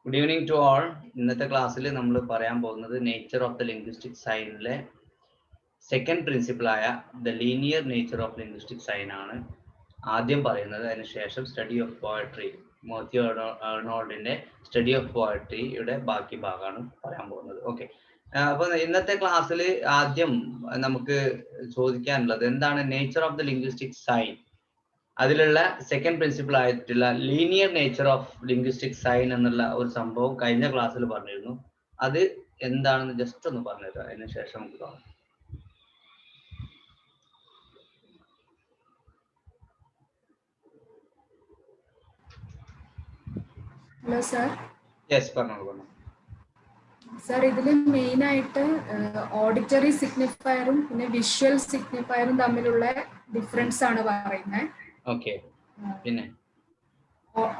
Good evening to all. ഇന്നത്തെ ക്ലാസ്സിൽ നമ്മൾ പറയാൻ പോകുന്നത് നേച്ചർ ഓഫ് ദ ലിംഗ്വിസ്റ്റിക് സൈനിലെ സെക്കൻഡ് പ്രിൻസിപ്പിൾ ആയ the linear nature of linguistic sign ആണ് ആദ്യം പറയുന്നത്. അതിനുശേഷം സ്റ്റഡി ഓഫ് പോയട്രി, മാത്യു ആർണോൾഡിന്റെ സ്റ്റഡി ഓഫ് പോയട്രിയുടെ ബാക്കി ഭാഗമാണ് പറയാൻ പോകുന്നത്. ഓക്കെ, അപ്പൊ ഇന്നത്തെ ക്ലാസ്സിൽ ആദ്യം നമുക്ക് ചോദിക്കാനുള്ളത് എന്താണ് nature of the linguistic sign. അതിലുള്ള സെക്കൻഡ് പ്രിൻസിപ്പിൾ ആയിട്ടുള്ള linear nature of linguistic sign എന്നുള്ള ഒരു സംഭവം കഴിഞ്ഞ ക്ലാസ്സിൽ പറഞ്ഞിരുന്നു. അത് എന്താണെന്ന് ജസ്റ്റ് ഒന്ന് പറഞ്ഞുതരാം, അതിന് ശേഷം നമുക്ക് കാണാം. Hello sir. യെസ്, പറഞ്ഞു സർ, ഇതിൽ മെയിൻ ആയിട്ട് ഓഡിറ്ററി സിഗ്നിഫയറും പിന്നെ വിഷ്വൽ സിഗ്നിഫയറും തമ്മിലുള്ള ഡിഫറൻസ് ആണ് പറയുന്നത്. ഓക്കെ, പിന്നെ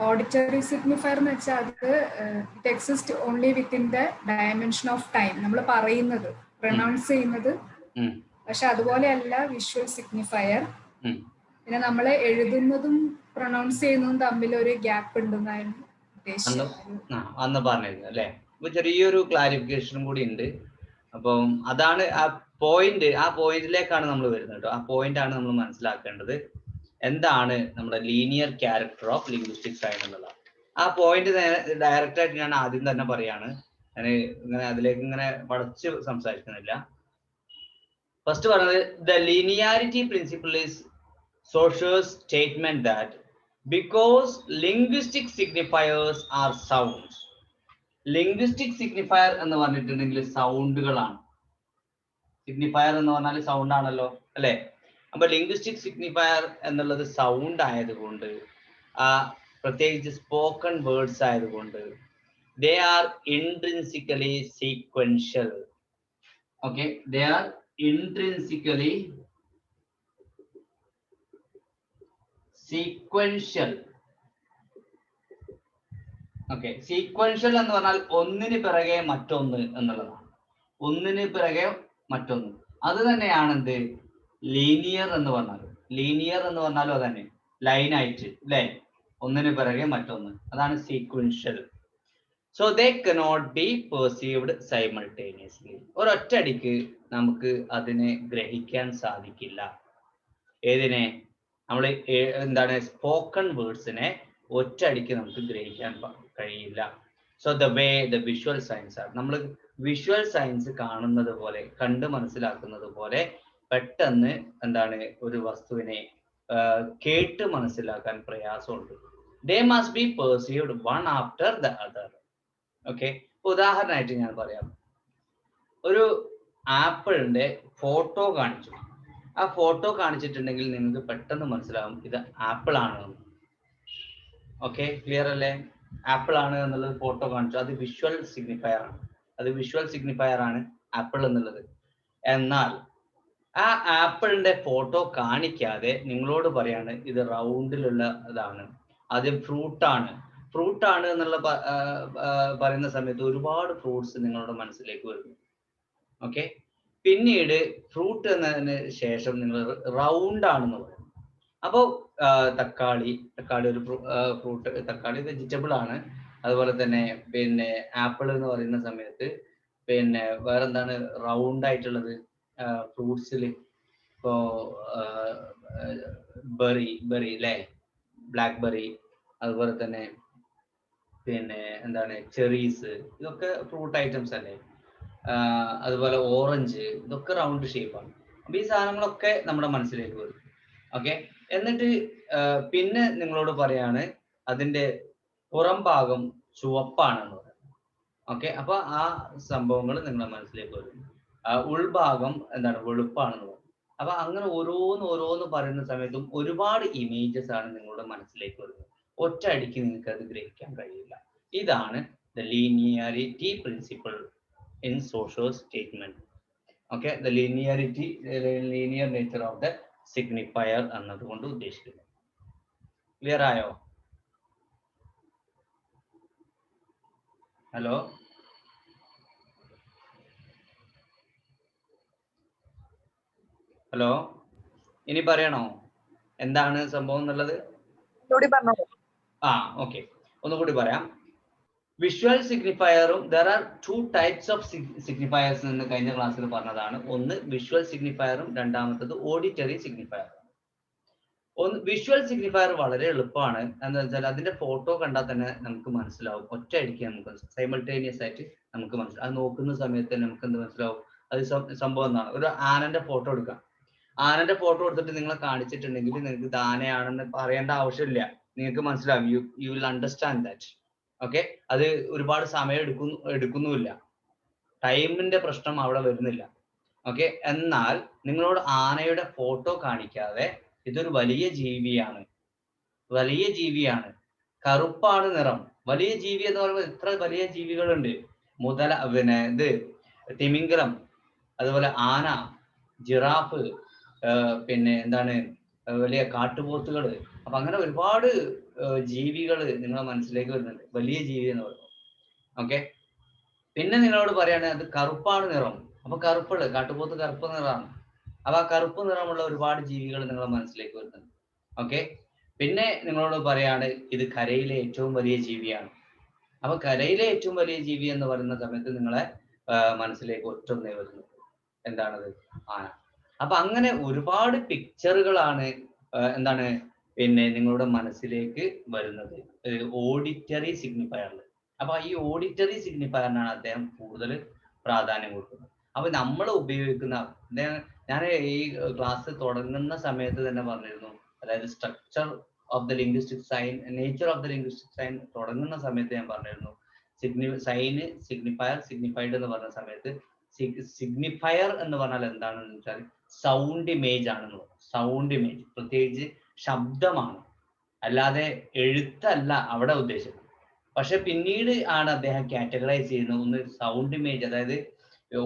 ഓഡിറ്ററി സിഗ്നിഫയർ എന്ന് വെച്ചാൽ അത് it exist only within the dimension of time. നമ്മൾ പറയുന്നത് പ്രൊനൗൺസ് ചെയ്യുന്നത്, പക്ഷെ അതുപോലെയല്ല വിഷ്വൽ സിഗ്നിഫയർ. പിന്നെ നമ്മൾ എഴുതുന്നതും പ്രൊനൗൺസ് ചെയ്യുന്നതും തമ്മിൽ ഒരു ഗ്യാപ്പ് ഉണ്ടെന്നായിരുന്നു അന്ന് പറഞ്ഞിരുന്നു അല്ലേ. അപ്പൊ ചെറിയൊരു ക്ലാരിഫിക്കേഷനും കൂടി ഉണ്ട്. അപ്പം അതാണ് ആ പോയിന്റ്. ആ പോയിന്റിലേക്കാണ് നമ്മൾ വരുന്നത് കേട്ടോ. ആ പോയിന്റ് ആണ് നമ്മൾ മനസ്സിലാക്കേണ്ടത്. എന്താണ് നമ്മുടെ linear character of linguistic sign എന്നുള്ളത്. ആ പോയിന്റ് ഡയറക്റ്റ് ആയിട്ട് ഞാൻ ആദ്യം തന്നെ പറയാണ്. ഞാൻ ഇങ്ങനെ അതിലേക്ക് ഇങ്ങനെ വളച്ച് സംസാരിക്കുന്നില്ല. ഫസ്റ്റ് പറഞ്ഞത് ദ ലീനിയാരിറ്റി പ്രിൻസിപ്പിൾ ഈസ് സോഷ്യസ് statement that because linguistic signifiers are sounds. Linguistic signifier എന്ന് പറഞ്ഞിട്ടുണ്ടെങ്കിൽ സൗണ്ടുകളാണ്. സിഗ്നിഫയർ എന്ന് പറഞ്ഞാൽ സൗണ്ട് ആണല്ലോ അല്ലെ. അപ്പൊ ലിംഗ്വിസ്റ്റിക് സിഗ്നിഫയർ എന്നുള്ളത് സൗണ്ട് ആയതുകൊണ്ട്, പ്രത്യേകിച്ച് സ്പോക്കൺ വേർഡ്സ് ആയതുകൊണ്ട് they are intrinsically sequential. Okay, they are intrinsically sequential. Okay, sequential എന്ന് പറഞ്ഞാൽ ഒന്നിന് പിറകെ മറ്റൊന്ന് എന്നുള്ളതാണ്. ഒന്നിന് പിറകെ മറ്റൊന്ന്. അത് തന്നെയാണ് എന്ത് ലീനിയർ എന്ന് പറഞ്ഞാൽ. ലീനിയർ എന്ന് പറഞ്ഞാലും അതന്നെ, ലൈനായിട്ട് അല്ലെ, ഒന്നിന് പിറകെ മറ്റൊന്ന്. അതാണ് sequential. So they cannot be perceived simultaneously. ഒരൊറ്റയടിക്ക് നമുക്ക് അതിനെ ഗ്രഹിക്കാൻ സാധിക്കില്ല. ഏതിനെ? നമ്മൾ എന്താണ് സ്പോക്കൺ വേർഡ്സിനെ ഒറ്റയടിക്ക് നമുക്ക് ഗ്രഹിക്കാൻ കഴിയില്ല. So the way the visual science ആണ്. നമ്മൾ വിഷ്വൽ സയൻസ് കാണുന്നത് പോലെ, കണ്ട് മനസ്സിലാക്കുന്നത് പോലെ പെട്ടെന്ന് എന്താണ് ഒരു വസ്തുവിനെ കേട്ട് മനസ്സിലാക്കാൻ പ്രയാസമുണ്ട്. They must be perceived one after the other. Okay, ഉദാഹരണമായിട്ട് ഞാൻ പറയാം. ഒരു ആപ്പിളിന്റെ ഫോട്ടോ കാണിച്ചു. ആ ഫോട്ടോ കാണിച്ചിട്ടുണ്ടെങ്കിൽ നിങ്ങൾക്ക് പെട്ടെന്ന് മനസ്സിലാവും ഇത് ആപ്പിൾ ആണ്. ഓക്കെ, ക്ലിയർ അല്ലേ? ആപ്പിൾ ആണ് എന്നുള്ളത് ഫോട്ടോ കാണിച്ചു, അത് വിഷ്വൽ സിഗ്നിഫയർ ആണ്. അത് വിഷ്വൽ സിഗ്നിഫയർ ആണ് ആപ്പിൾ എന്നുള്ളത്. എന്നാൽ ആ ആപ്പിളിന്റെ ഫോട്ടോ കാണിക്കാതെ നിങ്ങളോട് പറയാണ് ഇത് റൗണ്ടിലുള്ള ഇതാണ്, ആദ്യം ഫ്രൂട്ടാണ്. ഫ്രൂട്ടാണ് എന്നുള്ള പറയുന്ന സമയത്ത് ഒരുപാട് ഫ്രൂട്ട്സ് നിങ്ങളുടെ മനസ്സിലേക്ക് വരുന്നു. ഓക്കെ, പിന്നീട് ഫ്രൂട്ട് എന്നതിന് ശേഷം നിങ്ങൾ റൗണ്ട് ആണെന്ന് പറയും. അപ്പോൾ തക്കാളി ഒരു ഫ്രൂട്ട്, തക്കാളി വെജിറ്റബിൾ ആണ്. അതുപോലെ തന്നെ പിന്നെ ആപ്പിൾ എന്ന് പറയുന്ന സമയത്ത് പിന്നെ വേറെന്താണ് റൗണ്ട് ആയിട്ടുള്ളത് ഫ്രൂട്ട്സിൽ? ഇപ്പോ ബെറി അല്ലേ, ബ്ലാക്ക് ബെറി. അതുപോലെ തന്നെ പിന്നെ എന്താണ് ചെറീസ്, ഇതൊക്കെ ഫ്രൂട്ട് ഐറ്റംസ് അല്ലേ. അതുപോലെ ഓറഞ്ച്, ഇതൊക്കെ റൗണ്ട് ഷേപ്പാണ്. അപ്പൊ ഈ സാധനങ്ങളൊക്കെ നമ്മുടെ മനസ്സിലേക്ക് വരും. ഓക്കെ, എന്നിട്ട് പിന്നെ നിങ്ങളോട് പറയാണ് അതിന്റെ പുറം ഭാഗം ചുവപ്പാണെന്ന് പറയുന്നത്. ഓക്കെ, അപ്പൊ ആ സംഭവങ്ങൾ നിങ്ങളുടെ മനസ്സിലേക്ക് വരും. ഉൾഭാഗം എന്താണ് വെളുപ്പാണെന്ന് പറയും. അപ്പൊ അങ്ങനെ ഓരോന്ന് പറയുന്ന സമയത്തും ഒരുപാട് ഇമേജസ് ആണ് നിങ്ങളുടെ മനസ്സിലേക്ക് വരുന്നത്. ഒറ്റ അടിക്ക് നിങ്ങൾക്ക് അത് ഗ്രഹിക്കാൻ കഴിയില്ല. ഇതാണ് the linearity principle in social statement. Okay, the linear nature of the signifier എന്നതുകൊണ്ട് ഉദ്ദേശിക്കുന്നത്. ക്ലിയർ ആയോ? ഹലോ ഹലോ, ഇനി പറയണോ എന്താണ് സംഭവം എന്നുള്ളത്? ഓക്കെ, ഒന്നുകൂടി പറയാം. വിഷ്വൽ സിഗ്നിഫയറും there are 2 types of signifiers എന്ന് കഴിഞ്ഞ ക്ലാസ്സിൽ പറഞ്ഞതാണ്. ഒന്ന് വിഷ്വൽ സിഗ്നിഫയറും രണ്ടാമത്തത് ഓഡിറ്ററി സിഗ്നിഫയറും. വിഷ്വൽ സിഗ്നിഫയർ വളരെ എളുപ്പമാണ്. എന്താ വെച്ചാൽ അതിന്റെ ഫോട്ടോ കണ്ടാൽ തന്നെ നമുക്ക് മനസ്സിലാവും, ഒറ്റയടിക്ക് നമുക്ക് സൈമൾട്ടേനിയസ് ആയിട്ട് നമുക്ക് മനസ്സിലാവും. അത് നോക്കുന്ന സമയത്ത് തന്നെ നമുക്ക് എന്ത് മനസ്സിലാവും, അത് സംഭവം എന്താണ്. ഒരു ആനന്റെ ഫോട്ടോ എടുക്കാം. ആനന്റെ ഫോട്ടോ എടുത്തിട്ട് നിങ്ങളെ കാണിച്ചിട്ടുണ്ടെങ്കിൽ നിങ്ങൾക്ക് ഇത് ആനയാണെന്ന് പറയേണ്ട ആവശ്യമില്ല, നിങ്ങൾക്ക് മനസ്സിലാവും. You will understand that. Okay, അത് ഒരുപാട് സമയം എടുക്കുന്നുമില്ല, ടൈമിന്റെ പ്രശ്നം അവിടെ വരുന്നില്ല. ഓക്കെ, എന്നാൽ നിങ്ങളോട് ആനയുടെ ഫോട്ടോ കാണിക്കാതെ ഇതൊരു വലിയ ജീവിയാണ്, വലിയ ജീവിയാണ്, കറുപ്പാണ് നിറം, വലിയ ജീവി എന്ന് പറയുമ്പോൾ എത്ര വലിയ ജീവികളുണ്ട്. ഇത് തിമിംഗലം, അതുപോലെ ആന, ജിറാഫ്, പിന്നെ എന്താണ് വലിയ കാട്ടുപോത്തുകൾ. അപ്പൊ അങ്ങനെ ഒരുപാട് ജീവികൾ നിങ്ങളെ മനസ്സിലേക്ക് വരുന്നുണ്ട്, വലിയ ജീവി എന്ന് പറയുന്നത്. ഓക്കെ, പിന്നെ നിങ്ങളോട് പറയാണ് അത് കറുപ്പാണ് നിറം. അപ്പൊ കറുപ്പുള്ള കാട്ടുപോത്ത് കറുപ്പ് നിറമാണ്. അപ്പൊ ആ കറുപ്പ് നിറമുള്ള ഒരുപാട് ജീവികൾ നിങ്ങളെ മനസ്സിലേക്ക് വരുന്നുണ്ട്. ഓക്കെ, പിന്നെ നിങ്ങളോട് പറയാണ് ഇത് കരയിലെ ഏറ്റവും വലിയ ജീവിയാണ്. അപ്പൊ കരയിലെ ഏറ്റവും വലിയ ജീവി എന്ന് പറയുന്ന സമയത്ത് നിങ്ങളെ മനസ്സിലേക്ക് ഒറ്റൊന്നേ വരുന്നു, എന്താണത്, ആന. അപ്പൊ അങ്ങനെ ഒരുപാട് പിക്ചറുകളാണ് എന്താണ് പിന്നെ നിങ്ങളുടെ മനസ്സിലേക്ക് വരുന്നത് ഓഡിറ്ററി സിഗ്നിഫയറിൽ. അപ്പൊ ഈ ഓഡിറ്ററി സിഗ്നിഫയറിനാണ് അദ്ദേഹം കൂടുതൽ പ്രാധാന്യം കൊടുക്കുന്നത്. അപ്പൊ നമ്മൾ ഉപയോഗിക്കുന്ന, ഞാൻ ഈ ക്ലാസ് തുടങ്ങുന്ന സമയത്ത് തന്നെ പറഞ്ഞിരുന്നു, അതായത് structure of the linguistic sign, nature of the linguistic sign തുടങ്ങുന്ന സമയത്ത് ഞാൻ പറഞ്ഞിരുന്നു, സൈന്, സിഗ്നിഫയർ, സിഗ്നിഫൈഡ് എന്ന് പറഞ്ഞ സമയത്ത് സിഗ്നിഫയർ എന്ന് പറഞ്ഞാൽ എന്താണെന്ന് വെച്ചാൽ സൗണ്ട് ഇമേജ് ആണെന്ന് പറഞ്ഞു. സൗണ്ട് ഇമേജ്, പ്രത്യേകിച്ച് ശബ്ദമാണ്, അല്ലാതെ എഴുത്തല്ല അവിടെ ഉദ്ദേശിച്ചത്. പക്ഷെ പിന്നീട് ആണ് അദ്ദേഹം കാറ്റഗറൈസ് ചെയ്യുന്നത്, ഒന്ന് സൗണ്ട് ഇമേജ്, അതായത്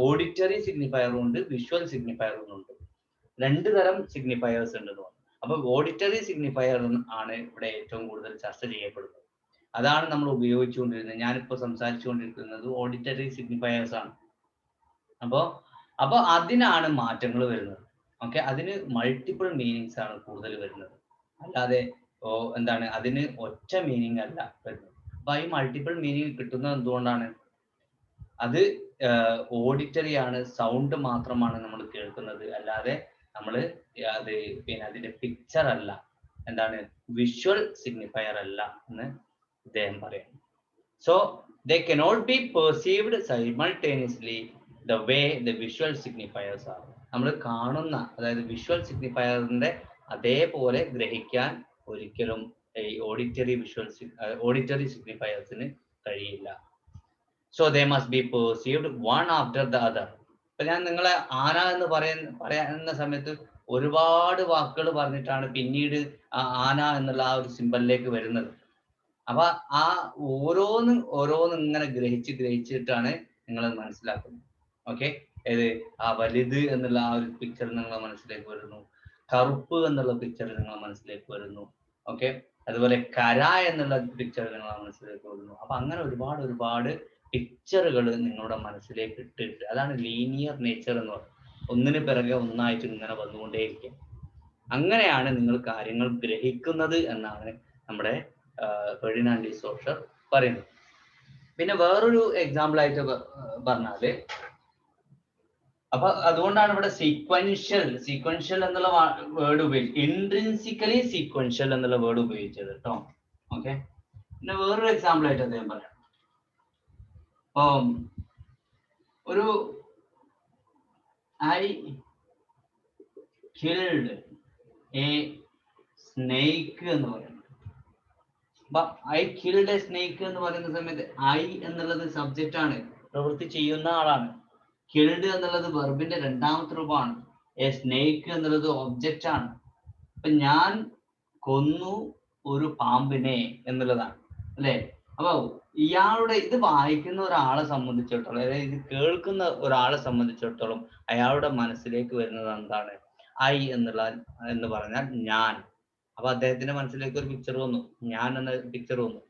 ഓഡിറ്ററി സിഗ്നിഫയറും ഉണ്ട്, വിഷ്വൽ സിഗ്നിഫയറും ഉണ്ട്. 2 തരം സിഗ്നിഫയേഴ്സ് ഉണ്ട് എന്ന് പറഞ്ഞു. അപ്പൊ ഓഡിറ്ററി സിഗ്നിഫയർ ആണ് ഇവിടെ ഏറ്റവും കൂടുതൽ ചർച്ച ചെയ്യപ്പെടുന്നത്. അതാണ് നമ്മൾ ഉപയോഗിച്ചുകൊണ്ടിരുന്നത്. ഞാനിപ്പോൾ സംസാരിച്ചുകൊണ്ടിരിക്കുന്നത് ഓഡിറ്ററി സിഗ്നിഫയേഴ്സ് ആണ്. അപ്പൊ അതിനാണ് മാറ്റങ്ങൾ വരുന്നത്. ഓക്കെ, അതിന് മൾട്ടിപ്പിൾ മീനിങ്സ് ആണ് കൂടുതൽ വരുന്നത്, അല്ലാതെ എന്താണ് അതിന് ഒറ്റ മീനിങ് അല്ല വരുന്നത്. അപ്പൊ ഈ മൾട്ടിപ്പിൾ മീനിങ് കിട്ടുന്നത് എന്തുകൊണ്ടാണ്? അത് ഓഡിറ്ററി ആണ്, സൗണ്ട് മാത്രമാണ് നമ്മൾ കേൾക്കുന്നത്, അല്ലാതെ നമ്മൾ അത് പിന്നെ അതിന്റെ പിക്ചർ അല്ല, എന്താണ് വിഷ്വൽ സിഗ്നിഫയർ അല്ല എന്ന് അദ്ദേഹം പറയുന്നു. So they cannot be perceived simultaneously the way the visual signifiers are. നമ്മൾ കാണുന്ന, അതായത് വിഷ്വൽ സിഗ്നിഫയറിന്റെ അതേപോലെ ഗ്രഹിക്കാൻ ഒരിക്കലും ഈ ഓഡിറ്ററി സിഗ്നിഫയേഴ്സിന് കഴിയില്ല. So they must be perceived one after the other. ഇപ്പൊ ഞാൻ നിങ്ങളെ ആന എന്ന് പറയുന്ന സമയത്ത് ഒരുപാട് വാക്കുകൾ പറഞ്ഞിട്ടാണ് പിന്നീട് ആന എന്നുള്ള ആ ഒരു സിമ്പലിലേക്ക് വരുന്നത്. അപ്പൊ ആ ഓരോന്നും ഇങ്ങനെ ഗ്രഹിച്ചിട്ടാണ് നിങ്ങൾ മനസ്സിലാക്കുന്നത്. ഓക്കെ, ഏത് ആ വലുത് എന്നുള്ള ആ ഒരു പിക്ചർ നിങ്ങളെ മനസ്സിലേക്ക് വരുന്നു, കറുപ്പ് എന്നുള്ള പിക്ചർ നിങ്ങളെ മനസ്സിലേക്ക് വരുന്നു. ഓക്കെ, അതുപോലെ കര എന്നുള്ള പിക്ചർ നിങ്ങളെ മനസ്സിലേക്ക് വരുന്നു. അപ്പൊ അങ്ങനെ ഒരുപാട് പിക്ചറുകൾ നിങ്ങളുടെ മനസ്സിലേക്ക് ഇട്ടിട്ട്, അതാണ് ലീനിയർ നേച്ചർ എന്ന് പറയുന്നത്. ഒന്നിന് പിറകെ ഒന്നായിട്ട് ഇങ്ങനെ വന്നുകൊണ്ടേയിരിക്കും. അങ്ങനെയാണ് നിങ്ങൾ കാര്യങ്ങൾ ഗ്രഹിക്കുന്നത് എന്നാണ് നമ്മുടെ ഫെർഡിനാൻഡ് ഡി സോഷർ പറയുന്നത്. പിന്നെ വേറൊരു എക്സാമ്പിൾ ആയിട്ട് പറഞ്ഞാല്, അപ്പൊ അതുകൊണ്ടാണ് ഇവിടെ സീക്വൻഷ്യൽ എന്നുള്ള വേർഡ് ഉപയോഗിച്ചത്, ഇൻട്രിൻസിക്കലി സീക്വൻഷ്യൽ എന്നുള്ള വേർഡ് ഉപയോഗിച്ചത് കേട്ടോ. ഓക്കെ, പിന്നെ വേറൊരു എക്സാമ്പിൾ ആയിട്ട് അദ്ദേഹം പറയാം. ഒരു ഐ കിൽഡ് എ സ്നേക്ക് എന്ന് പറയുന്നത്. ഐ കിൽഡ് എ സ്നേക്ക് എന്ന് പറയുന്ന സമയത്ത് ഐ എന്നുള്ളത് സബ്ജക്റ്റ് ആണ്, പ്രവൃത്തി ചെയ്യുന്ന ആളാണ്. കിൽഡ് എന്നുള്ളത് വെർബിന്റെ രണ്ടാമത്തെ രൂപമാണ്. എ സ്നേക്ക് എന്നുള്ളത് ഒബ്ജക്റ്റ് ആണ്. അപ്പൊ ഞാൻ കൊന്നു ഒരു പാമ്പിനെ എന്നുള്ളതാണ്, അല്ലെ? അപ്പൊ ഇയാളുടെ ഇത് വായിക്കുന്ന ഒരാളെ സംബന്ധിച്ചിടത്തോളം, അതായത് ഇത് കേൾക്കുന്ന ഒരാളെ സംബന്ധിച്ചിടത്തോളം അയാളുടെ മനസ്സിലേക്ക് വരുന്നത് എന്താണ്? ഐ എന്ന് പറഞ്ഞാൽ ഞാൻ. അപ്പൊ അദ്ദേഹത്തിന്റെ മനസ്സിലേക്ക് ഒരു പിക്ചർ വന്നു, ഞാൻ എന്ന പിക്ചർ വന്നു.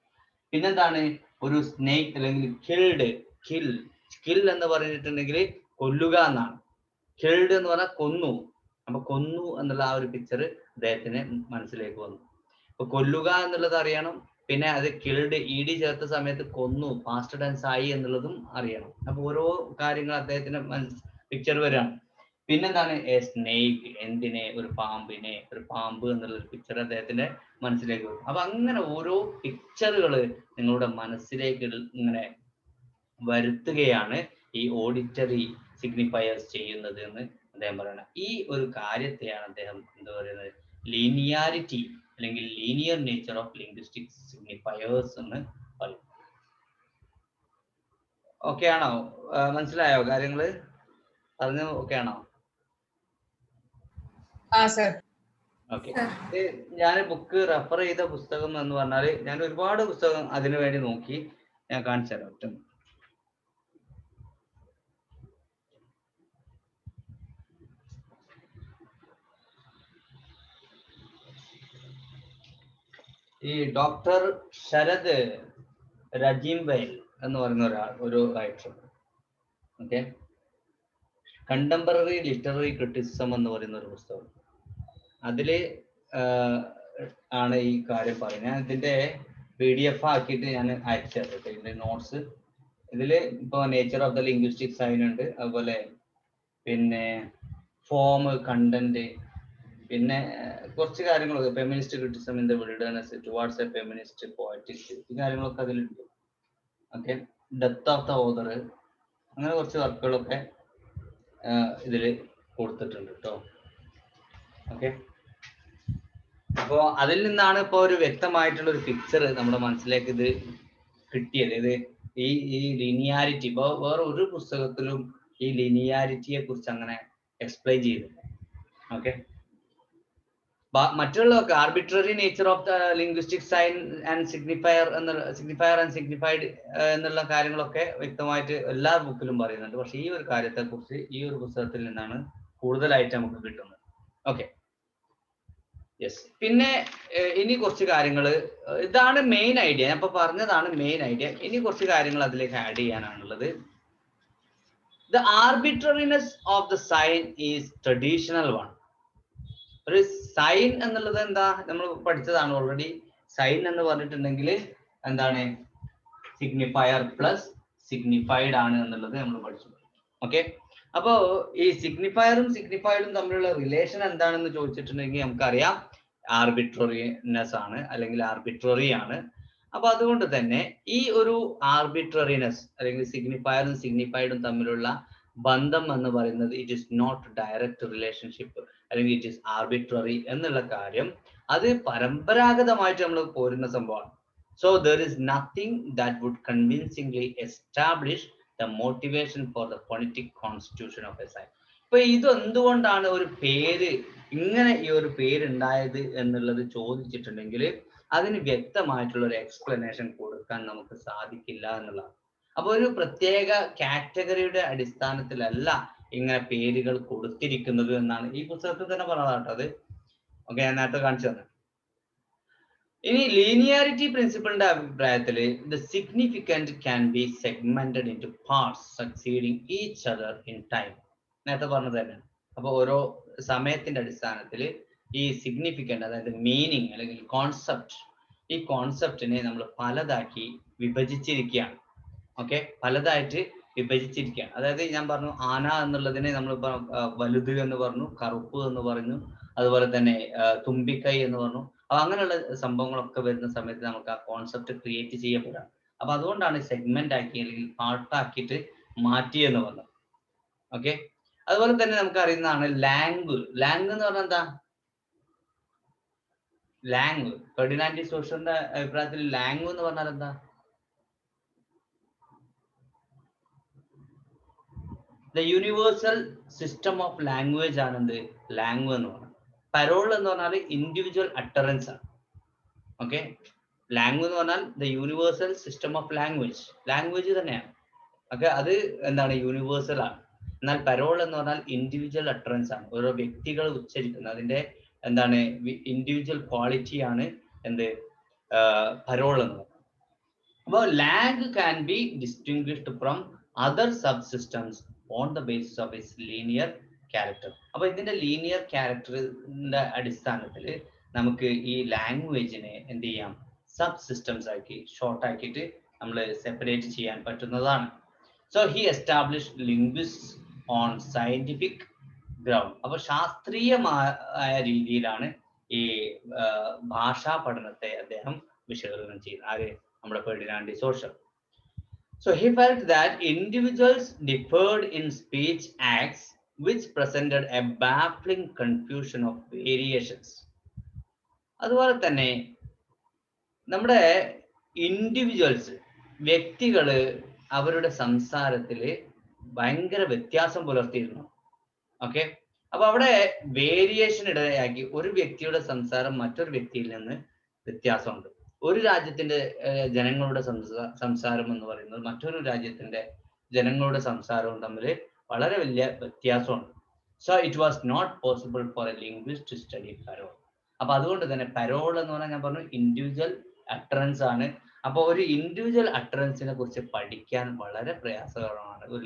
പിന്നെന്താണ്? ഒരു സ്നേക്ക് അല്ലെങ്കിൽ കിൽ എന്ന് പറഞ്ഞിട്ടുണ്ടെങ്കിൽ കൊല്ലുക എന്നാണ്. കിൽഡ് എന്ന് പറഞ്ഞാൽ കൊന്നു. അപ്പൊ കൊന്നു എന്നുള്ള ആ ഒരു പിക്ചർ അദ്ദേഹത്തിന് മനസ്സിലേക്ക് വന്നു. അപ്പൊ കൊല്ലുക എന്നുള്ളത് അറിയണം, പിന്നെ അത് കിൽഡ് ED ചേർത്ത സമയത്ത് കൊന്നു, പാസ്റ്റ് ടെൻസ് ആയി എന്നുള്ളതും അറിയണം. അപ്പൊ ഓരോ കാര്യങ്ങൾ അദ്ദേഹത്തിന്റെ പിക്ചർ വരികയാണ്. പിന്നെന്താണ് എ സ്നേക്ക്, എന്തിനെ, ഒരു പാമ്പിനെ, ഒരു പാമ്പ് എന്നുള്ള ഒരു പിക്ചർ അദ്ദേഹത്തിന്റെ മനസ്സിലേക്ക് വരും. അപ്പൊ അങ്ങനെ ഓരോ പിക്ചറുകൾ നിങ്ങളുടെ മനസ്സിലേക്ക് ഇങ്ങനെ വരുത്തുകയാണ് ഈ ഓഡിറ്ററി സിഗ്നിഫയേഴ്സ് ചെയ്യുന്നത് എന്ന് അദ്ദേഹം പറയുന്നത്. ഈ ഒരു കാര്യത്തെയാണ് അദ്ദേഹം എന്താ പറയുന്നത്, ലീനിയാരിറ്റി അല്ലെങ്കിൽ linear nature of linguistic signifiers എന്ന് പറയും. ഓക്കെ ആണോ? മനസ്സിലായോ കാര്യങ്ങള് പറഞ്ഞു? ഓക്കെ ആണോ? ഓക്കെ. ഞാൻ ബുക്ക് റെഫർ ചെയ്ത പുസ്തകം എന്ന് പറഞ്ഞാൽ ഞാൻ ഒരുപാട് പുസ്തകം അതിനു വേണ്ടി നോക്കി. ഞാൻ കാണിച്ചു തരാം ഒറ്റ. ഈ ഡോക്ടർ ശരത് രജിംബൈൽ എന്ന് പറയുന്ന ഒരു writer. Okay, contemporary literary criticism എന്ന് പറയുന്ന ഒരു പുസ്തകം. അതില് ആണ് ഈ കാര്യം പറയുന്നത്. ഞാൻ ഇതിന്റെ PDF ആക്കിയിട്ട് ഞാൻ അയച്ചു തരട്ടെ, ഇതിന്റെ നോട്ട്സ്. ഇതില് ഇപ്പൊ nature of the linguistic sign ഉണ്ട്, അതുപോലെ പിന്നെ ഫോം, കണ്ടന്റ്, പിന്നെ കുറച്ച് കാര്യങ്ങളൊക്കെ feminist criticism in the wilderness towards a feminist poetics, ഈ കാര്യങ്ങളൊക്കെ അതിലുണ്ട്. Okay, death of the author, അങ്ങനെ കുറച്ച് വർക്കുകളൊക്കെ ഇതിൽ കൊടുത്തിട്ടുണ്ട് കേട്ടോ. ഓക്കെ, അപ്പോൾ അതിൽ നിന്നാണ് ഇപ്പോൾ ഒരു വ്യക്തമായിട്ടുള്ള ഒരു പിക്ചർ നമ്മുടെ മനസ്സിലേക്ക് ഇത് കിട്ടിയത്. ഇത് ഈ ലിനിയാരിറ്റി ഇപ്പോൾ വേറെ ഒരു പുസ്തകത്തിലും ഈ ലിനിയാരിറ്റിയെ കുറിച്ച് അങ്ങനെ എക്സ്പ്ലെയിൻ ചെയ്തില്ല. ഓക്കെ, മറ്റുള്ളതൊക്കെ arbitrary nature of the linguistic sign and signifier and signified എന്നുള്ള കാര്യങ്ങളൊക്കെ വ്യക്തമായിട്ട് എല്ലാ ബുക്കിലും പറയുന്നുണ്ട്. പക്ഷെ ഈ ഒരു കാര്യത്തെ കുറിച്ച് ഈ ഒരു പുസ്തകത്തിൽ നിന്നാണ് കൂടുതലായിട്ട് നമുക്ക് കിട്ടുന്നത്. Okay, yes. പിന്നെ ഇനി കുറച്ച് കാര്യങ്ങൾ, ഇതാണ് മെയിൻ ഐഡിയ, ഞാൻ ഇപ്പൊ പറഞ്ഞതാണ് മെയിൻ ഐഡിയ. ഇനി കുറച്ച് കാര്യങ്ങൾ അതിലേക്ക് ആഡ് ചെയ്യാനാണുള്ളത്. The arbitrariness of the sign is traditional one. ഒരു സൈൻ എന്നുള്ളത് എന്താ, നമ്മൾ പഠിച്ചതാണ് ഓൾറെഡി. സൈൻ എന്ന് പറഞ്ഞിട്ടുണ്ടെങ്കിൽ എന്താണ്, സിഗ്നിഫയർ പ്ലസ് സിഗ്നിഫൈഡ് ആണ് എന്നുള്ളത് നമ്മൾ പഠിച്ചു. ഓക്കെ, അപ്പോ ഈ സിഗ്നിഫയറും സിഗ്നിഫൈഡും തമ്മിലുള്ള റിലേഷൻ എന്താണെന്ന് ചോദിച്ചിട്ടുണ്ടെങ്കിൽ നമുക്കറിയാം ആർബിട്രറിനെസ് ആണ്, അല്ലെങ്കിൽ ആർബിട്രറി ആണ്. അപ്പൊ അതുകൊണ്ട് തന്നെ ഈ ഒരു ആർബിട്രറിനെസ് അല്ലെങ്കിൽ സിഗ്നിഫയറും സിഗ്നിഫൈഡും തമ്മിലുള്ള ബന്ധം എന്ന് പറയുന്നത് it is not direct relationship, അല്ലെങ്കിൽ ഇറ്റ് ഈസ് ആർബിട്രറി എന്നുള്ള കാര്യം അത് പരമ്പരാഗതമായിട്ട് നമ്മൾ പോരുന്ന സംഭവമാണ്. So there is nothing that would convincingly establish the motivation for the phonetic constitution of a sign. ഇപ്പൊ ഇത് എന്തുകൊണ്ടാണ് ഒരു പേര് ഇങ്ങനെ ഈ ഒരു പേരുണ്ടായത് എന്നുള്ളത് ചോദിച്ചിട്ടുണ്ടെങ്കിൽ അതിന് വ്യക്തമായിട്ടുള്ള ഒരു എക്സ്പ്ലനേഷൻ കൊടുക്കാൻ നമുക്ക് സാധിക്കില്ല എന്നുള്ളതാണ്. അപ്പൊ ഒരു പ്രത്യേക കാറ്റഗറിയുടെ അടിസ്ഥാനത്തിലല്ല ഇങ്ങനെ പേരുകൾ കൊടുത്തിരിക്കുന്നത് എന്നാണ് ഈ പുസ്തകത്തിൽ തന്നെ പറഞ്ഞതാട്ടോ അത്. ഓക്കെ, ഞാൻ നേരത്തെ കാണിച്ചു തന്നെ. ഇനി ലീനിയാരിറ്റി പ്രിൻസിപ്പിളിന്റെ അഭിപ്രായത്തില് the significant can be segmented in two parts succeeding each other in time. നേരത്തെ പറഞ്ഞത് തന്നെയാണ്. അപ്പൊ ഓരോ സമയത്തിന്റെ അടിസ്ഥാനത്തിൽ ഈ സിഗ്നിഫിക്കന്റ്, അതായത് മീനിങ് അല്ലെങ്കിൽ കോൺസെപ്റ്റ്, ഈ കോൺസെപ്റ്റിനെ നമ്മൾ പലതാക്കി വിഭജിച്ചിരിക്കുകയാണ്. ഓക്കെ, പലതായിട്ട് വിഭജിച്ചിരിക്കുകയാണ്. അതായത് ഞാൻ പറഞ്ഞു ആന എന്നുള്ളതിനെ നമ്മളിപ്പോ വലുത് എന്ന് പറഞ്ഞു, കറുപ്പ് എന്ന് പറഞ്ഞു, അതുപോലെ തന്നെ തുമ്പിക്കൈ എന്ന് പറഞ്ഞു. അപ്പൊ അങ്ങനെയുള്ള സംഭവങ്ങളൊക്കെ വരുന്ന സമയത്ത് നമുക്ക് ആ കോൺസെപ്റ്റ് ക്രിയേറ്റ് ചെയ്യപ്പെടാം. അപ്പൊ അതുകൊണ്ടാണ് സെഗ്മെന്റ് ആക്കി അല്ലെങ്കിൽ പാർട്ടാക്കിയിട്ട് മാറ്റി എന്ന് പറഞ്ഞത്. ഓക്കെ, അതുപോലെ തന്നെ നമുക്ക് അറിയുന്നതാണ് ലാംഗ്. ലാംഗ് എന്ന് പറഞ്ഞാൽ എന്താ? ലാംഗ്, ഫെർഡിനാൻഡ് ഡി സോഷറിന്റെ അഭിപ്രായത്തിൽ ലാംഗ് എന്ന് പറഞ്ഞാൽ എന്താ? The universal system of language ആണ് എന്ത് ലാംഗ്വേജ് എന്ന് പറഞ്ഞാൽ. പരോൾ എന്ന് പറഞ്ഞാൽ ഇൻഡിവിജ്വൽ അട്ടറൻസ് ആണ്. ഓക്കെ, ലാംഗ്വേജ് എന്ന് പറഞ്ഞാൽ the universal system of language, language തന്നെയാണ്. ഓക്കെ, അത് എന്താണ് യൂണിവേഴ്സൽ ആണ്. എന്നാൽ പരോൾ എന്ന് പറഞ്ഞാൽ ഇൻഡിവിജ്വൽ അട്ടറൻസ് ആണ്, ഓരോ വ്യക്തികൾ ഉച്ചരിക്കുന്നത്, അതിന്റെ എന്താണ് ഇൻഡിവിജ്വൽ ക്വാളിറ്റി ആണ് എന്ത് പരോൾ എന്ന് പറയുന്നത്. അപ്പോൾ lang can be distinguished from other sub systems on the basis of its linear character. അപ്പൊ ഇതിന്റെ ലീനിയർ ക്യാരക്ടറിന്റെ അടിസ്ഥാനത്തിൽ നമുക്ക് ഈ ലാംഗ്വേജിനെ എന്ത് ചെയ്യാം, സബ് സിസ്റ്റംസ് ആക്കി ഷോർട്ട് ആക്കിയിട്ട് നമ്മൾ സെപ്പറേറ്റ് ചെയ്യാൻ പറ്റുന്നതാണ്. So he established linguist on scientific ground. അപ്പോൾ ശാസ്ത്രീയമായ രീതിയിലാണ് ഈ ഭാഷാ പഠനത്തെ അദ്ദേഹം വിശകലനം ചെയ്യുന്നത്. ആര്? നമ്മുടെ Ferdinand de Saussure. So he felt that individuals differed in speech acts which presented a baffling confusion of variations. അതുപോലെ തന്നെ നമ്മുടെ ഇൻഡിവിജ്വൽസ്, വ്യക്തികള് അവരുടെ സംസാരത്തിൽ ഭയങ്കര വ്യത്യാസം പുലർത്തിയിരുന്നു. ഓക്കെ, അപ്പൊ അവിടെ വേരിയേഷൻ ഇടയാക്കി ഒരു വ്യക്തിയുടെ സംസാരം മറ്റൊരു വ്യക്തിയിൽ നിന്ന് വ്യത്യാസമുണ്ട്. ഒരു രാജ്യത്തിന്റെ ജനങ്ങളുടെ സംസാരം എന്ന് പറയുന്നത് മറ്റൊരു രാജ്യത്തിന്റെ ജനങ്ങളുടെ സംസാരവും തമ്മിൽ വളരെ വലിയ വ്യത്യാസമുണ്ട്. So it was not possible for a linguist to study parole. അപ്പൊ അതുകൊണ്ട് തന്നെ പരോൾ എന്ന് പറഞ്ഞാൽ ഞാൻ പറഞ്ഞു ഇൻഡിവിജ്വൽ അട്ടറൻസ് ആണ്. അപ്പൊ ഒരു ഇൻഡിവിജ്വൽ അട്ടറൻസിനെ കുറിച്ച് പഠിക്കാൻ വളരെ പ്രയാസകരമാണ് ഒരു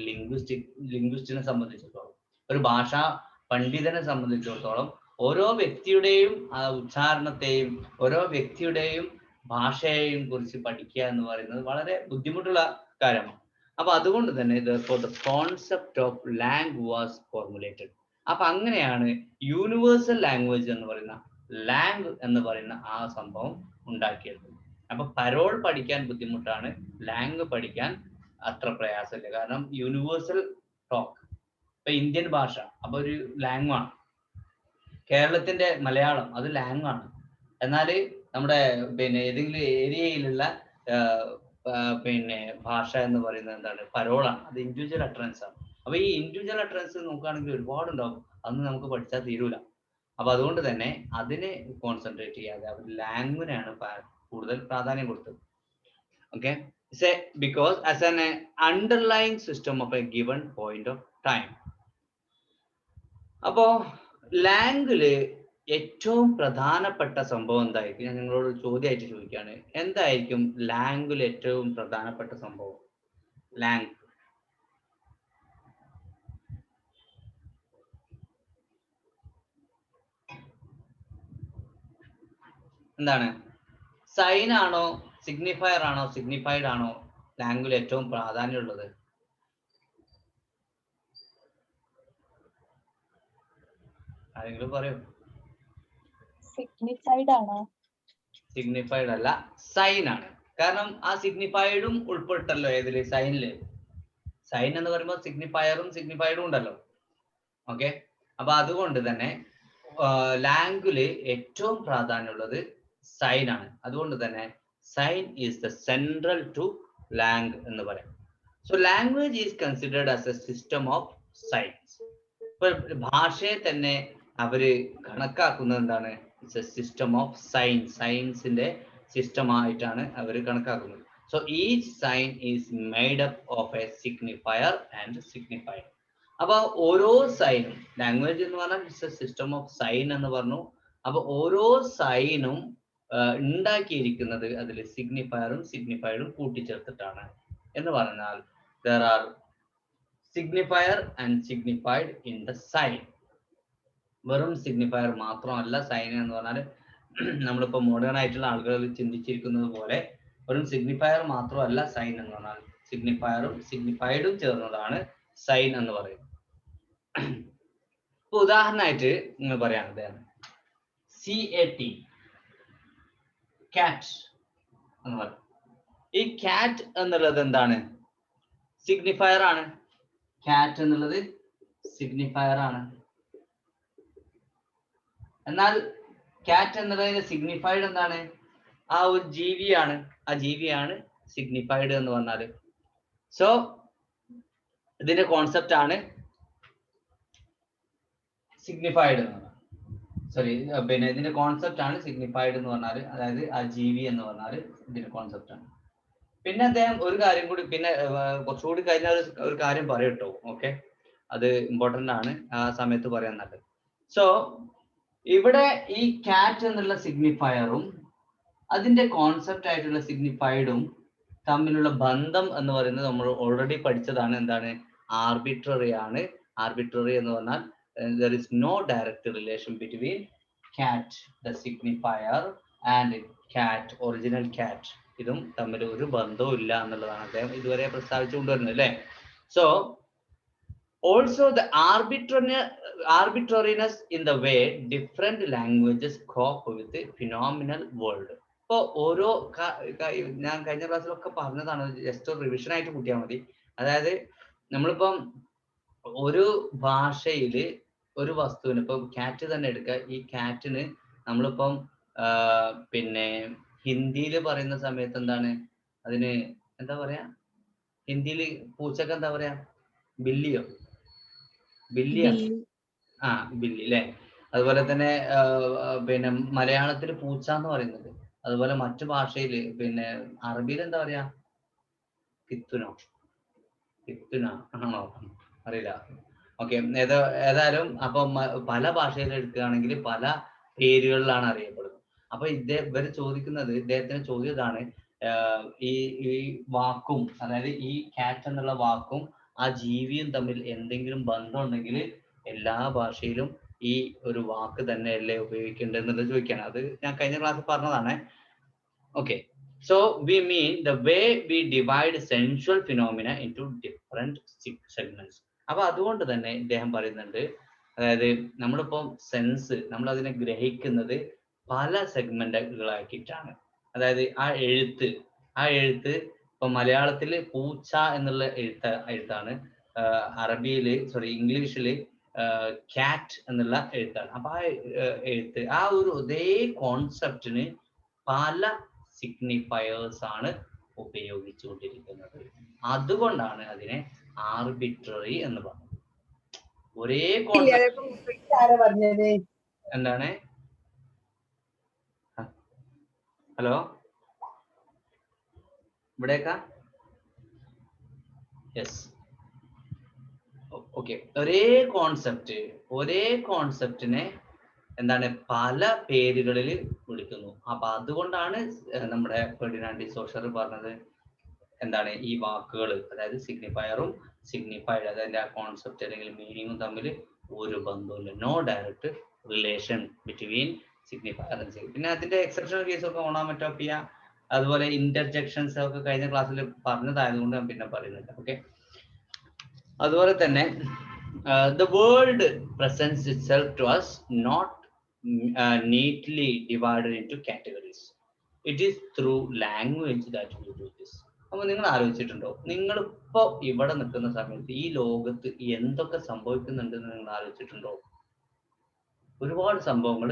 ലിംഗ്വിസ്റ്റിനെ സംബന്ധിച്ചിടത്തോളം. ഒരു ഭാഷാ പണ്ഡിതനെ സംബന്ധിച്ചിടത്തോളം ഓരോ വ്യക്തിയുടെയും ഉച്ചാരണത്തെയും ഓരോ വ്യക്തിയുടെയും ഭാഷയെയും കുറിച്ച് പഠിക്കുക എന്ന് പറയുന്നത് വളരെ ബുദ്ധിമുട്ടുള്ള കാര്യമാണ്. അപ്പൊ അതുകൊണ്ട് തന്നെ the concept of language was formulated. അപ്പൊ അങ്ങനെയാണ് യൂണിവേഴ്സൽ ലാംഗ്വേജ് എന്ന് പറയുന്ന ലാംഗ് എന്ന് പറയുന്ന ആ സംഭവം ഉണ്ടാക്കിയത്. അപ്പൊ പരോൾ പഠിക്കാൻ ബുദ്ധിമുട്ടാണ്, ലാംഗ് പഠിക്കാൻ അത്ര പ്രയാസമില്ല. കാരണം യൂണിവേഴ്സൽ ടോക്ക്, ഇപ്പൊ ഇന്ത്യൻ ഭാഷ അപ്പൊ ഒരു ലാംഗ് ആണ്. കേരളത്തിന്റെ മലയാളം അത് ലാംഗ് ആണ്. എന്നാൽ നമ്മുടെ ഏതെങ്കിലും ഏരിയയിലുള്ള ഭാഷ എന്ന് പറയുന്നത് എന്താണ്? പരോളാണ്. അത് ഇൻഡിവിജ്വൽ അട്ടറൻസ് ആണ്. അപ്പൊ ഈ ഇൻഡിവിജ്വൽ അട്ടറൻസ് നോക്കുകയാണെങ്കിൽ ഒരുപാടുണ്ടാവും, അതൊന്നും നമുക്ക് പഠിച്ചാൽ തീരൂല. അപ്പൊ അതുകൊണ്ട് തന്നെ അതിനെ കോൺസെൻട്രേറ്റ് ചെയ്യാതെ അവർ ലാംഗ്വേജിനാണ് കൂടുതൽ പ്രാധാന്യം കൊടുത്തത്. Okay, because as an underlying system of A given point of time. അപ്പോ ലാംഗ്വേജില് ഏറ്റവും പ്രധാനപ്പെട്ട സംഭവം എന്തായിരിക്കും? ഞാൻ നിങ്ങളോട് ചോദ്യമായിട്ട് ചോദിക്കുകയാണ്, എന്തായിരിക്കും ലാംഗ്വേജിൽ ഏറ്റവും പ്രധാനപ്പെട്ട സംഭവം? ലാംഗ് എന്താണ്? സൈൻ ആണോ, സിഗ്നിഫയർ ആണോ, സിഗ്നിഫൈഡ് ആണോ ലാംഗ്വേജിൽ ഏറ്റവും പ്രാധാന്യമുള്ളത്? ആരെങ്കിലും പറയൂ. സിഗ്നിഫൈഡ് ആണോ? സിഗ്നിഫൈഡ് അല്ല, സൈൻ ആണ്. കാരണം ആ സിഗ്നിഫൈഡും ഉൾപ്പെട്ടല്ലോ ഏതില്? സൈനില്. സൈൻ എന്ന് പറയുമ്പോൾ സിഗ്നിഫയറും സിഗ്നിഫൈഡും ഉണ്ടല്ലോ. ഓക്കെ, അപ്പൊ അതുകൊണ്ട് തന്നെ ലാംഗ്വേജില് ഏറ്റവും പ്രാധാന്യമുള്ളത് സൈൻ ആണ്. അതുകൊണ്ട് തന്നെ sign is the central to langue എന്ന് പറയാം. So language is considered as a system of signs. ഇപ്പൊ ഭാഷയെ തന്നെ അവര് കണക്കാക്കുന്നത് എന്താണ്? It's a system of signs. സയൻസിന്റെ സിസ്റ്റം ആയിട്ടാണ് അവർ കണക്കാക്കുന്നത്. So each sign is made up of a signifier and signified. അപ്പൊ ഓരോ സൈനും, ലാംഗ്വേജ് എന്ന് പറഞ്ഞാൽ it's a system of sign എന്ന് പറഞ്ഞു. അപ്പൊ ഓരോ സൈനും ഉണ്ടാക്കിയിരിക്കുന്നത് അതിൽ സിഗ്നിഫയറും സിഗ്നിഫൈഡും കൂട്ടിച്ചേർത്തിട്ടാണ്. എന്ന് പറഞ്ഞാൽ there are signifier and signified in the sign. വെറും സിഗ്നിഫയർ മാത്രമല്ല സൈൻ എന്ന് പറഞ്ഞാൽ നമ്മളിപ്പോ മോഡേൺ ആയിട്ടുള്ള ആളുകൾ ചിന്തിച്ചിരിക്കുന്നത് പോലെ വെറും സിഗ്നിഫയർ മാത്രമല്ല സൈൻ എന്ന് പറഞ്ഞാൽ, സിഗ്നിഫയറും സിഗ്നിഫൈഡും ചേർന്നതാണ് സൈൻ എന്ന് പറയുന്നത്. ഇപ്പൊ ഉദാഹരണമായിട്ട് നിങ്ങൾ പറയാനുള്ളത് CAT, കാറ്റ് എന്ന് പറയും. ഈ കാറ്റ് എന്നുള്ളത് എന്താണ്? സിഗ്നിഫയർ ആണ്. കാറ്റ് എന്നുള്ളത് സിഗ്നിഫയർ ആണ്. എന്നാൽ കാറ്റ് എന്നുള്ളതിന്റെ സിഗ്നിഫൈഡ് എന്താണ്? ആ ഒരു ജീവിയാണ്. ആ ജീവിയാണ് സിഗ്നിഫൈഡ് എന്ന് പറഞ്ഞാല്. സോ ഇതിന്റെ കോൺസെപ്റ്റ് ആണ് സിഗ്നിഫൈഡ് എന്ന് പറഞ്ഞാൽ, സോറി ഇതിന്റെ കോൺസെപ്റ്റ് ആണ് സിഗ്നിഫൈഡ് എന്ന് പറഞ്ഞാൽ, അതായത് ആ ജീവി എന്ന് പറഞ്ഞാൽ ഇതിന്റെ കോൺസെപ്റ്റ് ആണ്. പിന്നെ അദ്ദേഹം ഒരു കാര്യം കൂടി, പിന്നെ കുറച്ചുകൂടി കഴിഞ്ഞ ഒരു കാര്യം പറയട്ടോ. ഓക്കെ, അത് ഇമ്പോർട്ടന്റ് ആണ്, ആ സമയത്ത് പറയാൻ നല്ലത്. സോ ഇവിടെ ഈ കാറ്റ് എന്നുള്ള സിഗ്നിഫയറും അതിന്റെ കോൺസെപ്റ്റ് ആയിട്ടുള്ള സിഗ്നിഫൈഡും തമ്മിലുള്ള ബന്ധം എന്ന് പറയുന്നത് നമ്മൾ ഓൾറെഡി പഠിച്ചതാണ്. എന്താണ്? ആർബിട്രറി ആണ്. ആർബിട്രറി എന്ന് പറഞ്ഞാൽ there is no direct relation between cat, the signifier, and കാറ്റ്, ഒറിജിനൽ കാറ്റ്, ഇതും തമ്മിൽ ഒരു ബന്ധവും ഇല്ല എന്നുള്ളതാണ് അദ്ദേഹം ഇതുവരെ പ്രസ്താവിച്ചു കൊണ്ടുവരുന്നത് അല്ലേ. So also the arbitrariness in the way different languages cope with the phenomenal world. ഇപ്പോൾ ഓരോ ഞാൻ കഴിഞ്ഞ ക്ലാസ്സിലൊക്കെ പറഞ്ഞതാണ്, ജസ്റ്റ് ഒരു റിവിഷൻ ആയിട്ട് കൂട്ടിയാൽ മതി. അതായത് നമ്മളിപ്പം ഒരു ഭാഷയിൽ ഒരു വസ്തുവിന്, ഇപ്പം കാറ്റ് തന്നെ എടുക്കുക, ഈ കാറ്റിന് നമ്മളിപ്പം പിന്നെ ഹിന്ദിയിൽ പറയുന്ന സമയത്ത് എന്താണ് അതിന് എന്താ പറയാ, ഹിന്ദിയിൽ പൂച്ചക്ക് എന്താ പറയാ, ബില്ലിയോ, ബില്ലിയാണ്, ആ ബില്ലി അല്ലേ. അതുപോലെ തന്നെ പിന്നെ മലയാളത്തിൽ പൂച്ച എന്ന് പറയുന്നത്, അതുപോലെ മറ്റു ഭാഷയിൽ പിന്നെ അറബിയിൽ എന്താ പറയാ, കിത്തുനോ, കിത്തുന ആണോ അറിയില്ല. ഓക്കെ, ഏതായാലും അപ്പൊ പല ഭാഷയിൽ എടുക്കുകയാണെങ്കിൽ പല പേരുകളിലാണ് അറിയപ്പെടുന്നത്. അപ്പൊ ഇവർ ചോദിക്കുന്നത്, ഇദ്ദേഹത്തിന് ചോദ്യം ഇതാണ്, ഈ വാക്കും, അതായത് ഈ കാറ്റ് എന്നുള്ള വാക്കും ആ ജീവിയും തമ്മിൽ എന്തെങ്കിലും ബന്ധം ഉണ്ടെങ്കിൽ എല്ലാ ഭാഷയിലും ഈ ഒരു വാക്ക് തന്നെയല്ലേ ഉപയോഗിക്കേണ്ടത് എന്നുള്ളത് ചോദിക്കുകയാണ്. അത് ഞാൻ കഴിഞ്ഞ ക്ലാസ്സിൽ പറഞ്ഞതാണ്. Okay, so we mean the way we divide sensual phenomena into different segments. അപ്പൊ അതുകൊണ്ട് തന്നെ ഇദ്ദേഹം പറയുന്നുണ്ട്, അതായത് നമ്മളിപ്പം സെൻസ്, നമ്മൾ അതിനെ ഗ്രഹിക്കുന്നത് പല സെഗ്മെന്റുകളാക്കിയിട്ടാണ്. അതായത് ആ എഴുത്ത് ഇപ്പൊ മലയാളത്തിൽ പൂച്ച എന്നുള്ള എഴുത്താണ്, അറബിയിൽ ഇംഗ്ലീഷിൽ കാറ്റ് എന്നുള്ള എഴുത്താണ്. അപ്പൊ ആ എഴുത്ത്, ആ ഒരു ഒരേ കോൺസെപ്റ്റിന് പല സിഗ്നിഫയേഴ്സ് ആണ് ഉപയോഗിച്ചുകൊണ്ടിരിക്കുന്നത്. അതുകൊണ്ടാണ് അതിനെ ആർബിട്രറി എന്ന് പറയുന്നത്. ഒരേ കോൺസെപ്റ്റ്. എന്താണ്? ഹലോ, ഇവിടേക്കാ? Yes, okay. ഒരേ കോൺസെപ്റ്റിനെ എന്താണ് പല പേരുകളിൽ വിളിക്കുന്നു. അപ്പൊ അതുകൊണ്ടാണ് നമ്മുടെ ഫെർഡിനാൻഡ് ഡി സോഷർ പറഞ്ഞത് എന്താണ്, ഈ വാക്കുകൾ, അതായത് സിഗ്നിഫയറും സിഗ്നിഫൈഡ്, അതിന്റെ ആ കോൺസെപ്റ്റ് അല്ലെങ്കിൽ മീനിങ്ങും തമ്മിൽ ഒരു ബന്ധവുമില്ല. No direct relation between signifier and signified. പിന്നെ അതിന്റെ എക്സെപ്ഷണൽ കേസൊക്കെ ഓണാമറ്റോപ്പിയ, അതുപോലെ ഇന്റർജെക്ഷൻസ് ഒക്കെ കഴിഞ്ഞ ക്ലാസ്സിൽ പറഞ്ഞതായതുകൊണ്ട് ഞാൻ പിന്നെ പറയുന്നില്ല. ഓക്കെ, അതുപോലെ തന്നെ the world presents itself to us not neatly divided into categories. It is through language that we do this. അപ്പൊ നിങ്ങൾ ആലോചിച്ചിട്ടുണ്ടോ, നിങ്ങളിപ്പോ ഇവിടെ നിൽക്കുന്ന സമയത്ത് ഈ ലോകത്ത് എന്തൊക്കെ സംഭവിക്കുന്നുണ്ടെന്ന് നിങ്ങൾ ആലോചിച്ചിട്ടുണ്ടോ? ഒരുപാട് സംഭവങ്ങൾ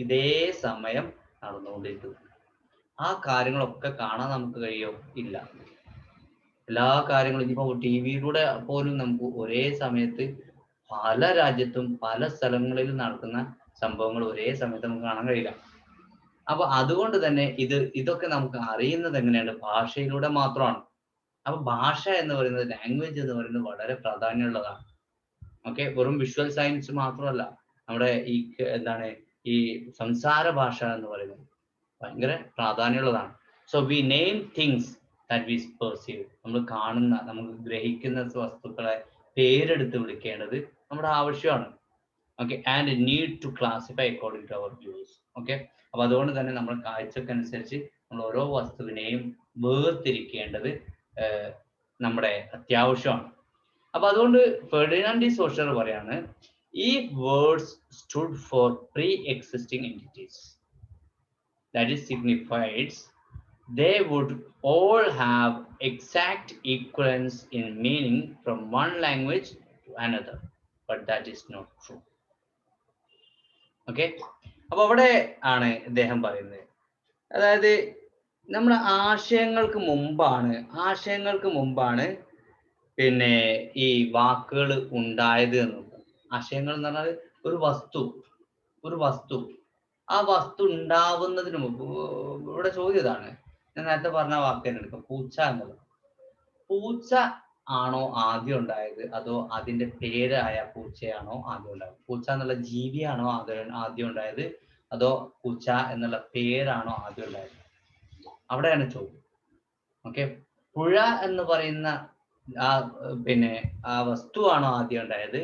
ഇതേ സമയം നടന്നുകൊണ്ടിരിക്കുന്നുണ്ട്. ആ കാര്യങ്ങളൊക്കെ കാണാൻ നമുക്ക് കഴിയോ? ഇല്ല. എല്ലാ കാര്യങ്ങളും ഇനിയിപ്പോ ടി വിയിലൂടെ പോലും നമുക്ക് ഒരേ സമയത്ത് പല രാജ്യത്തും പല സ്ഥലങ്ങളിലും നടക്കുന്ന സംഭവങ്ങൾ ഒരേ സമയത്ത് നമുക്ക് കാണാൻ കഴിയില്ല. അപ്പൊ അതുകൊണ്ട് തന്നെ ഇതൊക്കെ നമുക്ക് അറിയുന്നത് എങ്ങനെയാണ്? ഭാഷയിലൂടെ മാത്രമാണ്. അപ്പൊ ഭാഷ എന്ന് പറയുന്നത്, ലാംഗ്വേജ് എന്ന് പറയുന്നത് വളരെ പ്രാധാന്യമുള്ളതാണ്. ഓക്കെ, വെറും വിഷ്വൽ സയൻസ് മാത്രമല്ല, നമ്മുടെ ഈ സംസാര ഭാഷ എന്ന് പറയുന്നത് ഭയങ്കര പ്രാധാന്യമുള്ളതാണ്. So we name things that we perceive. നമ്മൾ കാണുന്ന, നമുക്ക് ഗ്രഹിക്കുന്ന വസ്തുക്കളെ പേരെടുത്ത് വിളിക്കേണ്ടത് നമ്മുടെ ആവശ്യമാണ്. Okay, and need to classify according to our views. Okay, അപ്പൊ അതുകൊണ്ട് തന്നെ നമ്മുടെ കാഴ്ചക്കനുസരിച്ച് നമ്മൾ ഓരോ വസ്തുവിനെയും വേർതിരിക്കേണ്ടത് നമ്മുടെ അത്യാവശ്യമാണ്. അപ്പൊ അതുകൊണ്ട് ഫെർഡിനാൻഡ് ഡി സോഷർ പറയാണ്, ഈ words stood for pre-existing entities, that is signifieds, they would all have exact equivalence in meaning from one language to another, but that is not true. Okay, അപ്പൊ അവിടെ ആണ് ഇദ്ദേഹം പറയുന്നത്, അതായത് നമ്മുടെ ആശയങ്ങൾക്ക് മുമ്പാണ് പിന്നെ ഈ വാക്കുകൾ ഉണ്ടായത് എന്നുള്ളത്. ആശയങ്ങൾ എന്ന് പറഞ്ഞാൽ ഒരു വസ്തു ആ വസ്തു ഉണ്ടാവുന്നതിന് മുമ്പ്, ഇവിടെ ചോദ്യം ഇതാണ്, ഞാൻ നേരത്തെ പറഞ്ഞ വാക്ക് തന്നെ എടുക്കാം, പൂച്ച എന്നുള്ളത്. പൂച്ച ആണോ ആദ്യം ഉണ്ടായത്, അതോ അതിന്റെ പേരായ പൂച്ചയാണോ ആദ്യം ഉണ്ടായത്? പൂച്ച എന്നുള്ള ജീവിയാണോ ആദ്യം ഉണ്ടായത്, അതോ പൂച്ച എന്നുള്ള പേരാണോ ആദ്യം ഉണ്ടായത്? അവിടെയാണ് ചോദ്യം. ഓക്കെ, പുഴ എന്ന് പറയുന്ന ആ വസ്തുവാണോ ആദ്യം ഉണ്ടായത്,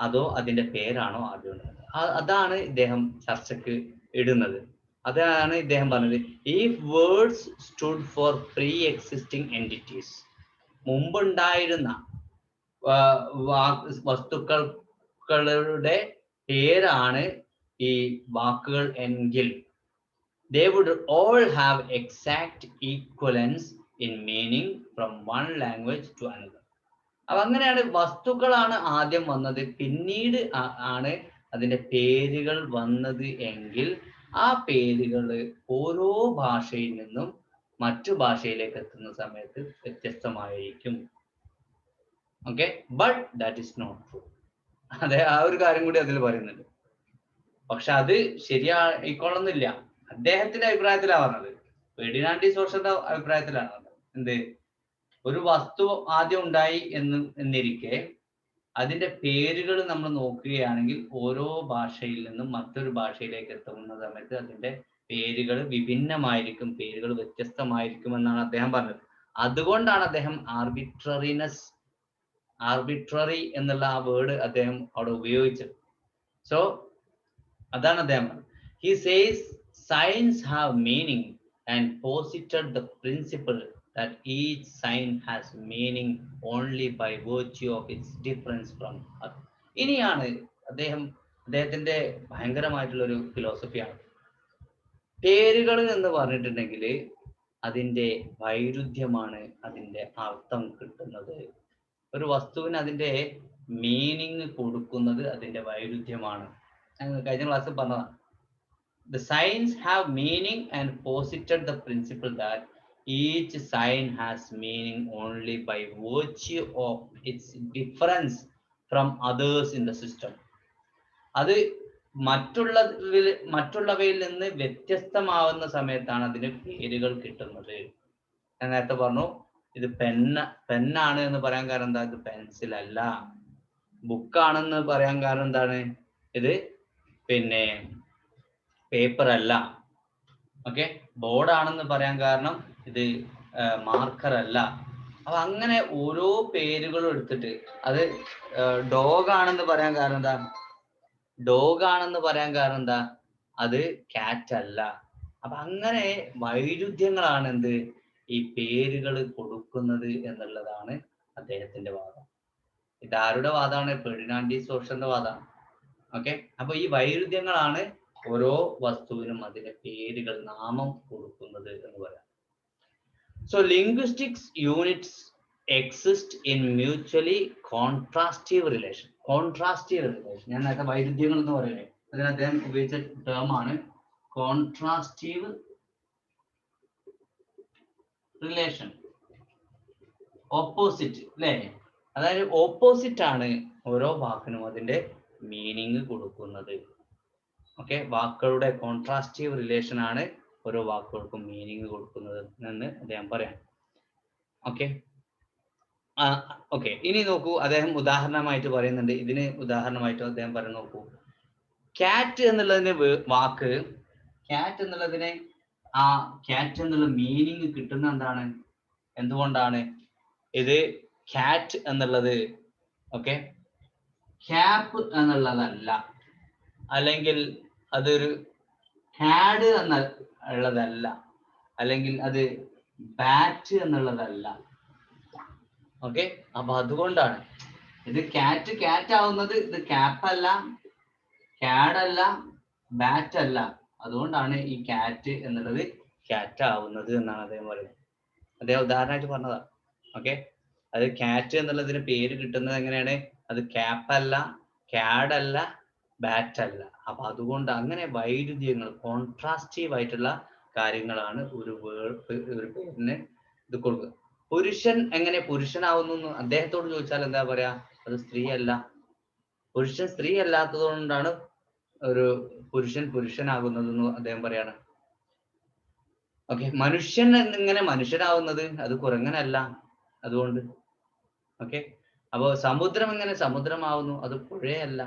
അതോ അതിന്റെ പേരാണോ ആദ്യം ഉണ്ടായത്? അതാണ് ഇദ്ദേഹം ചർച്ചക്ക് ഇടുന്നത്. അതാണ് ഇദ്ദേഹം പറഞ്ഞത്. If words stood four pre existing entities, മുമ്പുണ്ടായിരുന്ന വസ്തുക്കളുടെ പേരാണ് ഈ വാക്കുകൾ എങ്കിൽ, they would all have exact equivalence in meaning from one language to another. അപ്പൊ അങ്ങനെയാണ് വസ്തുക്കളാണ് ആദ്യം വന്നത്, പിന്നീട് ആണ് അതിന്റെ പേരുകൾ വന്നത് എങ്കിൽ ആ പേരുകൾ ഓരോ ഭാഷയിൽ നിന്നും മറ്റു ഭാഷയിലേക്ക് എത്തുന്ന സമയത്ത് വ്യത്യസ്തമായിരിക്കും. Okay, but that is not true. അതെ, ആ ഒരു കാര്യം കൂടി അതിൽ പറയുന്നുണ്ട്. പക്ഷെ അത് ശരിയായിക്കൊള്ളുന്നില്ല. അദ്ദേഹത്തിന്റെ അഭിപ്രായത്തിലാണ് പറഞ്ഞത്, ഫെർഡിനാൻഡ് ഡി സോഷന്റെ അഭിപ്രായത്തിലാണ് പറഞ്ഞത്. എന്ത്, ഒരു വസ്തു ആദ്യം ഉണ്ടായി എന്നിരിക്കെ അതിന്റെ പേരുകൾ നമ്മൾ നോക്കുകയാണെങ്കിൽ ഓരോ ഭാഷയിൽ നിന്നും മറ്റൊരു ഭാഷയിലേക്ക് എത്തുന്ന സമയത്ത് അതിന്റെ പേരുകൾ വിഭിന്നമായിരിക്കും, പേരുകൾ വ്യത്യസ്തമായിരിക്കും എന്നാണ് അദ്ദേഹം പറഞ്ഞത്. അതുകൊണ്ടാണ് അദ്ദേഹം ആർബിട്രറി എന്നുള്ള ആ വേർഡ് അദ്ദേഹം അവിടെ ഉപയോഗിച്ചത്. സോ അതാണ് അദ്ദേഹം പറഞ്ഞത്. He says signs have meaning and posited the principle that each sign has meaning only by virtue of its difference from other. ഇനിയാണ് അദ്ദേഹത്തിന്റെ ഭയങ്കരമായിട്ടുള്ള ഒരു ഫിലോസഫിയാണ്. പേരുകൾ എന്ന് പറഞ്ഞിട്ടുണ്ടെങ്കിൽ അതിന്റെ വൈരുദ്ധ്യമാണ് അതിന്റെ അർത്ഥം കിട്ടുന്നത്. ഒരു വസ്തുവിന് അതിന്റെ മീനിങ് കൊടുക്കുന്നത് അതിന്റെ വൈരുദ്ധ്യമാണ്. കഴിഞ്ഞ ക്ലാസ്സിൽ പറഞ്ഞതാണ്. The signs have meaning and posited the principle that each sign has meaning only by virtue of its difference from others in the system. അത് മറ്റുള്ളവയിൽ നിന്ന് വ്യത്യസ്തമാവുന്ന സമയത്താണ് അതിന് പേരുകൾ കിട്ടുന്നത്. ഞാൻ നേരത്തെ പറഞ്ഞു, ഇത് പെന്നാണ് എന്ന് പറയാൻ കാരണം എന്താ, ഇത് പെൻസിൽ അല്ല. ബുക്കാണെന്ന് പറയാൻ കാരണം എന്താണ്, ഇത് പിന്നെ പേപ്പർ അല്ല. ഓക്കെ, ബോർഡാണെന്ന് പറയാൻ കാരണം ഇത് മാർക്കർ അല്ല. അപ്പൊ അങ്ങനെ ഓരോ പേരുകളും എടുത്തിട്ട്, അത് ഡോഗ് ആണെന്ന് പറയാൻ കാരണം എന്താ, അത് ക്യാറ്റ് അല്ല. അപ്പൊ അങ്ങനെ വൈരുദ്ധ്യങ്ങളാണ് എന്ത്, ഈ പേരുകൾ കൊടുക്കുന്നത് എന്നുള്ളതാണ് അദ്ദേഹത്തിന്റെ വാദം. ഇതാരുടെ വാദമാണ്? ഫെർഡിനാൻഡ് ഡി സോഷറിന്റെ വാദമാണ്. ഓക്കെ, അപ്പൊ ഈ വൈരുദ്ധ്യങ്ങളാണ് ഓരോ വസ്തുവിനും അതിന്റെ പേരുകൾ, നാമം കൊടുക്കുന്നത് എന്ന് പറയാം. So linguistics units exist in mutually കോൺട്രാസ്റ്റീവ് relation. ഞാൻ നേരത്തെ വൈരുദ്ധ്യങ്ങൾ എന്ന് പറയുന്നത് അതിന് അദ്ദേഹം ഉപയോഗിച്ച ടേം ആണ് കോൺട്രാസ്റ്റീവ് റിലേഷൻ. ഓപ്പോസിറ്റ് അല്ലേ? അതായത് ഓപ്പോസിറ്റ് ആണ് ഓരോ വാക്കിനും അതിന്റെ മീനിങ് കൊടുക്കുന്നത്. ഓക്കെ, വാക്കുകളുടെ കോൺട്രാസ്റ്റീവ് റിലേഷൻ ആണ് ഓരോ വാക്കുകൾക്കും മീനിങ് കൊടുക്കുന്നത് എന്ന് അദ്ദേഹം പറയാം. ഓക്കെ, ഇനി നോക്കൂ, അദ്ദേഹം ഉദാഹരണമായിട്ട് പറയുന്നുണ്ട്. ഇതിന് ഉദാഹരണമായിട്ട് അദ്ദേഹം പറയുന്നത് നോക്കൂ, ക്യാറ്റ് എന്നുള്ളതിന് വാക്ക്, ക്യാറ്റ് എന്നുള്ളതിന് ആ ക്യാറ്റ് എന്നുള്ള മീനിങ് കിട്ടുന്ന എന്തുകൊണ്ടാണ്? ഇത് ക്യാറ്റ് എന്നുള്ളത് ഓക്കെ ക്യാപ്പ് എന്നുള്ളതല്ല, അല്ലെങ്കിൽ അതൊരു ഹാഡ് എന്നുള്ളതല്ല, അല്ലെങ്കിൽ അത് ബാറ്റ് എന്നുള്ളതല്ല. ഓക്കെ, അപ്പൊ അതുകൊണ്ടാണ് ഇത് ക്യാറ്റ് ആവുന്നത്. ഇത് ക്യാപ്പ് അല്ല, ക്യാഡ് അല്ല, ബാറ്റ് അല്ല. അതുകൊണ്ടാണ് ഈ ക്യാറ്റ് എന്നുള്ളത് ക്യാറ്റ് ആവുന്നത് എന്നാണ് അദ്ദേഹം പറയുന്നത്. അദ്ദേഹം ഉദാഹരണമായിട്ട് പറഞ്ഞതാ. ഓക്കെ, അത് ക്യാറ്റ് എന്നുള്ളതിന് പേര് കിട്ടുന്നത് എങ്ങനെയാണ്? അത് ക്യാപ്പ് അല്ല, ക്യാഡ് അല്ല, ബാറ്റ് അല്ല. അപ്പൊ അതുകൊണ്ട് അങ്ങനെ വൈരുദ്ധ്യങ്ങൾ, കോൺട്രാസ്റ്റീവ് ആയിട്ടുള്ള കാര്യങ്ങളാണ് ഒരു പേരിന് ഇത് കൊടുക്കുക. പുരുഷൻ എങ്ങനെ പുരുഷനാവുന്നു അദ്ദേഹത്തോട് ചോദിച്ചാൽ എന്താ പറയാ? അത് സ്ത്രീ അല്ല. പുരുഷൻ സ്ത്രീ അല്ലാത്തത് കൊണ്ടാണ് ഒരു പുരുഷൻ പുരുഷനാകുന്നതെന്ന് അദ്ദേഹം പറയാണ്. ഓക്കെ, മനുഷ്യൻ എങ്ങനെ മനുഷ്യനാവുന്നത്? അത് കുരങ്ങനല്ല. അതുകൊണ്ട് ഓക്കെ, അപ്പോ സമുദ്രം എങ്ങനെ സമുദ്രമാവുന്നു? അത് പുഴയല്ല,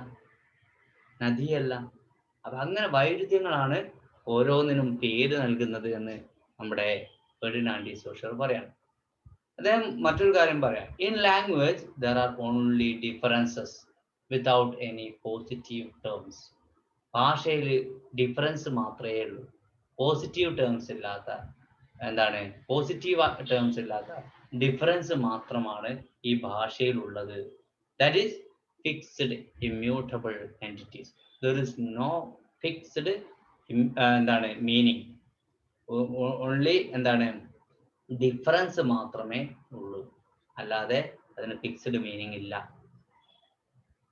നദിയല്ല. അപ്പൊ അങ്ങനെ വൈരുദ്ധ്യങ്ങളാണ് ഓരോന്നിനും പേര് നൽകുന്നത് എന്ന് നമ്മുടെ ഫെർഡിനാൻഡ് ഡി സോഷർ പറയാണ്. അദ്ദേഹം മറ്റൊരു കാര്യം പറയാം, in language there are only differences without any positive terms. ഭാഷയിൽ ഡിഫറൻസ് മാത്രമേ ഉള്ളൂ, പോസിറ്റീവ് ടേംസ് ഇല്ലാത്ത, എന്താണ് പോസിറ്റീവ് ടേംസ് ഇല്ലാത്ത ഡിഫറൻസ് മാത്രമാണ് ഈ ഭാഷയിലുള്ളത്. That is fixed immutable entities. There is no fixed എന്താണ് മീനിങ്. ഓൺലി എന്താണ് ഡിഫറൻസ് മാത്രമേ ഉള്ളൂ, അല്ലാതെ അതിന് ഫിക്സ്ഡ് മീനിങ് ഇല്ല.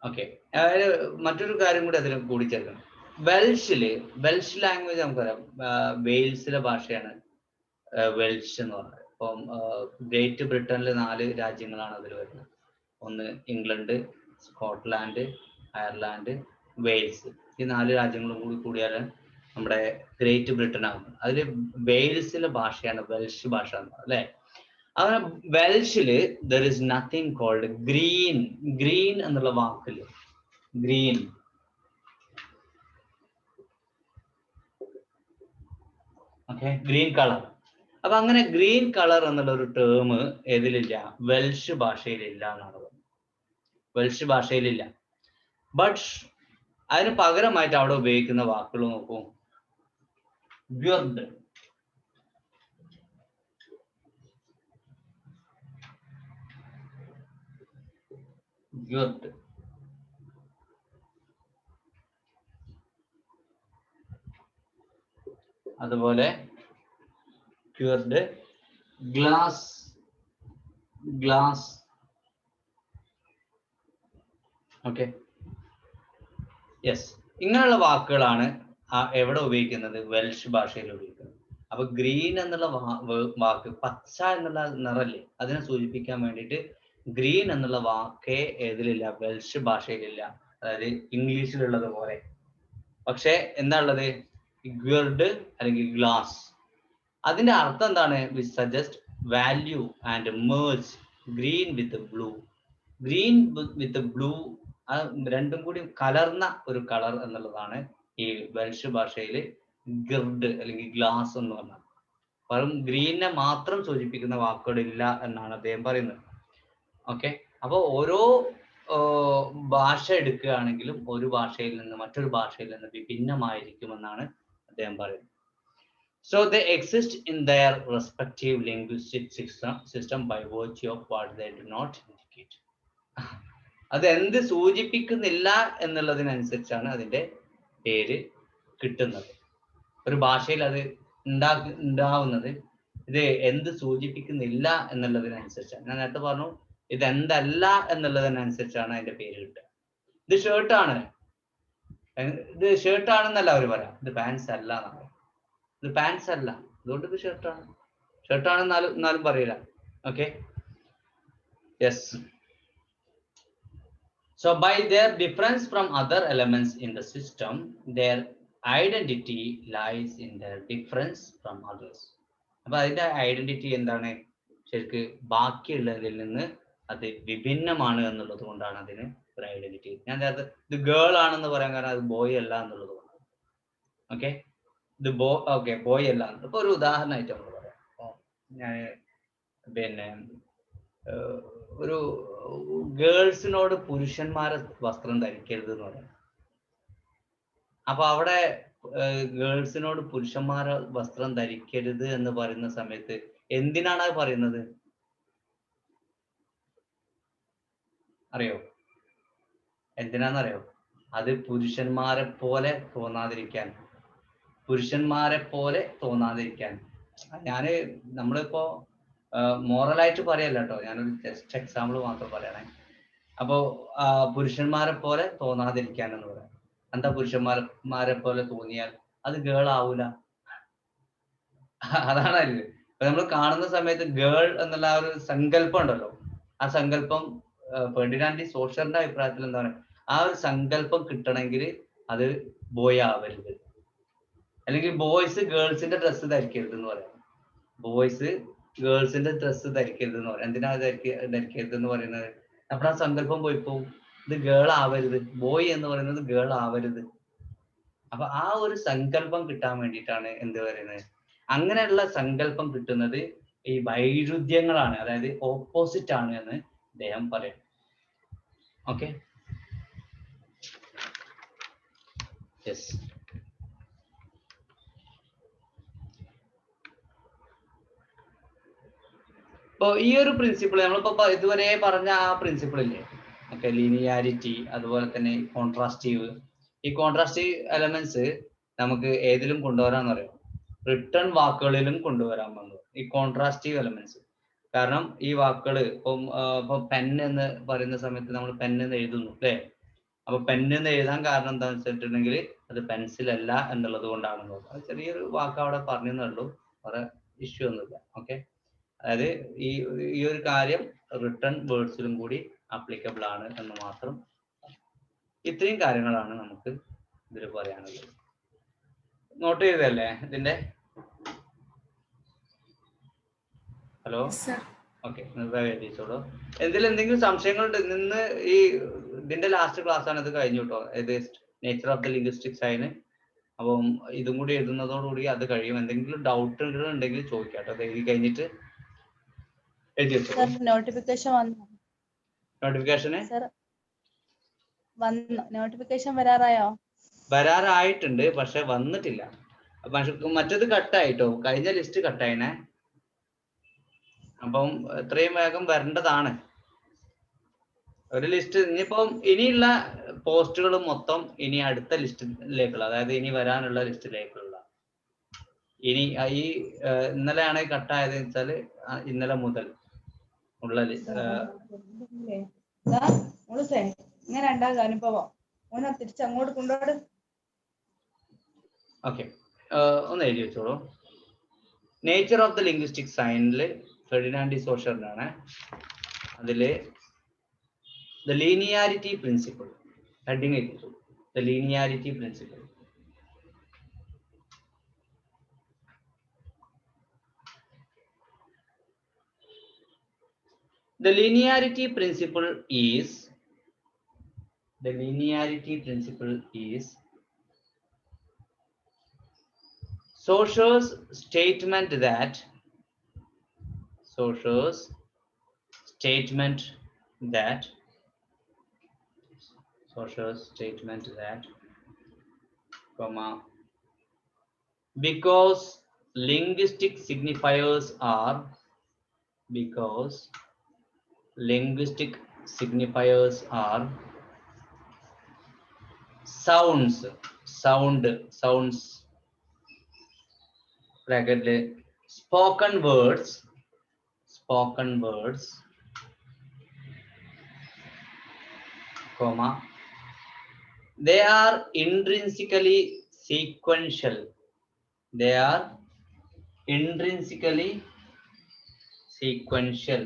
ഓക്കെ, അതായത് മറ്റൊരു കാര്യം കൂടി അതിൽ കൂടിച്ചേർക്കണം. വെൽഷ് ലാംഗ്വേജ് നമുക്കറിയാം, വെയിൽസിലെ ഭാഷയാണ് വെൽഷ് എന്ന് പറയുന്നത്. ഇപ്പം ഗ്രേറ്റ് ബ്രിട്ടനിൽ 4 രാജ്യങ്ങളാണ് അതിൽ വരുന്നത്. ഒന്ന് ഇംഗ്ലണ്ട്, സ്കോട്ട്ലാൻഡ്, അയർലാൻഡ്, വെയിൽസ്. ഈ 4 രാജ്യങ്ങളും കൂടി കൂടിയാൽ നമ്മുടെ ഗ്രേറ്റ് ബ്രിട്ടൻ ആകുന്നത്. അതിൽ വെയിൽസിലെ ഭാഷയാണ് വെൽഷ് ഭാഷ എന്ന് പറയുന്നത്, അല്ലെ? അങ്ങനെ വെൽഷില് there is nothing called green. Green എന്നുള്ള വാക്കില് ഗ്രീൻ, ഓക്കെ, ഗ്രീൻ കളർ. അപ്പൊ അങ്ങനെ ഗ്രീൻ കളർ എന്നുള്ള ഒരു ടേം ഏതിലില്ല? വെൽഷ് ഭാഷയിലില്ല എന്നാണ് പറയുന്നത്. വെൽഷ് ഭാഷയിലില്ല. ബട്ട് അതിന് പകരമായിട്ട് അവിടെ ഉപയോഗിക്കുന്ന വാക്കുകൾ നോക്കൂ. ഗ്വർഡ്, ഗ്വർഡ്, അതുപോലെ cured, glass, glass, okay, yes. ഇങ്ങനെയുള്ള വാക്കുകളാണ് എവിടെ ഉപയോഗിക്കുന്നത്? വെൽഷ് ഭാഷയിൽ ഉപയോഗിക്കുന്നത്. അപ്പൊ ഗ്രീൻ എന്നുള്ള വാക്ക്, പച്ച എന്നുള്ള നിറല്ലേ, അതിനെ സൂചിപ്പിക്കാൻ വേണ്ടിയിട്ട് ഗ്രീൻ എന്നുള്ള വാക്കേ ഏതിലില്ല? വെൽഷ് ഭാഷയിലില്ല, അതായത് ഇംഗ്ലീഷിലുള്ളത് പോലെ. പക്ഷെ എന്താ ഉള്ളത്? ഗ്വർഡ് അല്ലെങ്കിൽ ഗ്ലാസ്. അതിന്റെ അർത്ഥം എന്താണ്? Which suggest value and merge green with blue. Green with blue, രണ്ടും കൂടി കലർന്ന ഒരു കളർ എന്നുള്ളതാണ് ഈ വെൽഷ് ഭാഷയിൽ ഗിർഡ് അല്ലെങ്കിൽ ഗ്ലാസ് എന്ന് പറഞ്ഞാൽ. വെറും ഗ്രീനെ മാത്രം സൂചിപ്പിക്കുന്ന വാക്കുകളില്ല എന്നാണ് അദ്ദേഹം പറയുന്നത്. ഓക്കെ, അപ്പോൾ ഓരോ ഭാഷ എടുക്കുകയാണെങ്കിലും ഒരു ഭാഷയിൽ നിന്ന് മറ്റൊരു ഭാഷയിൽ നിന്ന് വിഭിന്നമായിരിക്കുമെന്നാണ് അദ്ദേഹം പറയുന്നത്. So they exist in their respective linguistic system by virtue of what they do not indicate. അത് എന്ത് സൂചിപ്പിക്കുന്നില്ല എന്നുള്ളതിനനുസരിച്ചാണ് അതിന്റെ പേര് കിട്ടുന്നത്. ഒരു ഭാഷയിൽ അത് ഉണ്ടാവുന്നത് ഇത് എന്ത് സൂചിപ്പിക്കുന്നില്ല എന്നുള്ളതിനനുസരിച്ചാണ്. ഞാൻ നേരത്തെ പറഞ്ഞു, ഇത് എന്തല്ല എന്നുള്ളതിനനുസരിച്ചാണ് അതിന്റെ പേര് കിട്ടുക. ഇത് ഷർട്ടാണ്, ഇത് ഷർട്ടാണെന്നല്ല അവർ പറയാം, ഇത് പാൻസ് അല്ല എന്നാണ്. ഇത് പാൻസ് അല്ല, അതുകൊണ്ട് ഇത് ഷർട്ടാണ്. ഷർട്ടാണെന്നാലും പറയില്ല. Okay, yes. So by their difference from other elements in the system, their identity lies in their difference from others. അപ്പൊ അതിന്റെ ഐഡന്റിറ്റി എന്താണ്? ശരിക്ക് ബാക്കിയുള്ളതിൽ നിന്ന് അത് വിഭിന്നമാണ് എന്നുള്ളത് കൊണ്ടാണ് അതിന് ഒരു ഐഡന്റിറ്റി. ഞാൻ നേരത്തെ ഇത് ഗേൾ ആണെന്ന് പറയാൻ കാരണം അത് ബോയ് അല്ല എന്നുള്ളത് കൊണ്ടാണ്. ഓക്കെ, ഇത് ബോയ് അല്ല. ഇപ്പൊ ഒരു ഉദാഹരണമായിട്ട് നമ്മൾ പറയാം. ഞാൻ പിന്നെ ഒരു ഗേൾസിനോട് പുരുഷന്മാരെ വസ്ത്രം ധരിക്കരുത് എന്ന് പറയാം. അപ്പൊ അവിടെ ഗേൾസിനോട് പുരുഷന്മാരെ വസ്ത്രം ധരിക്കരുത് എന്ന് പറയുന്ന സമയത്ത് എന്തിനാണ് അത് പറയുന്നത്? അറിയോ? എന്തിനാന്നറിയോ? അത് പുരുഷന്മാരെ പോലെ തോന്നാതിരിക്കാൻ. നമ്മളിപ്പോ മോറലായിട്ട് പറയല്ല കേട്ടോ, ഞാനൊരു ജസ്റ്റ് എക്സാമ്പിൾ മാത്രം പറയണേ. അപ്പോ പുരുഷന്മാരെ പോലെ തോന്നാതിരിക്കാൻ എന്ന് പറയാം. എന്താ പുരുഷന്മാരെ പോലെ തോന്നിയാൽ അത് ഗേൾ ആവൂല, അതാണ് അതില്. അപ്പൊ നമ്മൾ കാണുന്ന സമയത്ത് ഗേൾ എന്നുള്ള ആ ഒരു സങ്കല്പം ഉണ്ടല്ലോ, ആ സങ്കല്പം ഫെർഡിനാൻഡ് സോഷ്യറിന്റെ അഭിപ്രായത്തിൽ എന്താണ്, ആ ഒരു സങ്കല്പം കിട്ടണമെങ്കിൽ അത് ബോയ് ആവരുത്. അല്ലെങ്കിൽ ബോയ്സ് ഗേൾസിന്റെ ഡ്രസ്സ് ധരിക്കരുത് എന്ന് പറയാം. ബോയ്സ് ഗേൾസിന്റെ ഡ്രസ്സ് ധരിക്കരുത് എന്ന് പറയാം. എന്തിനാ ധരിക്കരുത് എന്ന് പറയുന്നത്? അപ്പോൾ ആ സങ്കല്പം പോയി പോവും. ഇത് ഗേൾ ആവരുത്, ബോയ് എന്ന് പറയുന്നത് ഗേൾ ആവരുത്. അപ്പൊ ആ ഒരു സങ്കല്പം കിട്ടാൻ വേണ്ടിയിട്ടാണ് എന്ത് പറയുന്നത്. അങ്ങനെയുള്ള സങ്കല്പം കിട്ടുന്നത് ഈ വൈരുദ്ധ്യങ്ങളാണ്, അതായത് ഓപ്പോസിറ്റ് ആണ് എന്ന് അദ്ദേഹം പറയും. Okay, yes. ഇപ്പൊ ഈ ഒരു പ്രിൻസിപ്പിൾ നമ്മളിപ്പോ ഇതുവരെ പറഞ്ഞ ആ പ്രിൻസിപ്പിൾ ഇല്ലേ, ഓക്കെ, ലീനിയാരിറ്റി, അതുപോലെ തന്നെ കോൺട്രാസ്റ്റീവ്. ഈ കോൺട്രാസ്റ്റീവ് എലമെന്റ്സ് നമുക്ക് ഏതിലും കൊണ്ടുവരാന്ന് പറയാം, റിട്ടേൺ വാക്കുകളിലും കൊണ്ടുവരാമെന്ന്, ഈ കോൺട്രാസ്റ്റീവ് എലമെന്റ്സ്. കാരണം ഈ വാക്കുകൾ ഇപ്പൊ പെൻ എന്ന് പറയുന്ന സമയത്ത് നമ്മൾ പെൻ എന്ന് എഴുതുന്നു അല്ലേ. അപ്പൊ പെൻ എന്ന് എഴുതാൻ കാരണം എന്താണെന്ന് വെച്ചിട്ടുണ്ടെങ്കിൽ അത് പെൻസിൽ അല്ല എന്നുള്ളത് കൊണ്ടാണെന്ന്. അത് ചെറിയൊരു വാക്ക് അവിടെ പറഞ്ഞെന്നുള്ളൂ, വേറെ ഇഷ്യൂ ഒന്നുമില്ല. ഓക്കെ, അതായത് ഈ ഒരു കാര്യം റിട്ടേൺ വേർഡ്സിലും കൂടി ആപ്ലിക്കബിൾ ആണ് എന്ന് മാത്രം. ഇത്രയും കാര്യങ്ങളാണ് നമുക്ക് ഇതിൽ പറയാനുള്ളത്. നോട്ട് ചെയ്തല്ലേ ഇതിന്റെ? ഹലോ, ഓക്കെ, എഴുതിച്ചോളൂ. എന്തെങ്കിലും സംശയങ്ങളുണ്ട്? നിന്ന് ഈ ഇതിന്റെ ലാസ്റ്റ് ക്ലാസ് ആണ് ഇത് കഴിഞ്ഞു കേട്ടോ, ഇത് nature of the linguistic science. അപ്പം ഇതും കൂടി എഴുതുന്നതോടുകൂടി അത് കഴിയും. എന്തെങ്കിലും ഡൗട്ട് ഉണ്ടെങ്കിൽ ചോദിക്കാം കേട്ടോ, എഴുതി കഴിഞ്ഞിട്ട് എഴുതി വെച്ചോളൂ. നോട്ടിഫിക്കേഷൻ വരാറായോ? വരാറായിട്ടുണ്ട്, പക്ഷെ വന്നിട്ടില്ല. മറ്റേത് കട്ടായിട്ടോ, കഴിഞ്ഞ ലിസ്റ്റ് കട്ടായിനെ. അപ്പം എത്രയും വേഗം വരേണ്ടതാണ് ഒരു ലിസ്റ്റ്. ഇനിയിപ്പം ഇനിയുള്ള പോസ്റ്റുകൾ മൊത്തം ഇനി അടുത്ത ലിസ്റ്റിലേക്കുള്ള, അതായത് ഇനി വരാനുള്ള ലിസ്റ്റിലേക്കുള്ള, ഇനി ഈ ഇന്നലെയാണ് കട്ടായത് വെച്ചാല് ഇന്നലെ മുതൽ ഉള്ള ഇങ്ങനെ ഉണ്ടാകും അനുഭവം. തിരിച്ചങ്ങോട്ട് കൊണ്ടുപോട്. ഓക്കെ, ഒന്ന് എഴുതി വെച്ചോളൂ. നേച്ചർ ഓഫ് ദ ലിംഗ്വിസ്റ്റിക് സയൻസില് ഫെർഡിനാൻഡ് ഡി സോഷറിനാണ്. അതില് ദ ലീനിയാരിറ്റി പ്രിൻസിപ്പിൾ ഹെഡിങ് എഴുതിച്ചു. The linearity principle. The linearity principle is Saussures statement that because linguistic signifiers are sounds bracket spoken words, comma, they are intrinsically sequential. Intrinsically sequential.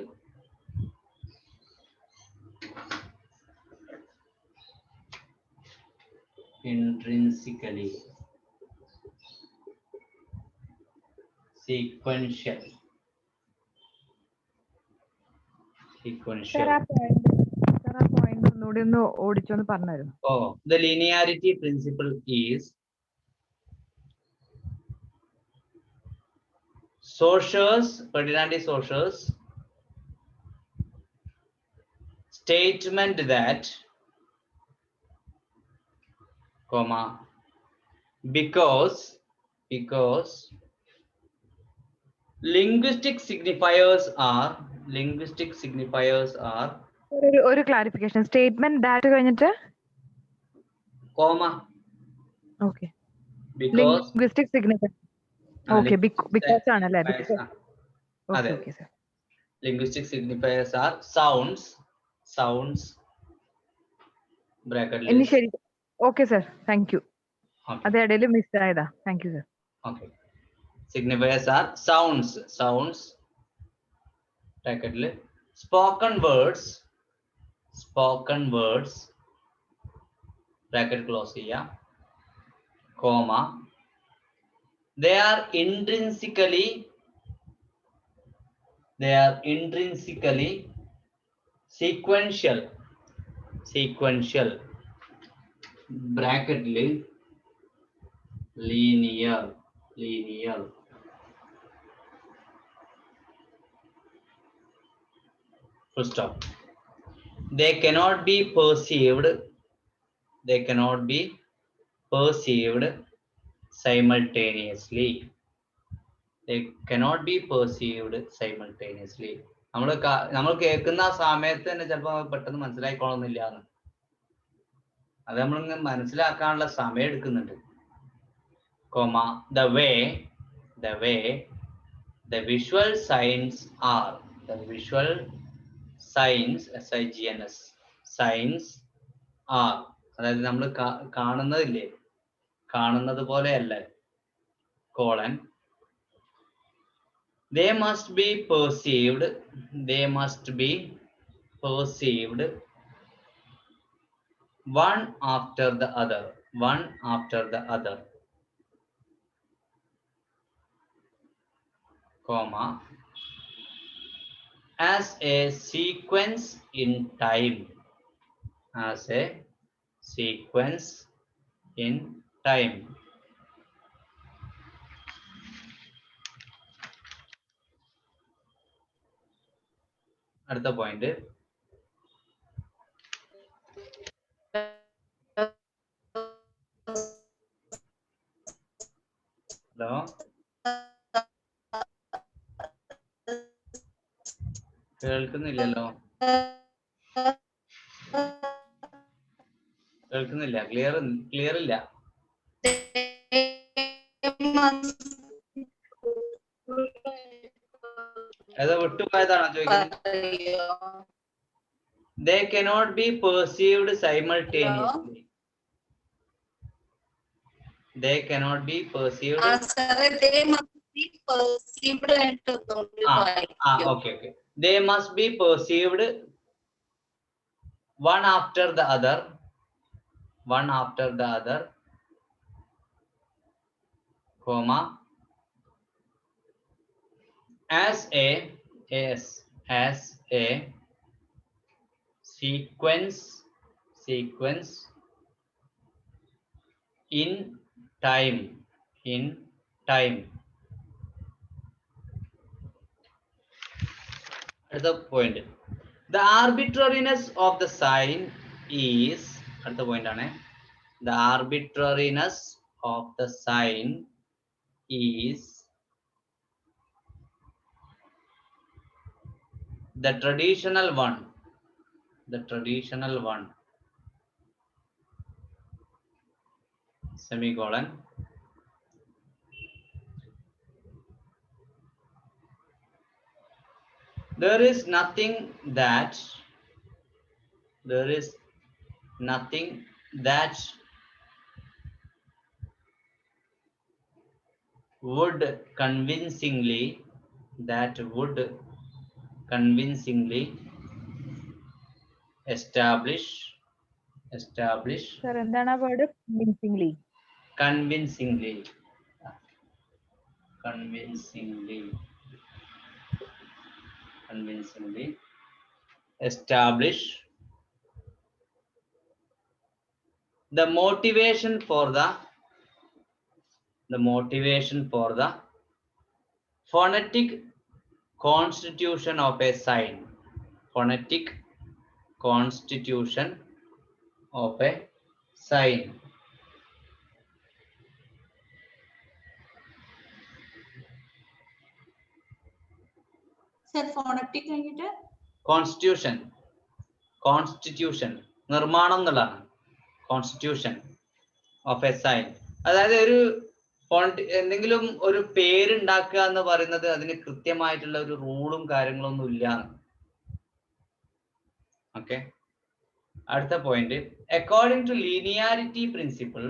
Oh, the linearity principle is Ferdinand de Saussures statement that, comma, because linguistic signifiers are ഒരു clarification statement that കഴിഞ്ഞിട്ട് comma, okay, because linguistic signifier, okay, because ആണല്ലേ, okay, okay sir. Linguistic signifiers are sounds bracket ഇനി ശരി, okay sir, thank you. Okay. അത് ഇടയിൽ miss ആയതാ, thank you sir. Okay, signifiers are sounds bracket spoken words bracket close ചെയ്യാ, comma, they are intrinsically sequential bracket linear full stop. They cannot be perceived simultaneously. നമ്മൾ കേൾക്കുന്ന ആ സമയത്ത് തന്നെ ചിലപ്പോൾ പെട്ടെന്ന് മനസ്സിലായിക്കോളന്നില്ല. അത് നമ്മളിങ്ങനെ മനസ്സിലാക്കാനുള്ള സമയം എടുക്കുന്നുണ്ട്. Comma the way the visual signs are, the visual signs signs signs are, അതായത് നമ്മൾ കാണുന്നതില്ലേ, കാണുന്നത് പോലെയല്ല, colon they must be perceived one after the other, comma, as a sequence in time, അടുത്ത പോയിന്റ്. ഹലോ, കേൾക്കുന്നില്ലല്ലോ, കേൾക്കുന്നില്ല, ക്ലിയർ ഇല്ല. ഏതോ വിട്ടുപോയതാണോ ചോദിക്കുന്നത്? They cannot be perceived simultaneously. They cannot be perceived. They must be perceived Okay. They must be perceived one after the other, comma, as a sequence in time. Another point, the arbitrariness of the sign is, another point ആണ്, the arbitrariness of the sign is the traditional one, semicolon, there is nothing that would convincingly establish Sir, എന്താണ് ആ word? Convincingly. Establish the motivation for the phonetic constitution of a sign. Sir, phonetic കഴിഞ്ഞിട്ട് constitution നിർമ്മാണം എന്നുള്ളതാണ്. Constitution of a sign, അതായത് ഒരു എന്തെങ്കിലും ഒരു പേരുണ്ടാക്കുക എന്ന് പറയുന്നത് അതിന് കൃത്യമായിട്ടുള്ള ഒരു റൂളും കാര്യങ്ങളൊന്നും ഇല്ല. ഓക്കെ, അടുത്ത point, according to linearity principle,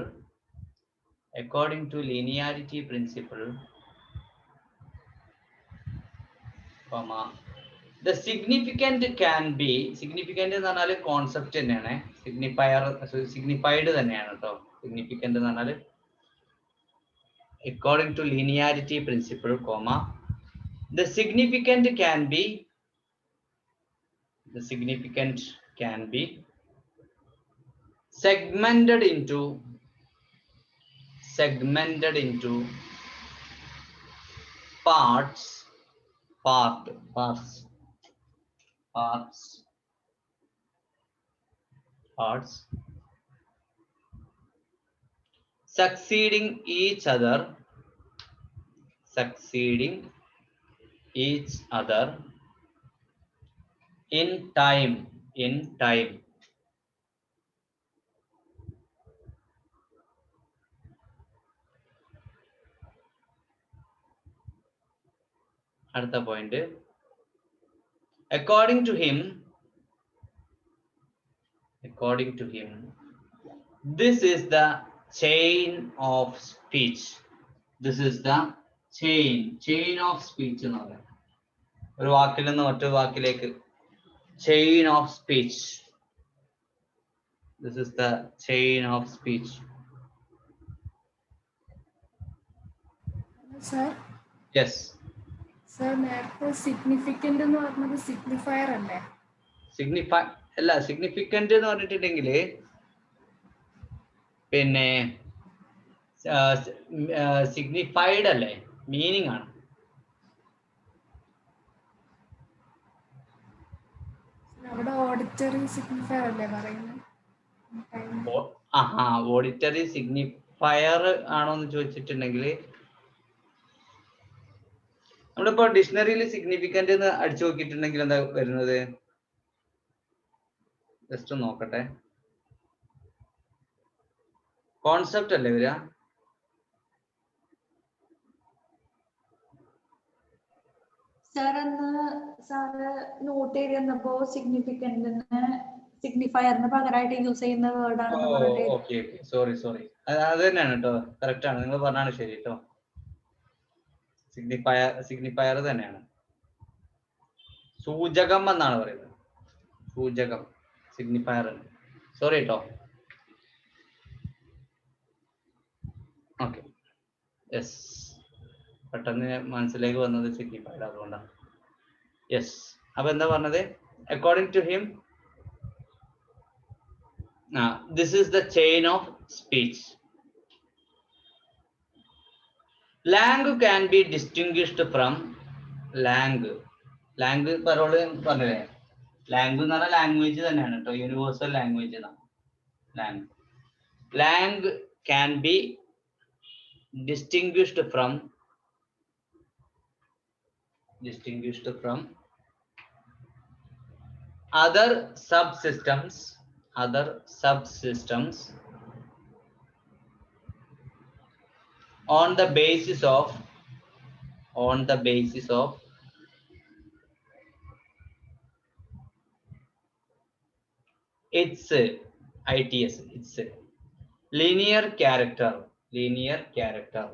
the significant can be, significant എന്ന് പറഞ്ഞാൽ കോൺസെപ്റ്റ് തന്നെയാണ്, സിഗ്നിഫൈഡ് തന്നെയാണ് കേട്ടോ. സിഗ്നിഫിക്കന്റ് എന്ന് പറഞ്ഞാൽ according to linearity principle, comma, the significant can be segmented into parts succeeding each other In time. In time. Another point. According to him, this is the chain of speech. This is the chain of speech എന്ന് പറയാം. ഒരു വാക്കിൽ നിന്ന് മറ്റൊരു വാക്കിലേക്ക് chain of speech. This is the chain of speech. Sir. Yes. Sir, നേരത്തെ significant എന്ന് പറഞ്ഞത് signifier അല്ലേ? അല്ല, significant എന്ന് പറഞ്ഞിട്ടുണ്ടെങ്കിൽ പിന്നെ സിഗ്നിഫൈഡ് അല്ലേ, മീനിങ് ആണ്. അവിടെ ഓഡിറ്ററി സിഗ്നിഫയർ അല്ലേ പറയുന്നത്? ഓഡിറ്ററി സിഗ്നിഫയർ ആണോ എന്ന് ചോദിച്ചിട്ടുണ്ടെങ്കിൽ നമ്മളിപ്പോ ഡിക്ഷണറിയിൽ സിഗ്നിഫിക്കന്റ് എന്ന് അടിച്ചു നോക്കിയിട്ടുണ്ടെങ്കിൽ എന്താ വരുന്നത്? ജസ്റ്റ് നോക്കട്ടെ. കോൺസെപ്റ്റ് അല്ലേ വരിക? സാറ് നോട്ട് ചെയ്തപ്പോ സിഗ്നിഫയറിന് പകരമായിട്ട് യൂസ് ചെയ്യുന്ന വേർഡാണെന്ന് പറഞ്ഞിട്ട്. സോറി അത് തന്നെയാണ് കേട്ടോ, കറക്റ്റ് ആണ്, നിങ്ങൾ പറഞ്ഞാണ് ശരി കേട്ടോ. സിഗ്നിഫയർ തന്നെയാണ്. സൂചകം എന്നാണ് പറയുന്നത്. സൂചകം, സിഗ്നിഫയർ. സോറി കേട്ടോ. ഓക്കെ, യെസ്, പെട്ടെന്ന് മനസ്സിലേക്ക് വന്നത് സിഗ്നിഫൈഡ്, അതുകൊണ്ടാണ്. യെസ്, അപ്പൊ എന്താ പറഞ്ഞത്? According to him, this is the chain of speech. Language can be distinguished from language പറോള് പറഞ്ഞില്ലേ? ലാംഗ്വേജ് എന്ന് പറഞ്ഞാൽ ലാംഗ്വേജ് തന്നെയാണ് കേട്ടോ, യൂണിവേഴ്സൽ ലാംഗ്വേജ് എന്നാണ്. Language can be distinguished from other subsystems on the basis of its its linear character.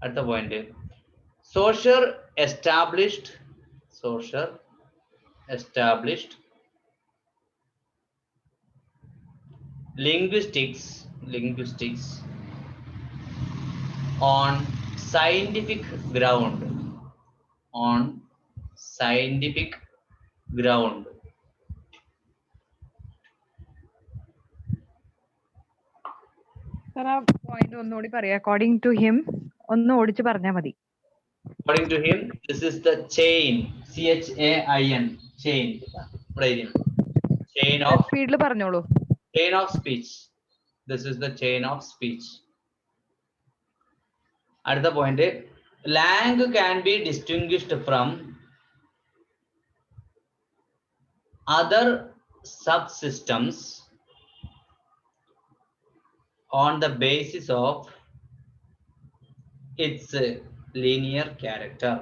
At the point, social established linguistics on scientific ground. Sir, ആ point ഒന്നുകൂടി പറയാം. According to him ഒന്ന് ഓടിച്ച് പറഞ്ഞാൽ മതി. According to him, this is the chain, chain, chain of സ്പീഡിൽ പറഞ്ഞോളൂ. chain of speech. This is the chain of speech. At the point, language can be distinguished from other subsystems on the basis of its linear character.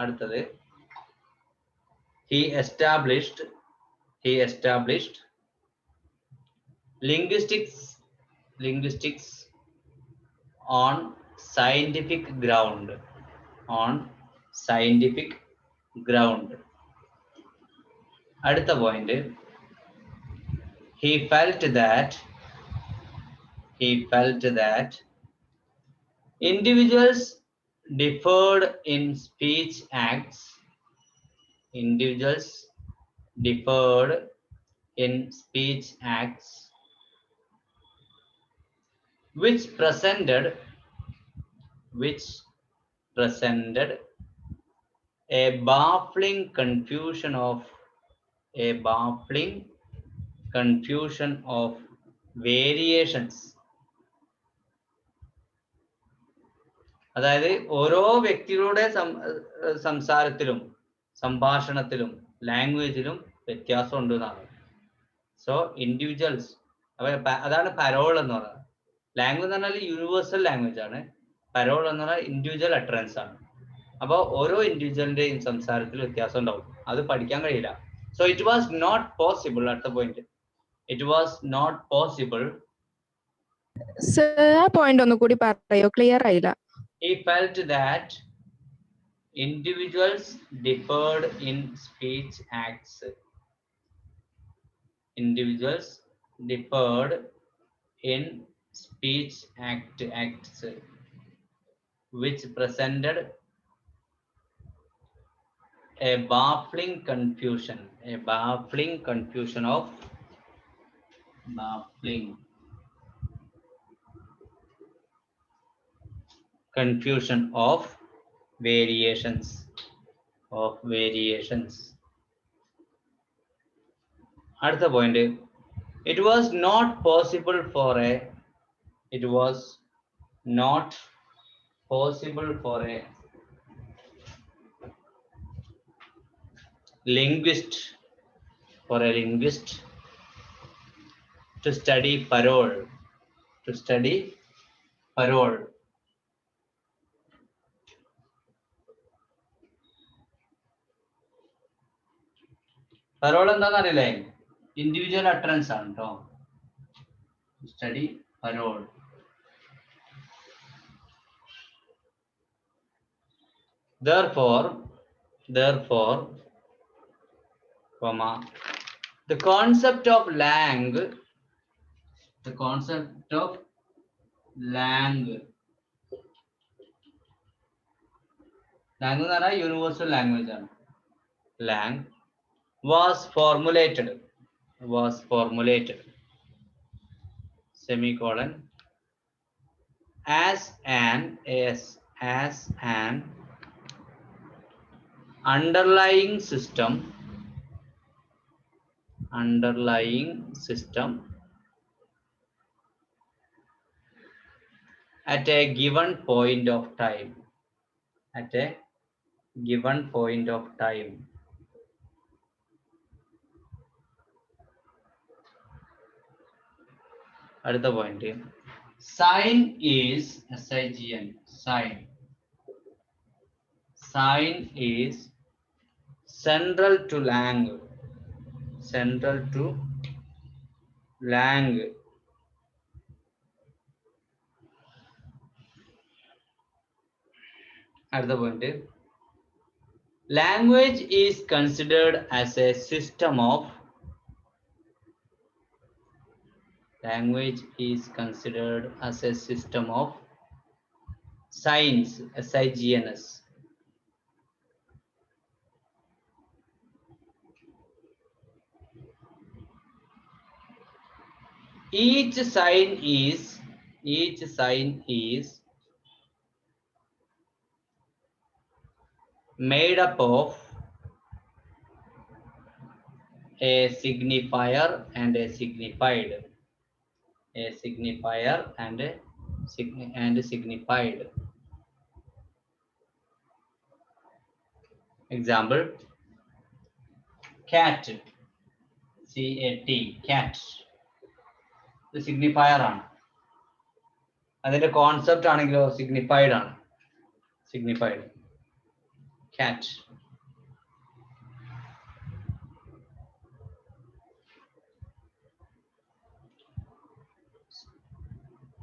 അടുത്തത്, he established linguistics on scientific ground. അടുത്ത point, he felt that individuals differed in speech acts. Which presented a baffling confusion of variations അതായത് ഓരോ വ്യക്തികളുടെ സംസാരത്തിലും സംഭാഷണത്തിലും ലാംഗ്വേജിലും വ്യത്യാസം ഉണ്ട് എന്നാണ്. So individuals അതാണ് parole എന്ന് പറയുന്നത്. ലാംഗ്വേജ് എന്ന് പറഞ്ഞാൽ യൂണിവേഴ്സൽ ലാംഗ്വേജ് ആണ്. പരോൾ എന്ന് പറഞ്ഞാൽ ഇൻഡിവിജ്വൽ അട്രൻസ് ആണ്. അപ്പോൾ ഓരോ ഇൻഡിവിജ്വലിന്റെയും സംസാരത്തിൽ വ്യത്യാസം ഉണ്ടാവും. അത് പഠിക്കാൻ കഴിയില്ല. So it was not possible അടുത്ത point. It was not possible. Point ഒന്നുകൂടി പറയോ? ക്ലിയർ ആയില്ല. He felt that individuals differed in speech acts. Individuals differed in speech acts, which presented a baffling confusion of variations. അടുത്ത point, it was not possible for a linguist to study parole. Parole എന്താണെന്ന് അറിയില്ലേ? Individual utterance ആണ് കേട്ടോ. Study parole. Therefore, the concept of language എന്ന് പറഞ്ഞാൽ universal language ആണ്. was formulated semicolon as an underlying system at a given point of time. അടുത്ത point, sign is SIGN. Sign is central to language. അടുത്ത point, language is considered as a system of signs, SIGNS. Each sign is made up of a signifier and a signified. Example, cat, CAT, cat. ഇത് signifier ആണ്. അതിന്റെ concept ആണെങ്കിലോ signified ആണ്. cat.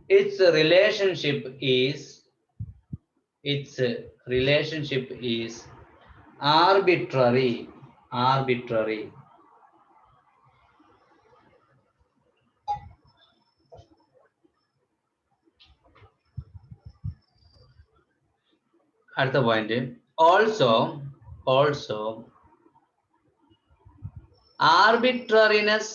Its relationship is arbitrary. അടുത്ത point, also arbitrariness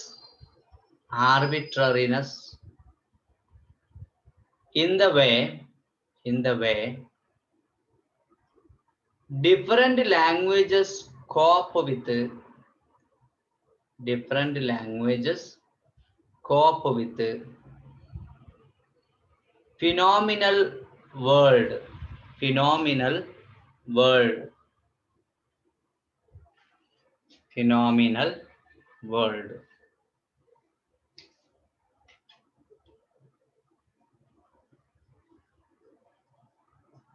in the way different languages cope with phenomenal world phenomenal world. Phenomenal world.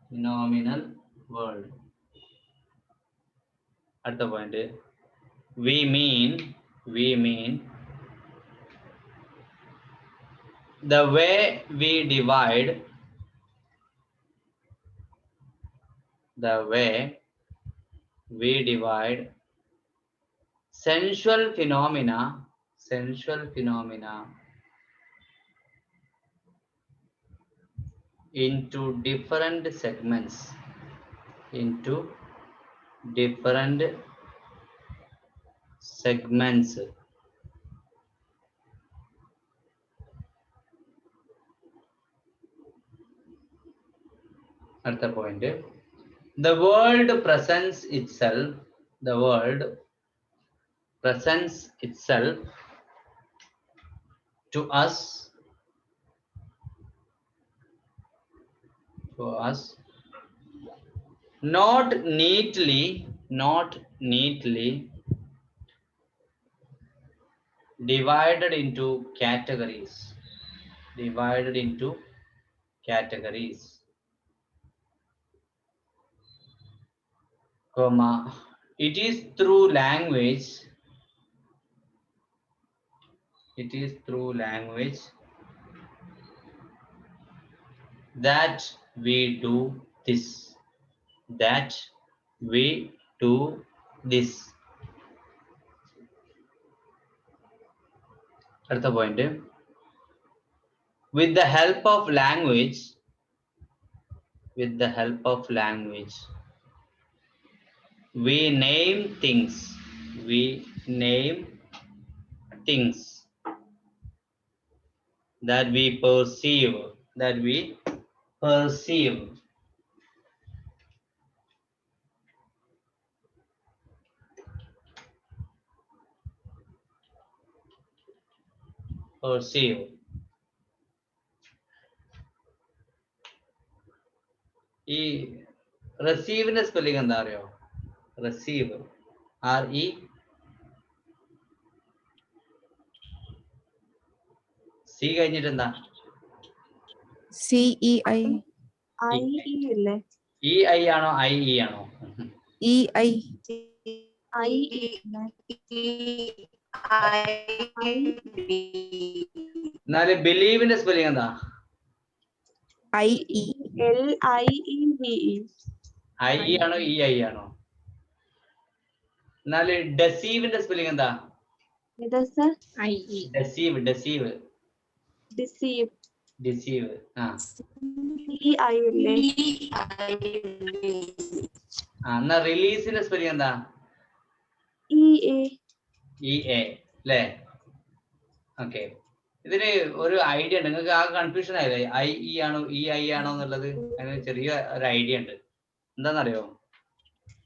Phenomenal world. At the point, we mean the way we divide sensual phenomena into different segments, At the point, the world presents itself to us not neatly divided into categories, comma, it is through language that we do this. At the point, with the help of language, we name things that we perceive. ഈ റെസീവിന്റെ spelling എന്താ അറിയോ? Receive, RE C കഴിഞ്ഞിട്ട് എന്താ? CEI. EI ആണോ IE ആണോ? EI. എന്നാല് ബിലീവിന്റെ spelling എന്താ? IE. IE ആണോ EI ആണോ? എന്നാല് ഡെസീവിന്റെ സ്പെല്ലിംഗ് എന്താ? ഡെസീവ്. എന്നാ റിലീസിന്റെ സ്പെല്ലിംഗ് എന്താ? EA അല്ലേ? ഓക്കെ, ഇതിന് ഒരു ഐഡിയ ഉണ്ട്. നിങ്ങൾക്ക് ആ കൺഫ്യൂഷൻ ആയില്ലേ? IE ആണോ EI ആണോ എന്നുള്ളത് അതിന് ചെറിയ ഒരു ഐഡിയ ഉണ്ട്. എന്താണെന്നറിയോ?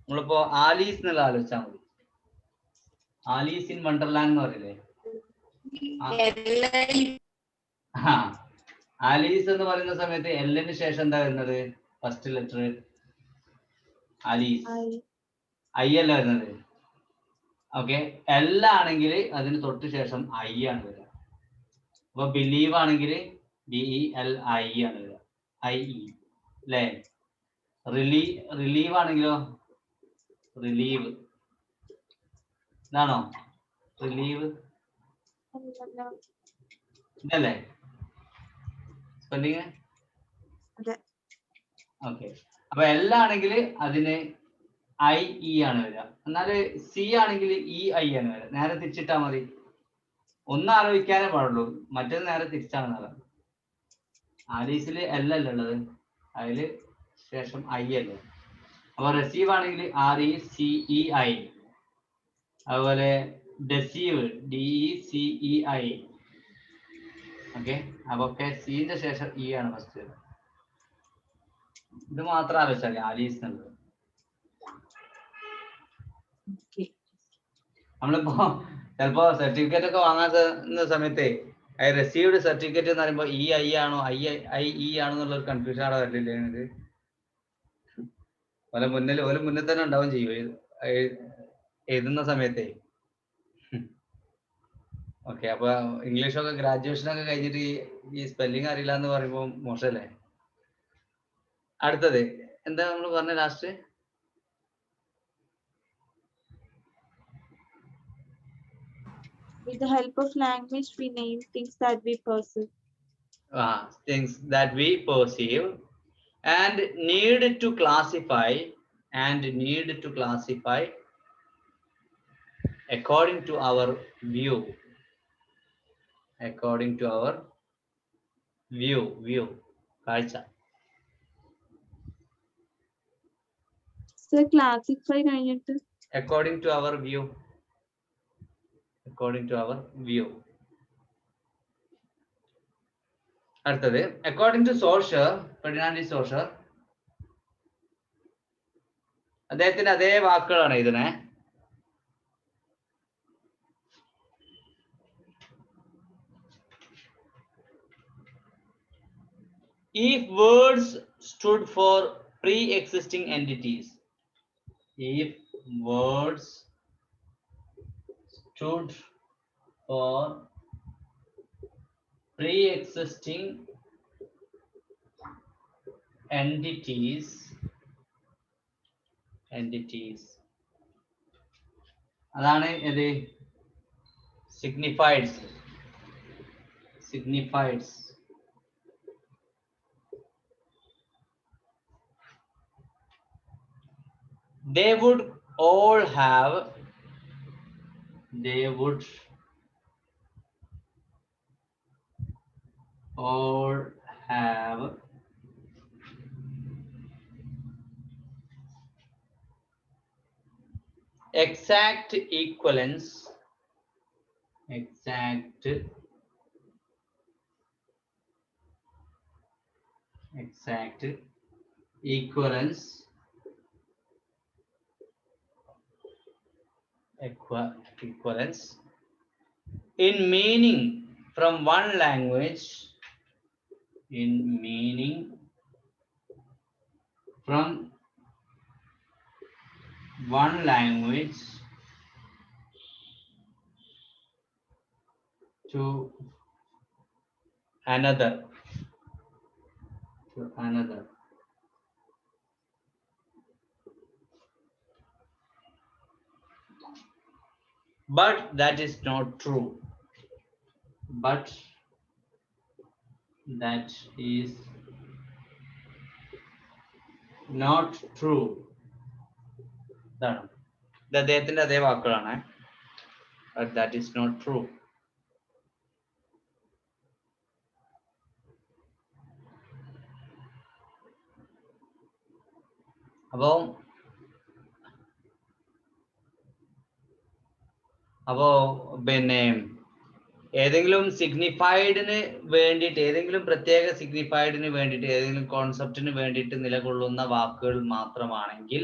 നമ്മളിപ്പോ ആലീസ് എന്നുള്ള ആലോചിച്ചാൽ മതി. ആലീസ് ഇൻ വണ്ടർലാൻഡ് എന്ന് പറയില്ലേ? ആലീസ് എന്ന് പറയുന്ന സമയത്ത് എല്ലിന് ശേഷം എന്താ വരുന്നത്? ഫസ്റ്റ് ലെറ്റർ ആലീസ്, I അല്ല വരുന്നത്. ഓക്കെ, L ആണെങ്കിൽ അതിന് തൊട്ട് ശേഷം I ആണ് വരിക. അപ്പൊ ബിലീവ് ആണെങ്കിൽ BELI ആണ് വരിക, IE അല്ലേ? റിലീവ് ആണെങ്കിലോ റിലീവ്, ഇതാണോ റിലീവ്? ഇതല്ലേ സ്പെല്ലിങ്? ഓക്കെ, അപ്പൊ L ആണെങ്കിൽ അതിന് IE ആണ് വരിക. എന്നാല് C ആണെങ്കിൽ EI ആണ് വരിക. നേരെ തിരിച്ചിട്ടാ മതി. ഒന്ന് ആലോചിക്കാനേ പാടുള്ളൂ, മറ്റേത് നേരെ തിരിച്ചാണ് നടന്നത്. ആലീസിൽ L അല്ല ഉള്ളത്, അതില് ശേഷം I അല്ലേ? അപ്പൊ റെസീവ് ആണെങ്കിൽ RECEI, അതുപോലെ ഡെസീവ് DECEI. ഓക്കെ, അപ്പൊ സിന്റെ ശേഷം E ആണ് ഫസ്റ്റ്. ഇത് മാത്രം ആലോചിച്ചാൽ മതി ആലീസ് എന്നുള്ളത്. നമ്മളിപ്പോ ചിലപ്പോ സർട്ടിഫിക്കറ്റ് ഒക്കെ വാങ്ങാത്ത സമയത്ത് റിസീവ്ഡ് സർട്ടിഫിക്കറ്റ് എന്ന് പറയുമ്പോൾ EI ആണോ IE ആണോ എന്നുള്ള കൺഫ്യൂഷൻ അവിടെ വരില്ലേ നിങ്ങൾക്ക്? ഓലെ മുന്നിൽ തന്നെ ഉണ്ടാവും ചെയ്യും എഴുതുന്ന സമയത്തെ. ഓക്കെ, അപ്പൊ ഇംഗ്ലീഷൊക്കെ ഗ്രാജുവേഷനൊക്കെ കഴിഞ്ഞിട്ട് ഈ സ്പെല്ലിംഗ് അറിയില്ല എന്ന് പറയുമ്പോൾ മോശമല്ലേ? അടുത്തത് എന്താ നമ്മൾ പറഞ്ഞ last? With the help of language, we name things that we perceive. Things that we perceive and need to classify according to our view. According to our view. കാഴ്ച. So classify കഴിഞ്ഞിട്ട് According to our view. അടുത്തത് according to Saussure, Ferdinand സോഷർ, അദ്ദേഹത്തിന്റെ അതേ വാക്കുകളാണ് ഇതിനെ. If words stood for pre-existing entities, if words stood for pre-existing entities, അതാണ് ഇത് signifieds. They would all have exact equivalence in meaning from one language to another. But that is not true. ഇതാണ് ഇത് അദ്ദേഹത്തിന്റെ അതേ വാക്കുകളാണ്. But that is not true. അപ്പോ പിന്നെ ഏതെങ്കിലും സിഗ്നിഫൈഡിന് വേണ്ടിയിട്ട്, ഏതെങ്കിലും പ്രത്യേക സിഗ്നിഫൈഡിന് വേണ്ടിയിട്ട്, ഏതെങ്കിലും കോൺസെപ്റ്റിന് വേണ്ടിയിട്ട് നിലകൊള്ളുന്ന വാക്കുകൾ മാത്രമാണെങ്കിൽ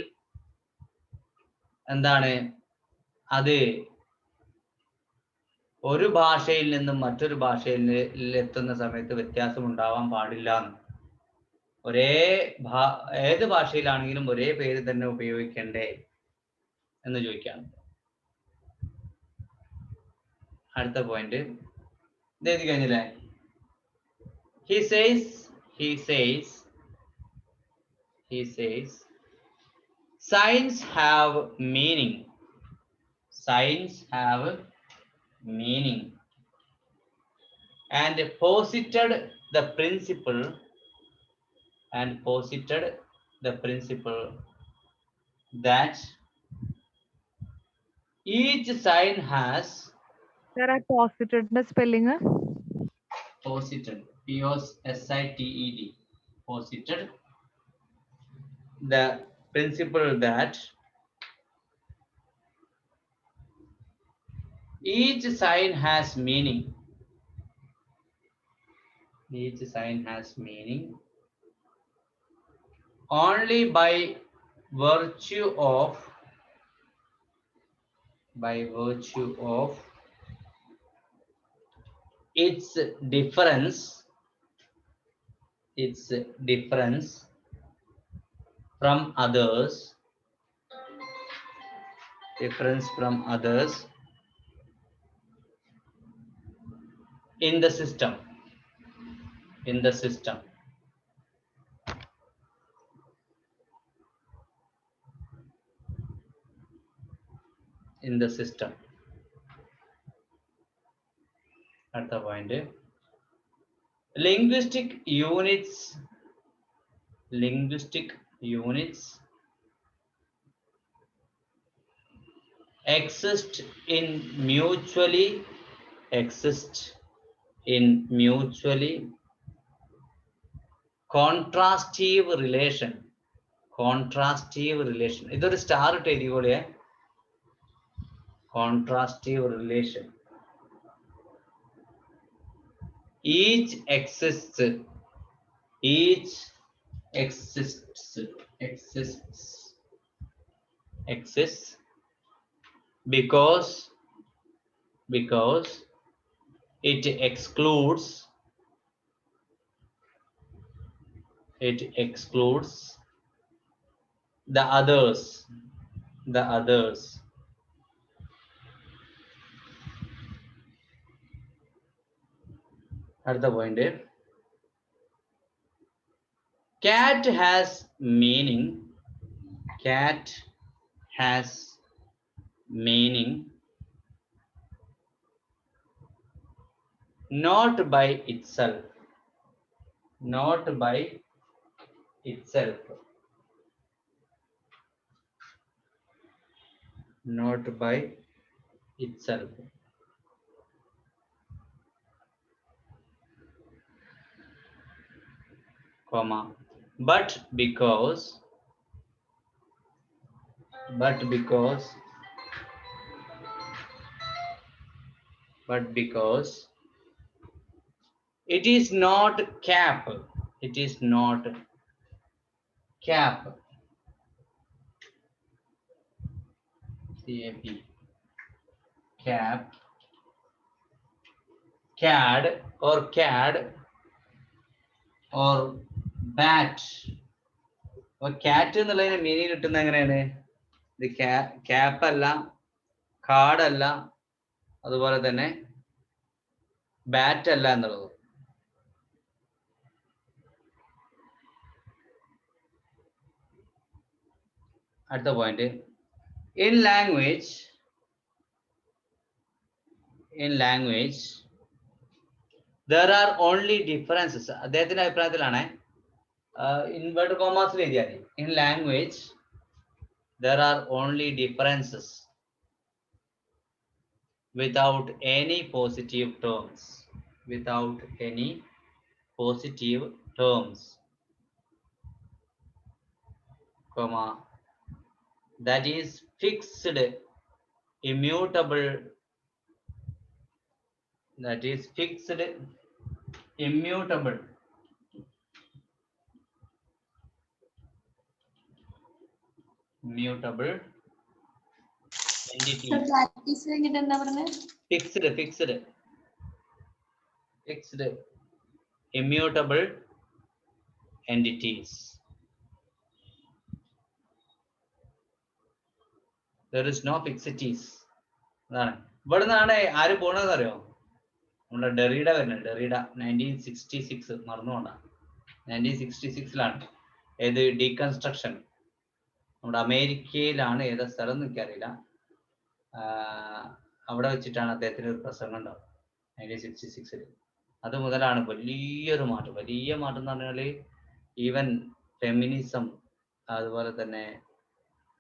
എന്താണ് അത് ഒരു ഭാഷയിൽ നിന്നും മറ്റൊരു ഭാഷയിൽ എത്തുന്ന സമയത്ത് വ്യത്യാസം ഉണ്ടാവാൻ പാടില്ല. ഏത് ഭാഷയിലാണെങ്കിലും ഒരേ പേര് തന്നെ ഉപയോഗിക്കണ്ടേ എന്ന് ചോദിക്കാണ്. അടുത്ത പോയിന്റ് ഇതെഴുതി കഴിഞ്ഞില്ലേ? He says signs have meaning and posited the principle that each sign has There are posited spelling. posited, P-O-S-I-T-E-D, posited the principle that each sign has meaning. Only by virtue of its difference from others, difference from others in the system, in the system. In the system. At the point, linguistic units exist in mutually contrastive relation. ഇതൊരു star ഇട്ട് എഴുതിക്കോളിയേ. Contrastive relation. Each exists because it excludes the others. At the point, cat has meaning not by itself. Comma, but because it is not cap. CAP, cap, CAD or BAT. Cat എന്നുള്ളതിന് meaning കിട്ടുന്നത് എങ്ങനെയാണ്? ഇത് cap അല്ല, card അല്ല, അതുപോലെ തന്നെ bat അല്ല എന്നുള്ളത്. അടുത്ത point, in language there are only differences. അദ്ദേഹത്തിന്റെ അഭിപ്രായത്തിലാണ്, ഇൻവേർട്ടഡ് കോമാസിൽ എഴുതിയാൽ in language there are only differences without any positive terms, comma, that is fixed, immutable, entity. Practice കഴിഞ്ഞിട്ട് എന്താ പറഞ്ഞത്? fixed immutable entities. There is no fixities. അതാണ്. ഇവിടെ നിന്നാണ് ആര് പോണെന്ന് അറിയോ? നമ്മുടെ ഡെറിഡ വരുന്നത്. ഡെറിഡ 1966, മറന്നുകൊണ്ട, 1966 ഏത് ഡീകൺസ്ട്രക്ഷൻ. നമ്മുടെ അമേരിക്കയിലാണ്, ഏതാ സ്ഥലം എന്ന് എനിക്കറിയില്ല. അവിടെ വെച്ചിട്ടാണ് അദ്ദേഹത്തിന് ഒരു പ്രസംഗം ഉണ്ടാവും 1966. അത് മുതലാണ് വലിയ മാറ്റം എന്ന് പറഞ്ഞാല് ഈവൻ ഫെമിനിസം, അതുപോലെ തന്നെ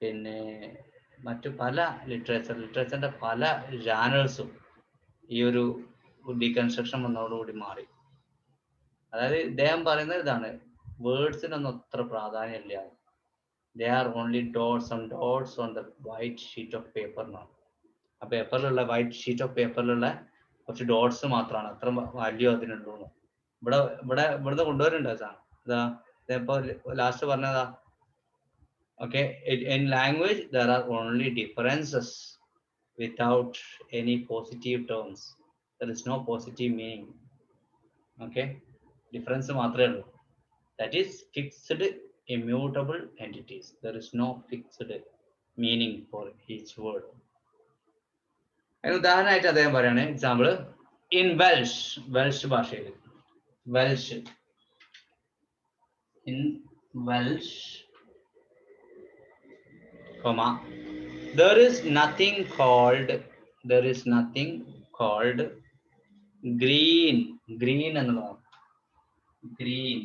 പിന്നെ മറ്റു പല ലിറ്ററേച്ചറിന്റെ പല ജാനേഴ്സും ഈ ഒരു ഡീകൺസ്ട്രക്ഷൻ വന്നതോടുകൂടി മാറി. അതായത് ഇദ്ദേഹം പറയുന്നത് ഇതാണ്, വേർഡ്സിനൊന്നും അത്ര പ്രാധാന്യമില്ല. They are only dots on the white sheet of paper എന്നാണ്. ആ പേപ്പറിലുള്ള വൈറ്റ് ഷീറ്റ് ഓഫ് പേപ്പറിലുള്ള കുറച്ച് ഡോട്ട്സ് മാത്രമാണ്, അത്ര വാല്യൂ അതിനുള്ളൂ. ഇവിടുന്ന് കൊണ്ടുവരുന്നുണ്ട് സാർ. ഇതാ ലാസ്റ്റ് പറഞ്ഞതാ. Okay, in language there are only differences without any positive terms. There is no positive meaning. Okay, difference മാത്രമേ ഉള്ളൂ. That is fixed immutable entities. There is no fixed meaning for each word. അതിന് ഉദാഹരണമായിട്ട് അദ്ദേഹം പറയാണ് example in Welsh ഭാഷയിൽ Welsh in Welsh, comma, there is nothing called green എന്നുള്ളതാണ് green.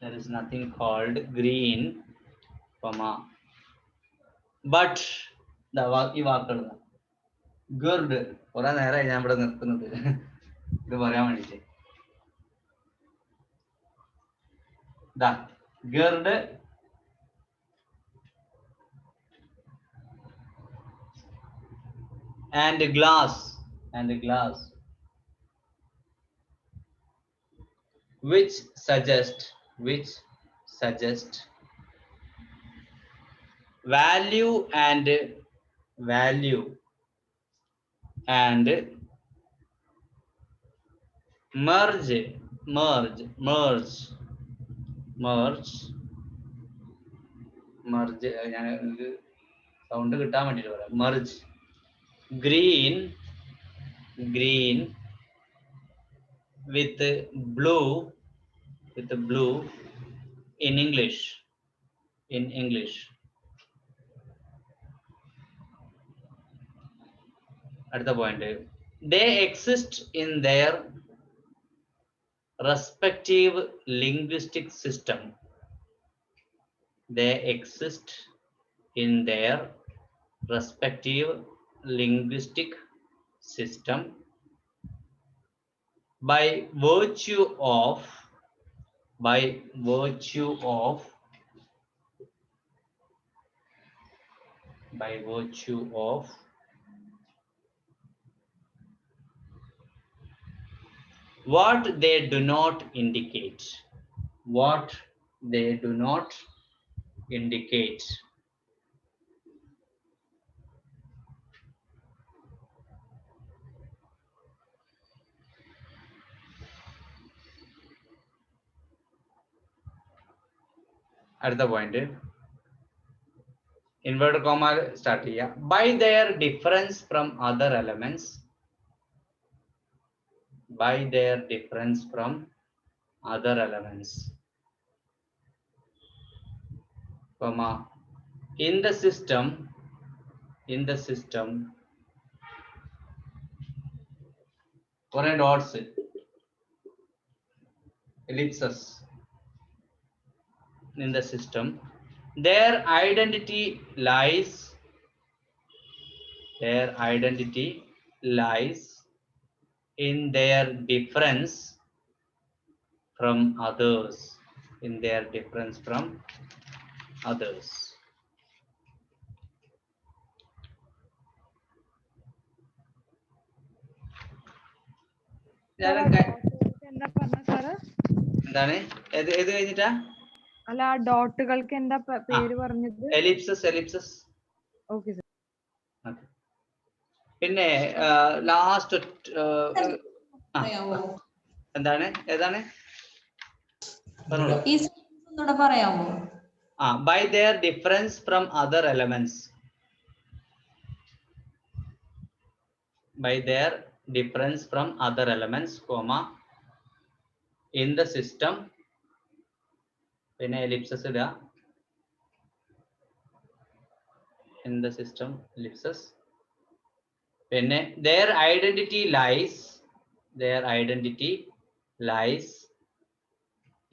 There is nothing called green, comma, but ഈ വാക്കുകൾ good കുറെ നേരമായി ഞാൻ ഇവിടെ നിർത്തുന്നത് ഇത് പറയാൻ വേണ്ടിട്ട് gird and glass which suggest value and merge ഞാൻ സൗണ്ട് കിട്ടാൻ വേണ്ടിട്ട് പറയാം merge green with blue in English. At the point, they exist in their respective linguistic system. By virtue of what they do not indicate. At the point, inverted comma start here. By their difference from other elements, comma, in the system for dots, ellipses in the system, their identity lies in their difference from others. എന്താ പറഞ്ഞ sir? എന്താണ് ഏത് കഴിഞ്ഞിട്ടാ? അല്ല ആ ഡോട്ടുകൾക്ക് എന്താ പേര് പറഞ്ഞത്? എലിപ്സസ്. Okay sir. പിന്നെ ലാസ്റ്റ് പറയാവോ? ഏതാണ് ഈ ഒന്നുകൂടെ പറയാമോ? by their difference from other elements. Comma, in the system, പിന്നെ ellipses ഇടുക. In the system, ellipses. പിന്നെ their identity lies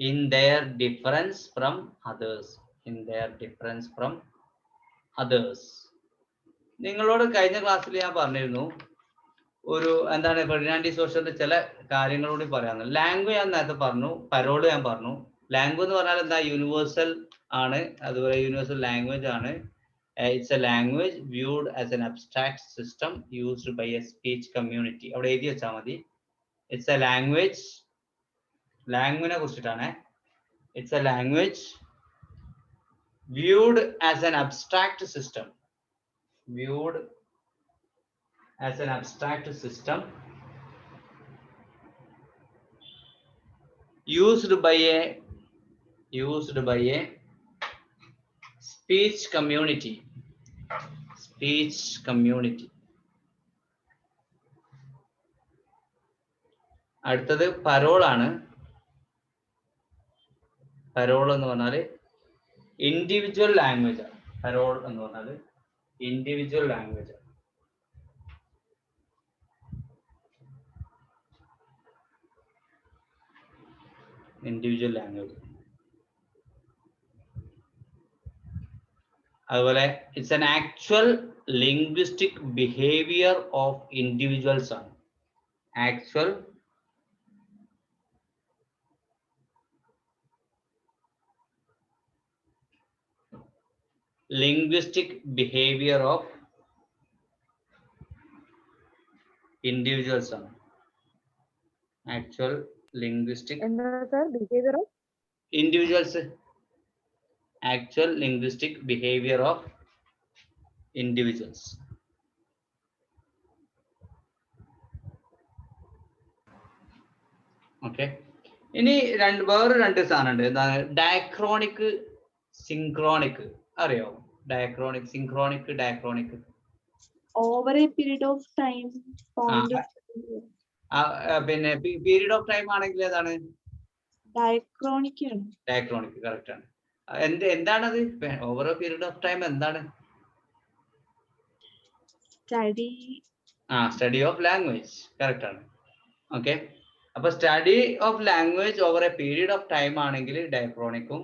in their difference from others. നിങ്ങളോട് കഴിഞ്ഞ ക്ലാസ്സിൽ ഞാൻ പറഞ്ഞിരുന്നു ഒരു എന്താണ് ഫെർഡിനാൻഡ് ഡി സോഷ്യലിന്റെ ചില കാര്യങ്ങളോട് പറയാന്ന്. ലാംഗ്വേജ് ഞാൻ നേരത്തെ പറഞ്ഞു, പരോള് ഞാൻ പറഞ്ഞു. ലാംഗ്വേജ് എന്ന് പറഞ്ഞാൽ എന്താ? യൂണിവേഴ്സൽ ആണ്, അതുപോലെ യൂണിവേഴ്സൽ ലാംഗ്വേജ് ആണ്. It's a language viewed as an abstract system used by a speech community. അവിടെ എഴുതി വെച്ചാൽ മതി. ഇറ്റ്സ് എ ലാംഗ്വേജിനെ കുറിച്ചിട്ടാണ്. It's a language viewed as an abstract system used by a speech community. അടുത്തത് പരോൾ ആണ്. Parole എന്ന് പറഞ്ഞാൽ ഇൻഡിവിജ്വൽ ലാംഗ്വേജ് ആണ്. പരോൾ എന്ന് പറഞ്ഞാൽ ഇൻഡിവിജ്വൽ ലാംഗ്വേജ് ആണ്. Individual language. അതുപോലെ it's an actual linguistic behaviour of individuals ആണ്. Actual linguistic behavior of individuals ആണ്. Actual linguistic എന്താ sir behaviour of individuals. Actual linguistic behavior of individuals. Okay. ഇനി വേറെ രണ്ട് സാധനം ഉണ്ട്. എന്താണ് ഡയക്രോണിക്, സിൻക്രോണിക്. അറിയോ? Diachronic, synchronic, diachronic. Over a period of time. Point of പിന്നെ പീരീഡ് ഓഫ് ടൈം ആണെങ്കിൽ ഏതാണ്? diachronic ആണ്. ഡയക്രോണിക് കറക്റ്റ് ആണ്. എന്താണത്? Over A period of time എന്താണ്? സ്റ്റഡി ഓഫ് ലാംഗ്വേജ് കറക്റ്റ് ആണ്. ഓക്കെ, അപ്പൊ study of language over A period of time ആണെങ്കിൽ ഡയക്രോണിക്കും,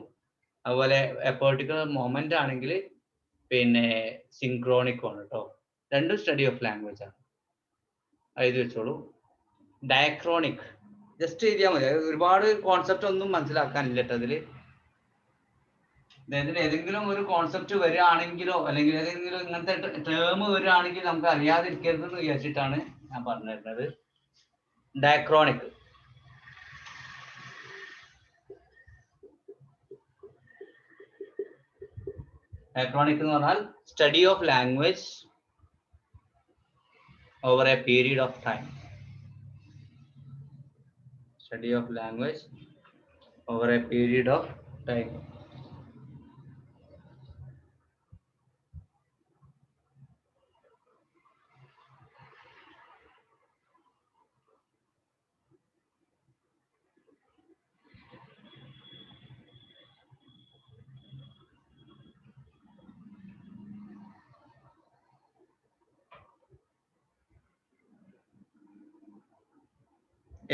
അതുപോലെ പെർട്ടിക്കുലർ മൊമെന്റ് ആണെങ്കിൽ പിന്നെ സിൻക്രോണിക്കും ആണ് കേട്ടോ. രണ്ടും സ്റ്റഡി ഓഫ് ലാംഗ്വേജ് ആണ്. എഴുതി വെച്ചോളൂ. ഡയക്രോണിക് ജസ്റ്റ് എഴുതിയാൽ മതി. ഒരുപാട് കോൺസെപ്റ്റ് ഒന്നും മനസ്സിലാക്കാനില്ല കേട്ടോ അതില്. ഏതെങ്കിലും ഒരു കോൺസെപ്റ്റ് വരികയാണെങ്കിലോ അല്ലെങ്കിൽ ഏതെങ്കിലും ഇങ്ങനത്തെ ടേം വരികയാണെങ്കിൽ നമുക്ക് അറിയാതിരിക്കരുതെന്ന് വിചാരിച്ചിട്ടാണ് ഞാൻ പറഞ്ഞിരുന്നത്. ഡയക്രോണിക് എന്ന് പറഞ്ഞാൽ study of language over A period of time. Study of language over a period of time.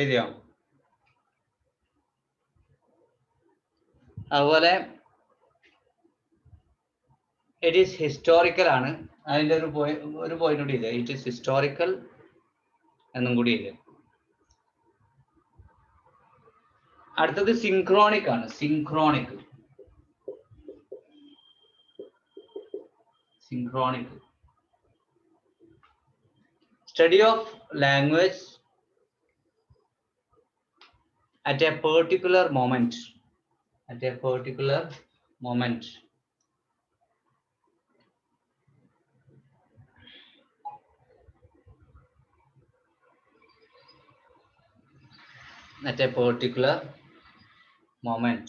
എഴുതിയോ? അതുപോലെ ഇറ്റ് ഈസ് ഹിസ്റ്റോറിക്കൽ ആണ്. അതിൻ്റെ ഒരു പോയിന്റ് കൂടി ഇല്ല. ഇറ്റ് ഈസ് ഹിസ്റ്റോറിക്കൽ എന്നും കൂടി ഇല്ല. അടുത്തത് സിൻക്രോണിക് ആണ്. Synchronic study of language at A particular moment. At a particular moment. At a particular moment.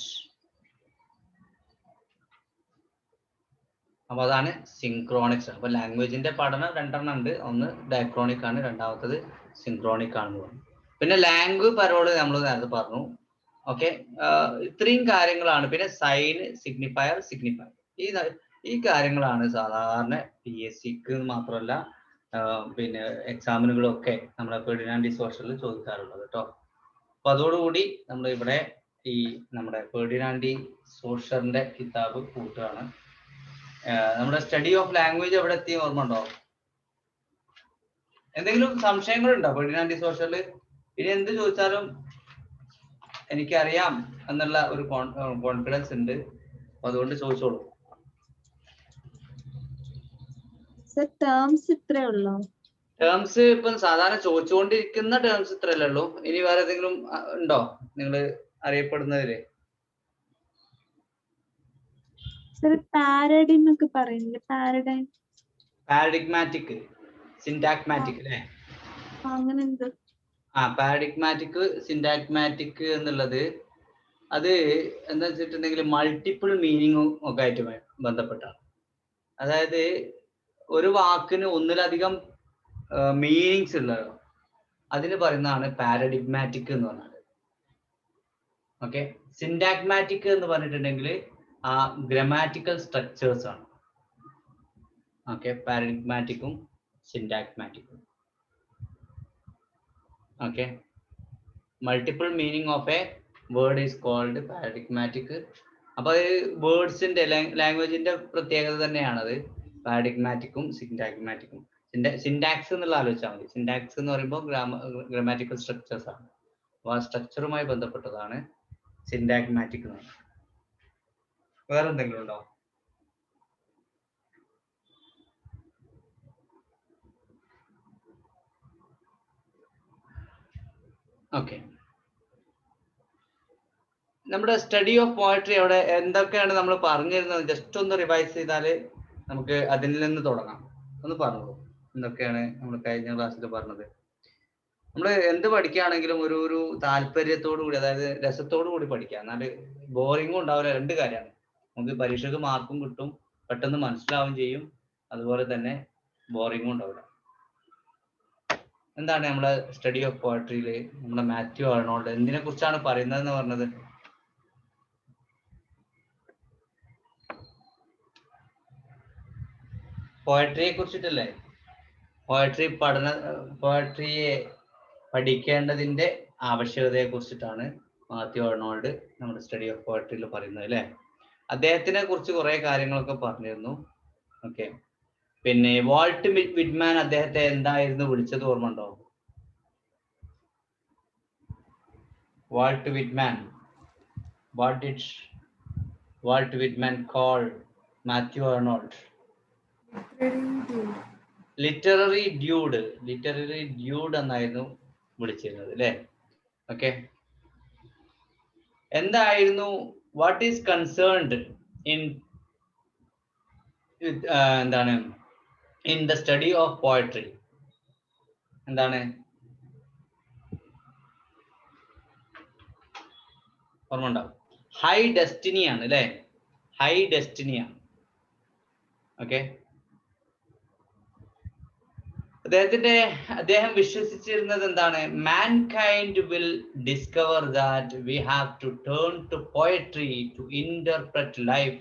അപ്പൊ അതാണ് സിൻക്രോണിക്സ്. അപ്പൊ ലാംഗ്വേജിന്റെ പഠനം രണ്ടെണ്ണം ഉണ്ട്. ഒന്ന് ഡയക്രോണിക് ആണ്, രണ്ടാമത്തത് സിൻക്രോണിക് ആണെന്ന് പറഞ്ഞു. പിന്നെ ലാംഗ്വേജ് പരോള് നമ്മൾ നേരത്തെ പറഞ്ഞു. ഓക്കെ, ഇത്രയും കാര്യങ്ങളാണ്. പിന്നെ സൈൻ, സിഗ്നിഫയർ. ഈ കാര്യങ്ങളാണ് സാധാരണ PSCക്ക് മാത്രമല്ല പിന്നെ എക്സാമിനുകളൊക്കെ നമ്മുടെ ഫെർഡിനാൻഡ് ഡി സോഷ്യലിൽ ചോദിക്കാറുള്ളത് കേട്ടോ. അപ്പൊ അതോടുകൂടി നമ്മൾ ഇവിടെ ഈ നമ്മുടെ ഫെർഡിനാൻഡ് ഡി സോഷ്യറിന്റെ കിതാബ് കൂട്ടുകയാണ്. നമ്മുടെ സ്റ്റഡി ഓഫ് ലാംഗ്വേജ് എവിടെ എത്തി ഓർമ്മ ഉണ്ടോ? എന്തെങ്കിലും സംശയങ്ങളുണ്ടോ ഫെർഡിനാൻഡ് ഡി സോഷ്യറിൽ? ഇനി എന്ത് ചോദിച്ചാലും എനിക്കറിയാം എന്നുള്ള ഒരു കോൺഫിഡൻസ് ഉണ്ട്. അപ്പൊ അതുകൊണ്ട് ചോദിച്ചോളൂ. ടേംസ് ഇത്രേ ഉള്ളൂ. ടേംസ് ഇപ്പം സാധാരണ ചോദിച്ചുകൊണ്ടിരിക്കുന്ന ടേംസ് ഇത്രയല്ലേ ഉള്ളൂ. ഇനി വേറെ ഏതെങ്കിലും ഉണ്ടോ നിങ്ങൾ അറിയപ്പെടുന്നതില്? പാരഡിം ഒക്കെ പറയുന്നില്ല. പാരഡിഗ്മാറ്റിക്, സിന്റാഗ്മാറ്റിക് അല്ലേ? അങ്ങനെ എന്ത്? പാരഡിഗ്മാറ്റിക് സിൻഡാഗ്മാറ്റിക് എന്നുള്ളത് അത് എന്താ വെച്ചിട്ടുണ്ടെങ്കിൽ മൾട്ടിപ്പിൾ മീനിങ്ങും ഒക്കെ ആയിട്ട് ബന്ധപ്പെട്ടാണ്. അതായത് ഒരു വാക്കിന് ഒന്നിലധികം മീനിങ്സ് ഉള്ളതോ അതിന് പറയുന്നതാണ് പാരഡിഗ്മാറ്റിക് എന്ന് പറഞ്ഞത്. ഓക്കെ, സിൻഡാഗ്മാറ്റിക് എന്ന് പറഞ്ഞിട്ടുണ്ടെങ്കിൽ ആ ഗ്രമാറ്റിക്കൽ സ്ട്രക്ചേഴ്സ് ആണ്. ഓക്കെ, പാരഡിഗ്മാറ്റിക്കും സിൻഡാഗ്മാറ്റിക്കും. Okay, multiple meaning of a word is called paradigmatic. അപ്പൊ അത് വേർഡ്സിന്റെ ലാംഗ്വേജിന്റെ പ്രത്യേകത തന്നെയാണത്, പാരഡിഗ്മാറ്റിക്കും സിൻഡാഗ്മാറ്റിക്കും. സിൻഡാക്സ് എന്നുള്ള ആലോചിച്ചാൽ മതി. സിൻഡാക്സ് എന്ന് പറയുമ്പോൾ ഗ്രമാറ്റിക്കൽ സ്ട്രക്ചേഴ്സ് ആണ്. അപ്പൊ ആ സ്ട്രക്ചറുമായി ബന്ധപ്പെട്ടതാണ് സിൻഡാഗ്മാറ്റിക് എന്ന് പറയുന്നത്. വേറെ എന്തെങ്കിലും ഉണ്ടോ? ഓക്കെ, നമ്മുടെ സ്റ്റഡി ഓഫ് പോയട്രി അവിടെ എന്തൊക്കെയാണ് നമ്മൾ പറഞ്ഞിരുന്നത് ജസ്റ്റ് ഒന്ന് റിവൈസ് ചെയ്താൽ നമുക്ക് അതിൽ നിന്ന് തുടങ്ങാം. ഒന്ന് പറഞ്ഞോളൂ, എന്തൊക്കെയാണ് നമ്മൾ കഴിഞ്ഞ ക്ലാസ്സിൽ പറഞ്ഞത്? നമ്മൾ എന്ത് പഠിക്കുകയാണെങ്കിലും ഒരു താല്പര്യത്തോടു കൂടി, അതായത് രസത്തോടു കൂടി പഠിക്കുക, എന്നാല് ബോറിങ്ങും ഉണ്ടാവില്ല. രണ്ട് കാര്യമാണ്, നമുക്ക് പരീക്ഷയ്ക്ക് മാർക്കും കിട്ടും, പെട്ടെന്ന് മനസ്സിലാവുകയും ചെയ്യും, അതുപോലെ തന്നെ ബോറിങ്ങും ഉണ്ടാവില്ല. എന്താണ് നമ്മളെ സ്റ്റഡി ഓഫ് പോയട്രിയിൽ നമ്മുടെ മാത്യു ആർണോൾഡ് എന്തിനെ കുറിച്ചാണ് പറയുന്നതെന്ന് പറഞ്ഞത്? പോയട്രിയെ കുറിച്ചിട്ടല്ലേ? പോയട്രിയെ പഠിക്കേണ്ടതിന്റെ ആവശ്യകതയെ കുറിച്ചിട്ടാണ് മാത്യു ആർണോൾഡ് നമ്മുടെ സ്റ്റഡി ഓഫ് പോയട്രിയിൽ പറയുന്നത് അല്ലേ? അദ്ദേഹത്തിനെ കുറിച്ച് കുറെ കാര്യങ്ങളൊക്കെ പറഞ്ഞിരുന്നു. ഓക്കെ, പിന്നെ വാൾട്ട് വിറ്റ്മാൻ അദ്ദേഹത്തെ എന്തായിരുന്നു വിളിച്ചത് ഓർമ്മ ഉണ്ടോ? Walt Whitman, what did Walt Whitman call Matthew Arnold? Literary dude എന്നായിരുന്നു വിളിച്ചിരുന്നത് അല്ലേ? ഓക്കെ, എന്തായിരുന്നു വാട്ട് ഈസ് കൺസേൺഡ് ഇൻ എന്താണ് in the study of poetry? എന്താണ് ഓർമ്മ ഉണ്ടാവും? ഹൈ ഡെസ്റ്റിനി ആണ് അല്ലേ? ഹൈ ഡെസ്റ്റിനിയാണ്. ഓക്കെ, അദ്ദേഹം വിശ്വസിച്ചിരുന്നത് എന്താണ്? Mankind will discover that we have to turn to poetry to interpret life,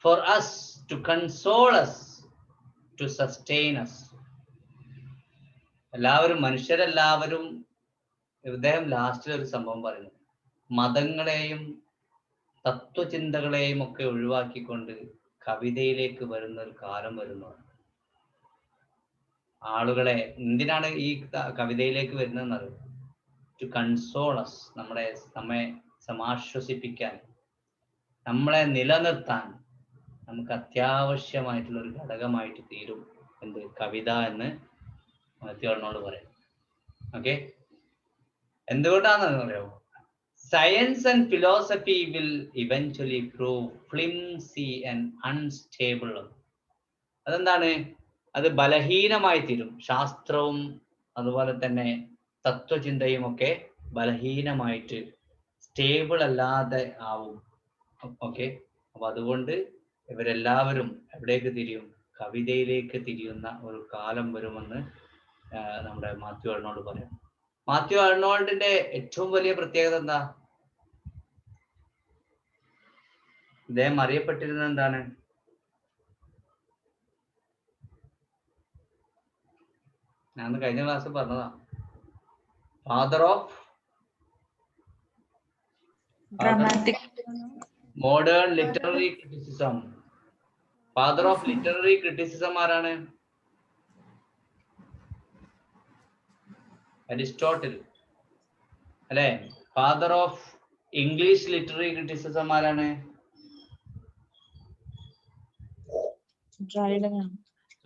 for us to console us, to sustain us. മനുഷ്യരെല്ലാവരും ഇദ്ദേഹം ലാസ്റ്റിൽ ഒരു സംഭവം പറയുന്നു, മതങ്ങളെയും തത്വചിന്തകളെയും ഒക്കെ ഒഴിവാക്കിക്കൊണ്ട് കവിതയിലേക്ക് വരുന്ന ഒരു കാലം വരുന്നതാണ്. ആളുകളെ എന്തിനാണ് ഈ കവിതയിലേക്ക് വരുന്നതെന്ന് അറിയാം? ടു കൺസോൾ അസ്, നമ്മെ സമാശ്വസിപ്പിക്കാൻ, നമ്മളെ നിലനിർത്താൻ നമുക്ക് അത്യാവശ്യമായിട്ടുള്ള ഒരു ഘടകമായിട്ട് തീരും എന്ത്? കവിത എന്ന് മാത്യു ആർണോൾഡ് പറയും. ഓക്കെ, എന്തുകൊണ്ടാണെന്ന് അറിയാമോ? Science and philosophy will eventually prove flimsy and unstable. അതെന്താണ്? അത് ബലഹീനമായി തീരും. ശാസ്ത്രവും അതുപോലെ തന്നെ തത്വചിന്തയും ഒക്കെ ബലഹീനമായിട്ട് സ്റ്റേബിൾ അല്ലാതെ ആവും. ഓക്കെ, അപ്പൊ അതുകൊണ്ട് ഇവരെല്ലാവരും എവിടേക്ക് തിരിയും? കവിതയിലേക്ക് തിരിയുന്ന ഒരു കാലം വരുമെന്ന് നമ്മുടെ മാത്യു ആർണോൾഡ് പറയാം. മാത്യു ആർണോൾഡിന്റെ ഏറ്റവും വലിയ പ്രത്യേകത എന്താ? ഇദ്ദേഹം അറിയപ്പെട്ടിരുന്നത് എന്താണ്? ഞാൻ കഴിഞ്ഞ ക്ലാസ് പറഞ്ഞതാ, father of modern literary criticism. Father of literary criticism ആരാണ്? അരിസ്റ്റോട്ടിൽ അല്ലെ? Father of English literary criticism ആരാണ്?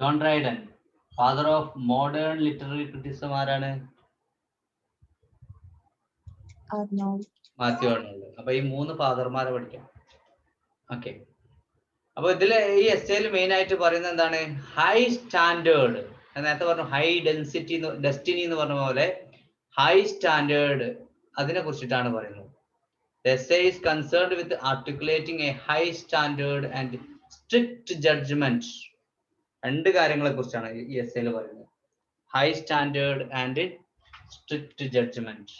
John Dryden. Father of modern literary criticism ആരാണ്? Matthew Arnold. അപ്പൊ ഈ മൂന്ന് ഫാദർമാരെ പഠിക്കാം. ഓക്കെ, അപ്പൊ ഇതില് ഈ എസ്സേയിൽ മെയിൻ ആയിട്ട് പറയുന്നത് എന്താണ്? ഹൈ സ്റ്റാൻഡേർഡ് നേരത്തെ പറഞ്ഞു ഹൈ ഡെസ്റ്റിനി എന്ന് പറഞ്ഞ പോലെ ഹൈ സ്റ്റാൻഡേർഡ് അതിനെ കുറിച്ചിട്ടാണ് പറയുന്നത്. The essay is concerned with articulating a high standard and strict judgment. രണ്ട് കാര്യങ്ങളെ കുറിച്ചാണ് ഈ എസ്സേയിൽ പറയുന്നത്. High standard and strict judgement.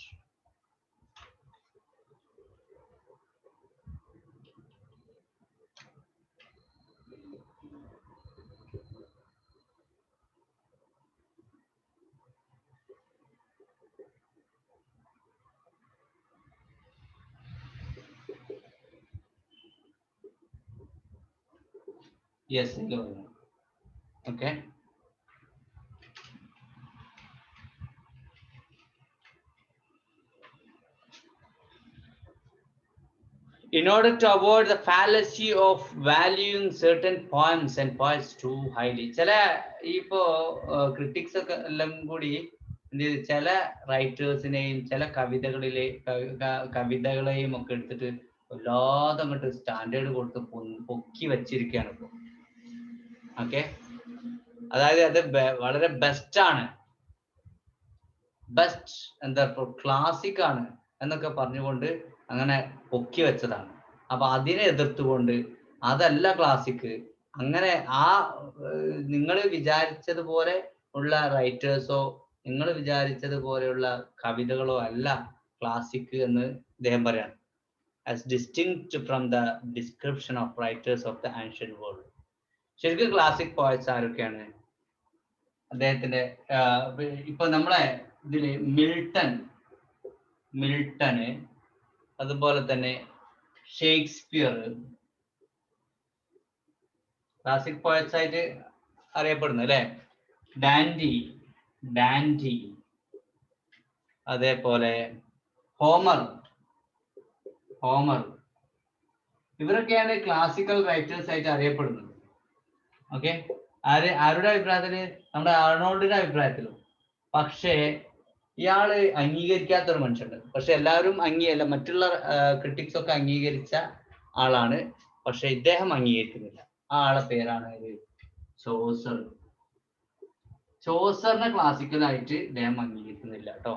Yes, okay. In order to avoid the fallacy of valuing certain poems and poets too highly, ചില ഇപ്പോ critics ഒക്കെ എല്ലാം കൂടി ചില റൈറ്റേഴ്സിനെയും ചില കവിതകളെയും ഒക്കെ എടുത്തിട്ട് വല്ലാതെ അങ്ങോട്ട് സ്റ്റാൻഡേർഡ് കൊടുത്ത് പൊക്കി വച്ചിരിക്കുകയാണ് ഇപ്പൊ. ഓക്കെ, അതായത് അത് വളരെ ബെസ്റ്റ് ആണ്, ബെസ്റ്റ് എന്താ ക്ലാസിക് ആണ് എന്നൊക്കെ പറഞ്ഞുകൊണ്ട് അങ്ങനെ പൊക്കി വെച്ചതാണ്. അപ്പൊ അതിനെ എതിർത്തുകൊണ്ട് അതല്ല ക്ലാസിക്, അങ്ങനെ ആ നിങ്ങൾ വിചാരിച്ചതുപോലെ ഉള്ള റൈറ്റേഴ്സോ നിങ്ങൾ വിചാരിച്ചതുപോലെയുള്ള കവിതകളോ അല്ല ക്ലാസിക് എന്ന് അദ്ദേഹം പറയാണ്. As distinct from the description of writers of the ancient world. ശരിക്കും ക്ലാസിക് പോയറ്റ്സ് ആരൊക്കെയാണ്? അദ്ദേഹത്തിന്റെ ഇപ്പൊ നമ്മളെ ഇതില് മിൽട്ടന്, അതുപോലെ തന്നെ ഷേക്സ്പിയർ ക്ലാസിക് പോയറ്റ്സ് ആയിട്ട് അറിയപ്പെടുന്നു അല്ലെ. ഡാൻഡി, അതേപോലെ ഹോമർ, ഇവരൊക്കെയാണ് ക്ലാസിക്കൽ റൈറ്റേഴ്സ് ആയിട്ട് അറിയപ്പെടുന്നത്. ഓക്കെ, ആരുടെ അഭിപ്രായത്തില്? നമ്മുടെ ആർണോൾഡിന്റെ അഭിപ്രായത്തിലും. പക്ഷേ ഇയാള് അംഗീകരിക്കാത്തൊരു മനുഷ്യണ്ട്. പക്ഷെ എല്ലാവരും മറ്റുള്ള ക്രിട്ടിക്സ് ഒക്കെ അംഗീകരിച്ച ആളാണ്, പക്ഷെ ഇദ്ദേഹം അംഗീകരിക്കുന്നില്ല. ആ ആളെ പേരാണ് ചോസറിനെ ക്ലാസിക്കലായിട്ട് ഇദ്ദേഹം അംഗീകരിക്കുന്നില്ല കേട്ടോ.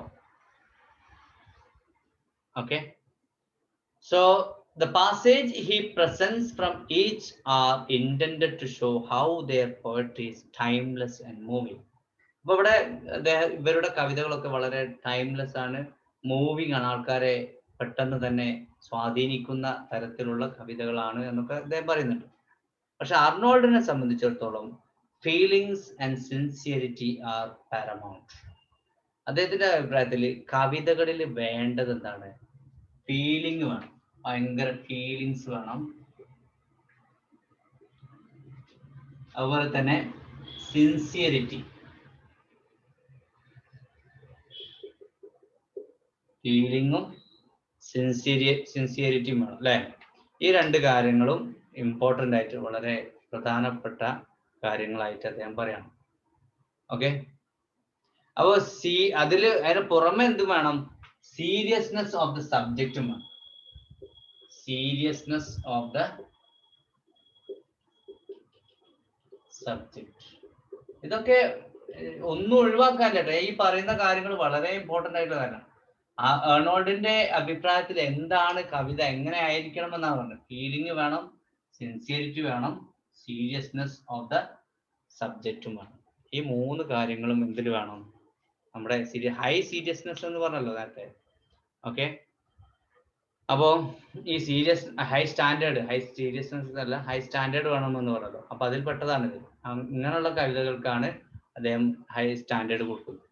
Okay, so the passage he presents from each are intended to show how their poetry is timeless and moving. അപ്പൊ ഇവിടെ ഇവരുടെ കവിതകളൊക്കെ വളരെ ടൈംലെസ് ആണ്, മൂവിങ് ആണ്, ആൾക്കാരെ പെട്ടെന്ന് തന്നെ സ്വാധീനിക്കുന്ന തരത്തിലുള്ള കവിതകളാണ് എന്നൊക്കെ അദ്ദേഹം പറയുന്നുണ്ട്. പക്ഷെ അർണോൾഡിനെ സംബന്ധിച്ചിടത്തോളം feelings and sincerity are paramount. അദ്ദേഹത്തിന്റെ അഭിപ്രായത്തിൽ കവിതകളിൽ വേണ്ടത് എന്താണ്? ഫീലിംഗ് വേണം, ഭയങ്കര ഫീലിങ്സ് വേണം. അതുപോലെ തന്നെ സിൻസിയറിറ്റി, ഫീലിങ്ങും സിൻസിയറിറ്റിയും വേണം അല്ലെ. ഈ രണ്ട് കാര്യങ്ങളും ഇമ്പോർട്ടൻ്റ് ആയിട്ട് വളരെ പ്രധാനപ്പെട്ട കാര്യങ്ങളായിട്ട് അദ്ദേഹം പറയണം. ഓക്കെ, അപ്പോ അതിന് പുറമെ എന്ത് വേണം? സീരിയസ്നെസ് ഓഫ് ദ സബ്ജക്റ്റും വേണം. Seriousness of the subject. ഇതൊക്കെ ഒന്നും ഒഴിവാക്കാൻ കേട്ടോ. ഈ പറയുന്ന കാര്യങ്ങൾ വളരെ ഇമ്പോർട്ടൻ്റ് ആയിട്ടുള്ള കാര്യമാണ്. അർണോൾഡിന്റെ അഭിപ്രായത്തിൽ എന്താണ് കവിത, എങ്ങനെ ആയിരിക്കണം എന്നാണ് പറഞ്ഞത്. ഫീലിംഗ് വേണം, സിൻസിയറിറ്റി വേണം, സീരിയസ്നെസ് ഓഫ് ദ സബ്ജക്റ്റും വേണം. ഈ മൂന്ന് കാര്യങ്ങളും എന്തിൽ വേണം? നമ്മുടെ ഹൈ സീരിയസ്നെസ് എന്ന് പറഞ്ഞല്ലോ നേരത്തെ. ഓക്കെ, അപ്പോ ഈ ഹൈ സീരിയസ്നെസ് അല്ല, ഹൈ സ്റ്റാൻഡേർഡ് വേണമെന്ന് പറഞ്ഞല്ലോ. അപ്പൊ അതിൽ പെട്ടതാണിത്. ഇങ്ങനെയുള്ള കവിതകൾക്കാണ് അദ്ദേഹം ഹൈ സ്റ്റാൻഡേർഡ് കൊടുക്കുന്നത്.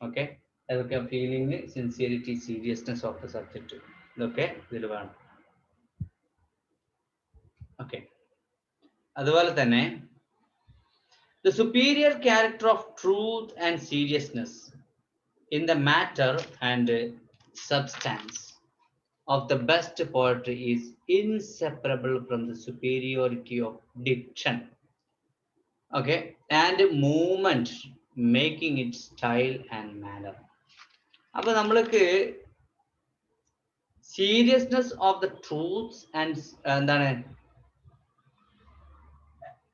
ഓക്കെ, അതൊക്കെ feeling, sincerity, seriousness of the subject, ഇതൊക്കെ ഇതിൽ വേണം. ഓക്കെ, അതുപോലെ തന്നെ the superior character of truth and seriousness in the matter and substance of the best poetry is inseparable from the superiority of diction, okay, and movement, making it style and manner. അപ്പൊ നമ്മൾക്ക് seriousness of the truths and എന്താണ്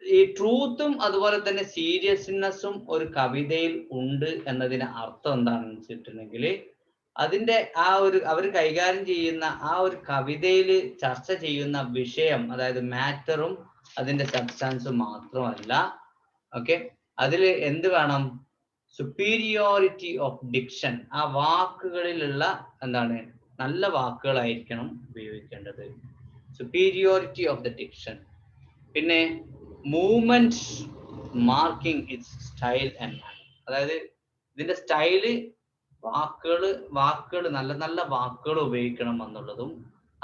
ഈ ട്രൂത്തും അതുപോലെ തന്നെ സീരിയസ്നെസ്സും ഒരു കവിതയിൽ ഉണ്ട് എന്നതിന് അർത്ഥം എന്താണെന്ന് വെച്ചിട്ടുണ്ടെങ്കിൽ അതിന്റെ ആ ഒരു അവർ കൈകാര്യം ചെയ്യുന്ന ആ ഒരു കവിതയിൽ ചർച്ച ചെയ്യുന്ന വിഷയം, അതായത് മാറ്ററും അതിന്റെ സബ്സ്റ്റാൻസും മാത്രമല്ല. ഓക്കെ, അതിൽ എന്ത് വേണം? Superiority of diction. ആ വാക്കുകളിലുള്ള എന്താണ്, നല്ല വാക്കുകളായിരിക്കണം ഉപയോഗിക്കേണ്ടത്. Superiority of the diction. പിന്നെ movement marking its style and manner. അതായത് ഇതിന്റെ സ്റ്റൈല്, വാക്കുകൾ നല്ല നല്ല വാക്കുകൾ ഉപയോഗിക്കണം എന്നുള്ളതും,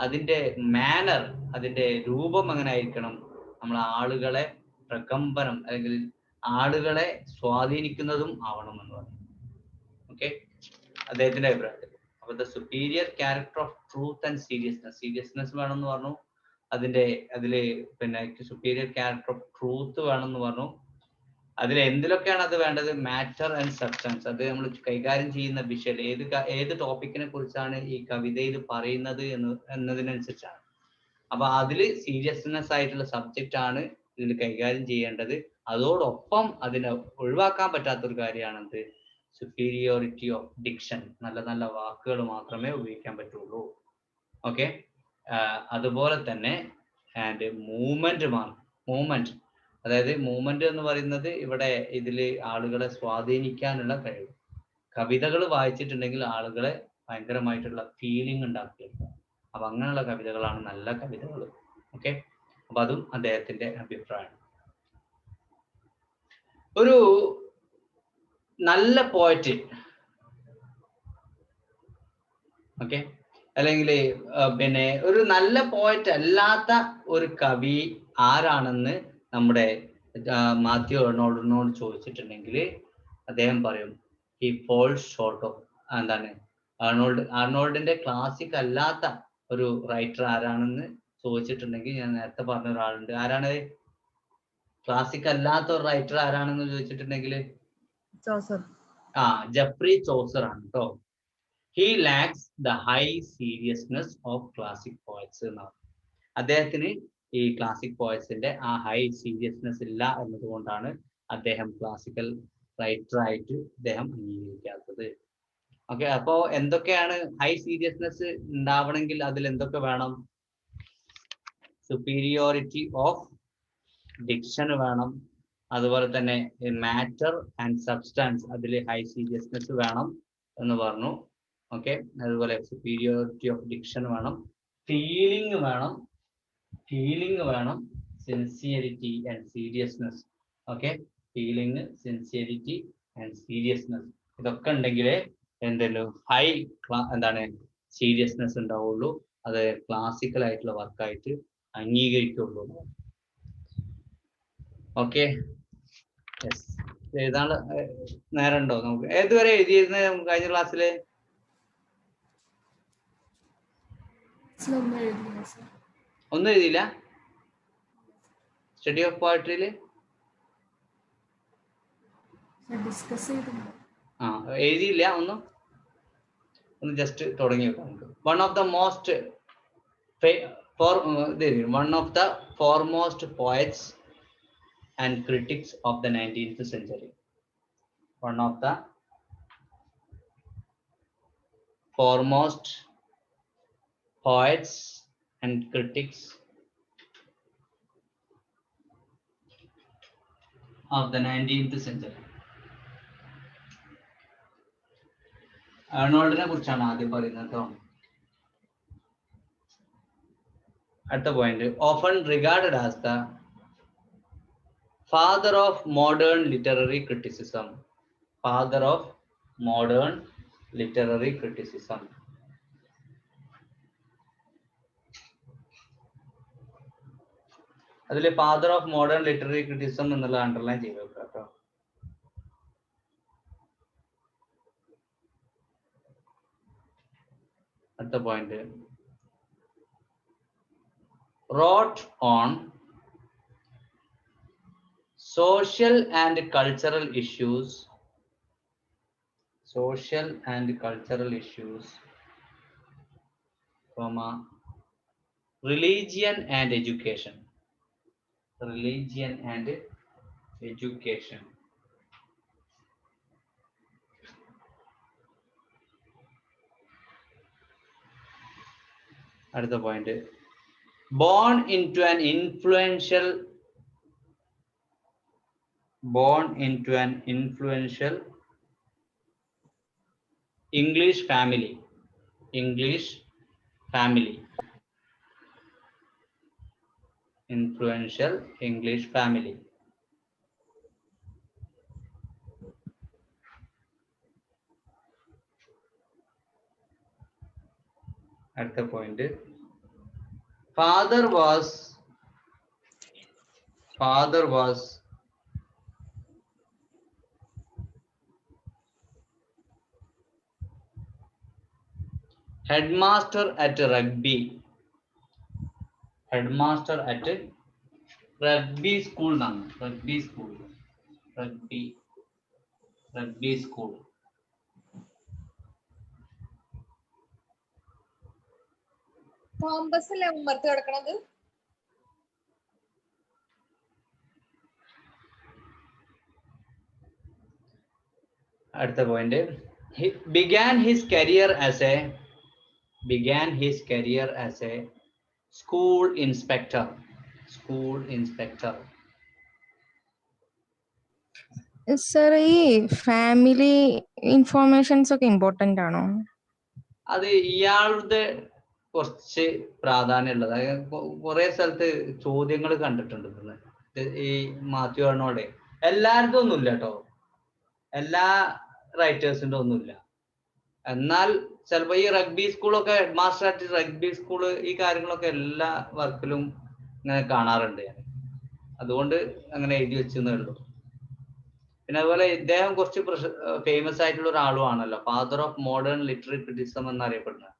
അതിന്റെ മാനർ, അതിന്റെ രൂപം എങ്ങനെ ആയിരിക്കണം, നമ്മൾ ആളുകളെ പ്രകമ്പനം അല്ലെങ്കിൽ ആളുകളെ സ്വാധീനിക്കുന്നതും ആവണമെന്ന് പറഞ്ഞു. ഓക്കെ, അദ്ദേഹത്തിന്റെ അഭിപ്രായത്തിൽ. അപ്പൊ the superior character of truth and seriousness വേണമെന്ന് പറഞ്ഞു. അതില് പിന്നെ സുപ്പീരിയർ ക്യാരക്ടർ ഓഫ് ട്രൂത്ത് വേണമെന്ന് പറഞ്ഞു. അതിൽ എന്തിലൊക്കെയാണ് അത് വേണ്ടത്? Matter and substance. അത് നമ്മൾ കൈകാര്യം ചെയ്യുന്ന വിഷയം, ഏത് ടോപ്പിക്കിനെ കുറിച്ചാണ് ഈ കവിതയിൽ പറയുന്നത് എന്നതിനനുസരിച്ചാണ്. അപ്പൊ അതില് സീരിയസ്നെസ് ആയിട്ടുള്ള സബ്ജക്റ്റ് ആണ് ഇതിൽ കൈകാര്യം ചെയ്യേണ്ടത്. അതോടൊപ്പം അതിനെ ഒഴിവാക്കാൻ പറ്റാത്തൊരു കാര്യമാണെന്ത്? Superiority of diction. നല്ല നല്ല വാക്കുകൾ മാത്രമേ ഉപയോഗിക്കാൻ പറ്റുള്ളൂ. ഓക്കെ, അതുപോലെ തന്നെ ആൻഡ് മൂവ്മെന്റ്, അതായത് മൂവ്മെന്റ് എന്ന് പറയുന്നത് ഇവിടെ ഇതിൽ ആളുകളെ സ്വാധീനിക്കാനുള്ള കഴിവ്. കവിതകൾ വായിച്ചിട്ടുണ്ടെങ്കിൽ ആളുകളെ ഭയങ്കരമായിട്ടുള്ള ഫീലിംഗ് ഉണ്ടാക്കിയെടുക്കുക. അപ്പൊ അങ്ങനെയുള്ള കവിതകളാണ് നല്ല കവിതകൾ. ഓക്കെ, അപ്പൊ അതും അദ്ദേഹത്തിന്റെ അഭിപ്രായമാണ്. ഒരു നല്ല പോയറ്റ്, ഓക്കെ, അല്ലെങ്കിൽ പിന്നെ ഒരു നല്ല പോയറ്റ് അല്ലാത്ത ഒരു കവി ആരാണെന്ന് നമ്മുടെ മാത്യു ആർണോൾഡിനോട് ചോദിച്ചിട്ടുണ്ടെങ്കിൽ അദ്ദേഹം പറയും ഹി ഫോൾസ് ഷോർട്ട് ഓഫ്. എന്താണ് ആർണോൾഡിന്റെ ക്ലാസിക് അല്ലാത്ത ഒരു റൈറ്റർ ആരാണെന്ന് ചോദിച്ചിട്ടുണ്ടെങ്കിൽ, ഞാൻ നേരത്തെ പറഞ്ഞ ഒരാളുണ്ട്. ആരാണ് ക്ലാസിക് അല്ലാത്ത ഒരു റൈറ്റർ ആരാണെന്ന് ചോദിച്ചിട്ടുണ്ടെങ്കിൽ ജെഫ്രി ചോസർ ആണ് കേട്ടോ. He lacks the high seriousness of classic poets എന്നാണ്. അദ്ദേഹത്തിന് ഈ ക്ലാസിക് പോയറ്റ്സിന്റെ ആ ഹൈ സീരിയസ്നെസ് ഇല്ല എന്നതുകൊണ്ടാണ് അദ്ദേഹം ക്ലാസിക്കൽ റൈറ്റർ ആയിട്ട് അദ്ദേഹം അംഗീകരിക്കാത്തത്. ഓക്കെ, അപ്പോ എന്തൊക്കെയാണ് ഹൈ സീരിയസ്നെസ് ഉണ്ടാവണമെങ്കിൽ അതിൽ എന്തൊക്കെ വേണം? സുപ്പീരിയോറിറ്റി ഓഫ് ഡിക്ഷൻ വേണം. അതുപോലെ തന്നെ മാറ്റർ ആൻഡ് സബ്സ്റ്റാൻസ്, അതിൽ ഹൈ സീരിയസ്നെസ് വേണം എന്ന് പറഞ്ഞു. ഓക്കെ, അതുപോലെ സുപ്പീരിയോറിറ്റി ഓഫ് ഡിക്ഷൻ വേണം, ഫീലിംഗ് വേണം, sincerity and seriousness. Okay, feeling, sincerity and seriousness, ഇതൊക്കെ ഉണ്ടെങ്കിലേ എന്തെങ്കിലും എന്താണ് സീരിയസ്നെസ് ഉണ്ടാവുള്ളൂ. അത് ക്ലാസിക്കൽ ആയിട്ടുള്ള വർക്കായിട്ട് അംഗീകരിക്കുള്ളൂ. Okay, yes. എഴുതാനുള്ള നേരം ഉണ്ടോ നമുക്ക്? ഏതുവരെ എഴുതിയിരുന്നത് കഴിഞ്ഞ ക്ലാസ്സില്? ഒന്നും എഴുതിയില്ല സ്റ്റഡി ഓഫ് പോയട്രിയില്? എഴുതിയില്ല ഒന്നും? ഒന്ന് ജസ്റ്റ് തുടങ്ങി വെക്കാം നമുക്ക്. One of the foremost poets and critics of the 19th century. One of the foremost poets and critics of the 19th century. ആർണോൾഡിനെ കുറിച്ചാണ് ആദ്യം പറയുന്നത് കേട്ടോ. അടുത്ത point, often regarded as the father of modern literary criticism. Father of modern literary criticism. അതിലെ father of modern literary criticism എന്നുള്ള underline ചെയ്ത് വെക്കുക കേട്ടോ. അടുത്ത point, wrote on social and cultural issues, religion and education. religion and education. Another point. Born into an influential English family. Influential English family. At the point, father was headmaster at rugby school nang. Rugby school. Compass അല്ലേ ഉമ്മർത്ത് കിടക്കണത്? At the point, he began his career as a school inspector. Sir ഈ family informations ഒക്കെ important ആണോ? അത് ഇയാളുടെ കുറച്ച് പ്രാധാന്യമുള്ളത്. കുറെ സ്ഥലത്ത് ചോദ്യങ്ങൾ കണ്ടിട്ടുണ്ട് ഈ മാത്യു ആണോടെ. എല്ലാവരുടെ ഒന്നുമില്ല കേട്ടോ, എല്ലാ റൈറ്റേഴ്സിന്റെ ഒന്നുമില്ല. എന്നാൽ ചിലപ്പോ ഈ റഗ്ബി സ്കൂളൊക്കെ ഹെഡ്മാസ്റ്റർ ആയിട്ട് റഗ്ബി സ്കൂള് ഈ കാര്യങ്ങളൊക്കെ എല്ലാ വർക്കിലും ഇങ്ങനെ കാണാറുണ്ട് ഞാൻ. അതുകൊണ്ട് അങ്ങനെ എഴുതി വെച്ചെന്നേ ഉള്ളൂ. പിന്നെ അതുപോലെ ഇദ്ദേഹം കുറച്ച് ഫേമസ് ആയിട്ടുള്ള ഒരാളുമാണല്ലോ, father of modern literary criticism എന്നറിയപ്പെടുന്നത്.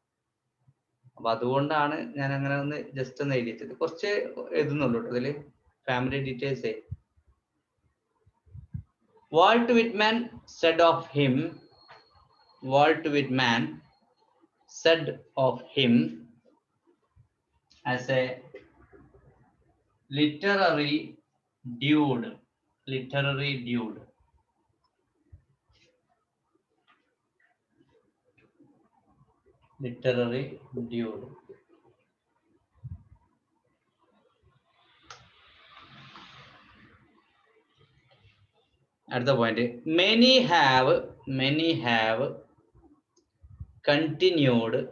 അപ്പൊ അതുകൊണ്ടാണ് ഞാൻ അങ്ങനെ ഒന്ന് ജസ്റ്റ് ഒന്ന് എഴുതിച്ചത്. കുറച്ച് എഴുതുന്നുള്ളൂ ഇതില് family details. Walt Whitman said of him as a literary dude. At the point, many have continued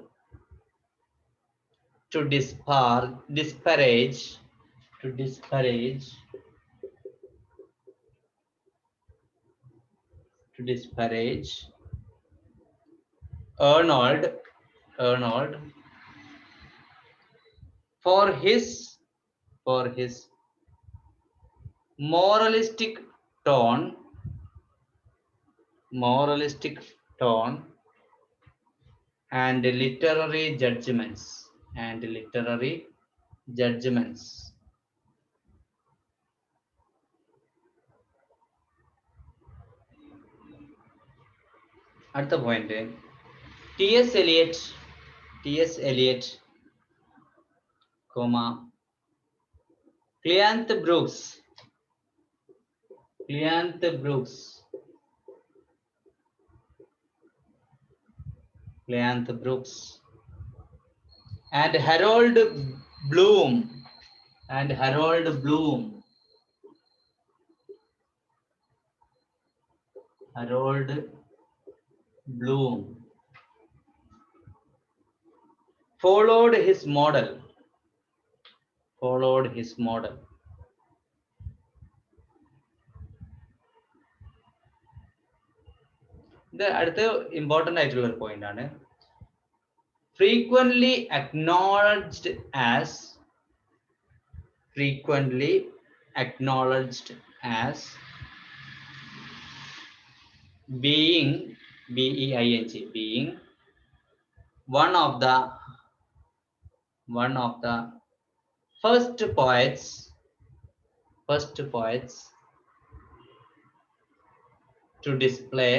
to disparage Arnold for his moralistic tone and literary judgments. At the point, T.S. Eliot, Cleanth Brooks, and Harold Bloom. Followed his model. ഇത് അടുത്ത important ആയിട്ടുള്ള ഒരു point ആണ്. frequently acknowledged as being one of the first poets to display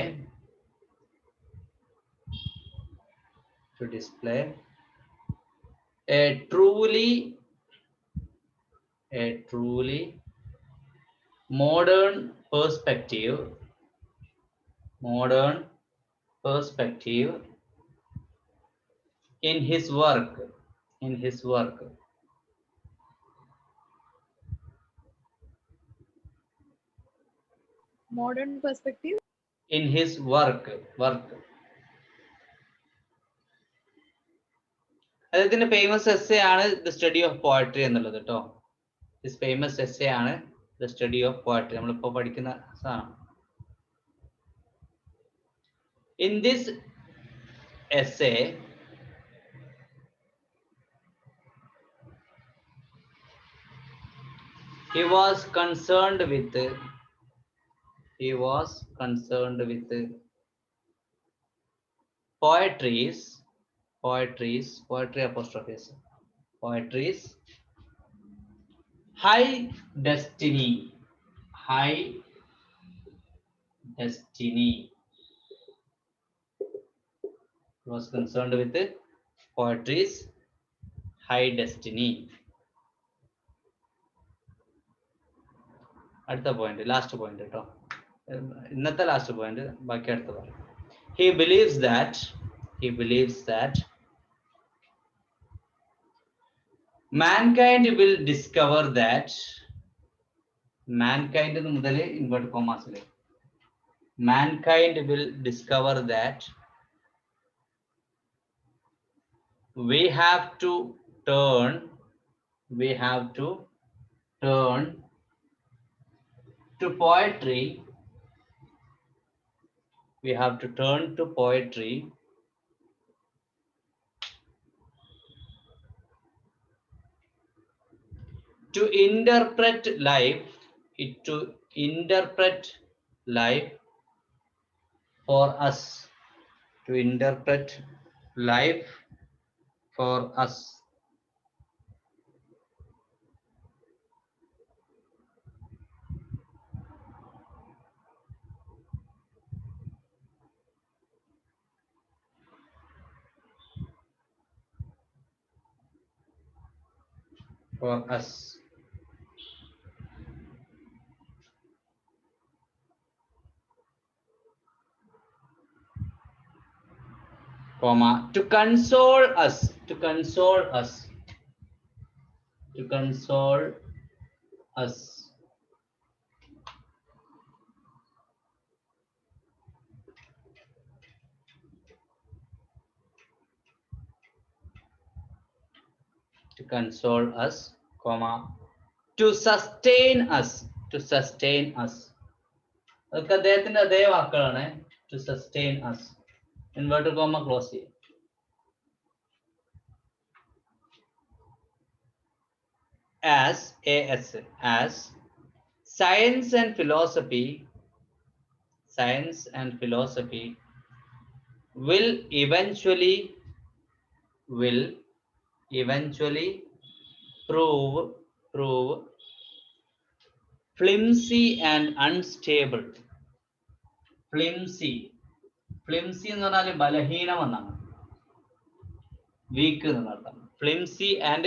a truly a truly modern perspective in his work. Modern perspective. In his work. അദ്ദേഹത്തിന്റെ famous essay ആണ് the study of poetry എന്നുള്ളത് കേട്ടോ. His famous essay ആണ് the study of poetry. നമ്മളിപ്പോ പഠിക്കുന്ന സാധനം. In this essay, he was concerned with poetry's high destiny. He was concerned with poetry's high destiny. അടുത്ത point, last point കേട്ടോ, ഇന്നത്തെ last point, ബാക്കി അടുത്ത പറയാം. He believes that mankind will discover that mankind മുതൽ invert കോമാസിൽ mankind will discover that we have to turn to poetry. We have to turn to poetry to interpret life for us. Comma, to console us. To console us, comma, to sustain us. അതൊക്കെ അദ്ദേഹത്തിന്റെ അതേ വാക്കുകളാണ്. To sustain us. Inverted comma close ചെയ്യും. As science and philosophy will eventually prove flimsy and unstable. Flimsy എന്ന് പറഞ്ഞാൽ ബലഹീനം എന്നാണ്, week എന്നർത്ഥം. Flimsy and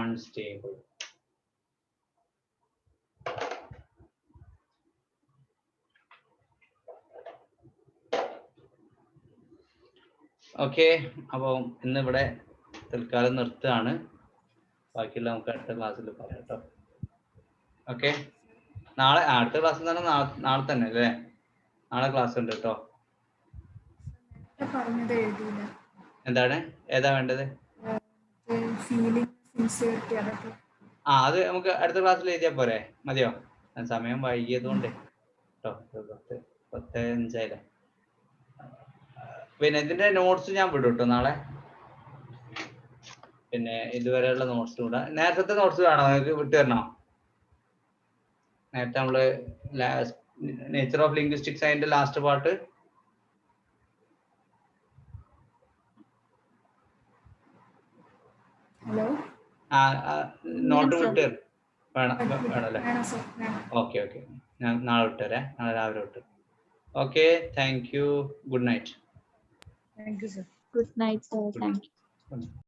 unstable. Okay, അപ്പോൾ ഇന്നിവിടെ തൽക്കാലം നിർത്തുകയാണ്. ബാക്കിയുള്ള നമുക്ക് അടുത്ത ക്ലാസ്സിൽ പറയാം കേട്ടോ. ഓക്കെ, നാളെ അടുത്ത ക്ലാസ്സിൽ തന്നെ നാളെ തന്നെ അല്ലേ? നാളെ ക്ലാസ് ഉണ്ട് കേട്ടോ. പറഞ്ഞത് എഴുതിയില്ല. എന്താണ്, ഏതാ വേണ്ടത്? അത് നമുക്ക് അടുത്ത ക്ലാസ്സിൽ എഴുതിയാൽ പോരെ? മതിയോ? സമയം വൈകിയതുകൊണ്ട് കേട്ടോ, 10:05. പിന്നെ ഇതിന്റെ നോട്ട്സ് ഞാൻ വിടും കേട്ടോ നാളെ. പിന്നെ ഇതുവരെയുള്ള നോട്ട്സ് വിടാം. നേരത്തെ നോട്ട്സ് വേണോ നിങ്ങൾക്ക്? വിട്ടു തരണോ? നേരത്തെ നമ്മള് നേച്ചർ ഓഫ് ലിംഗ്വിസ്റ്റിക്സ് അതിന്റെ ലാസ്റ്റ് പാർട്ട് നോട്ട് വിട്ട് വേണല്ലേ? ഓക്കെ, ഞാൻ നാളെ വിട്ടുതരേ, നാളെ രാവിലെ വിട്ടു. Okay, thank you, good night. Thank you sir. Good night, sir. Thank you.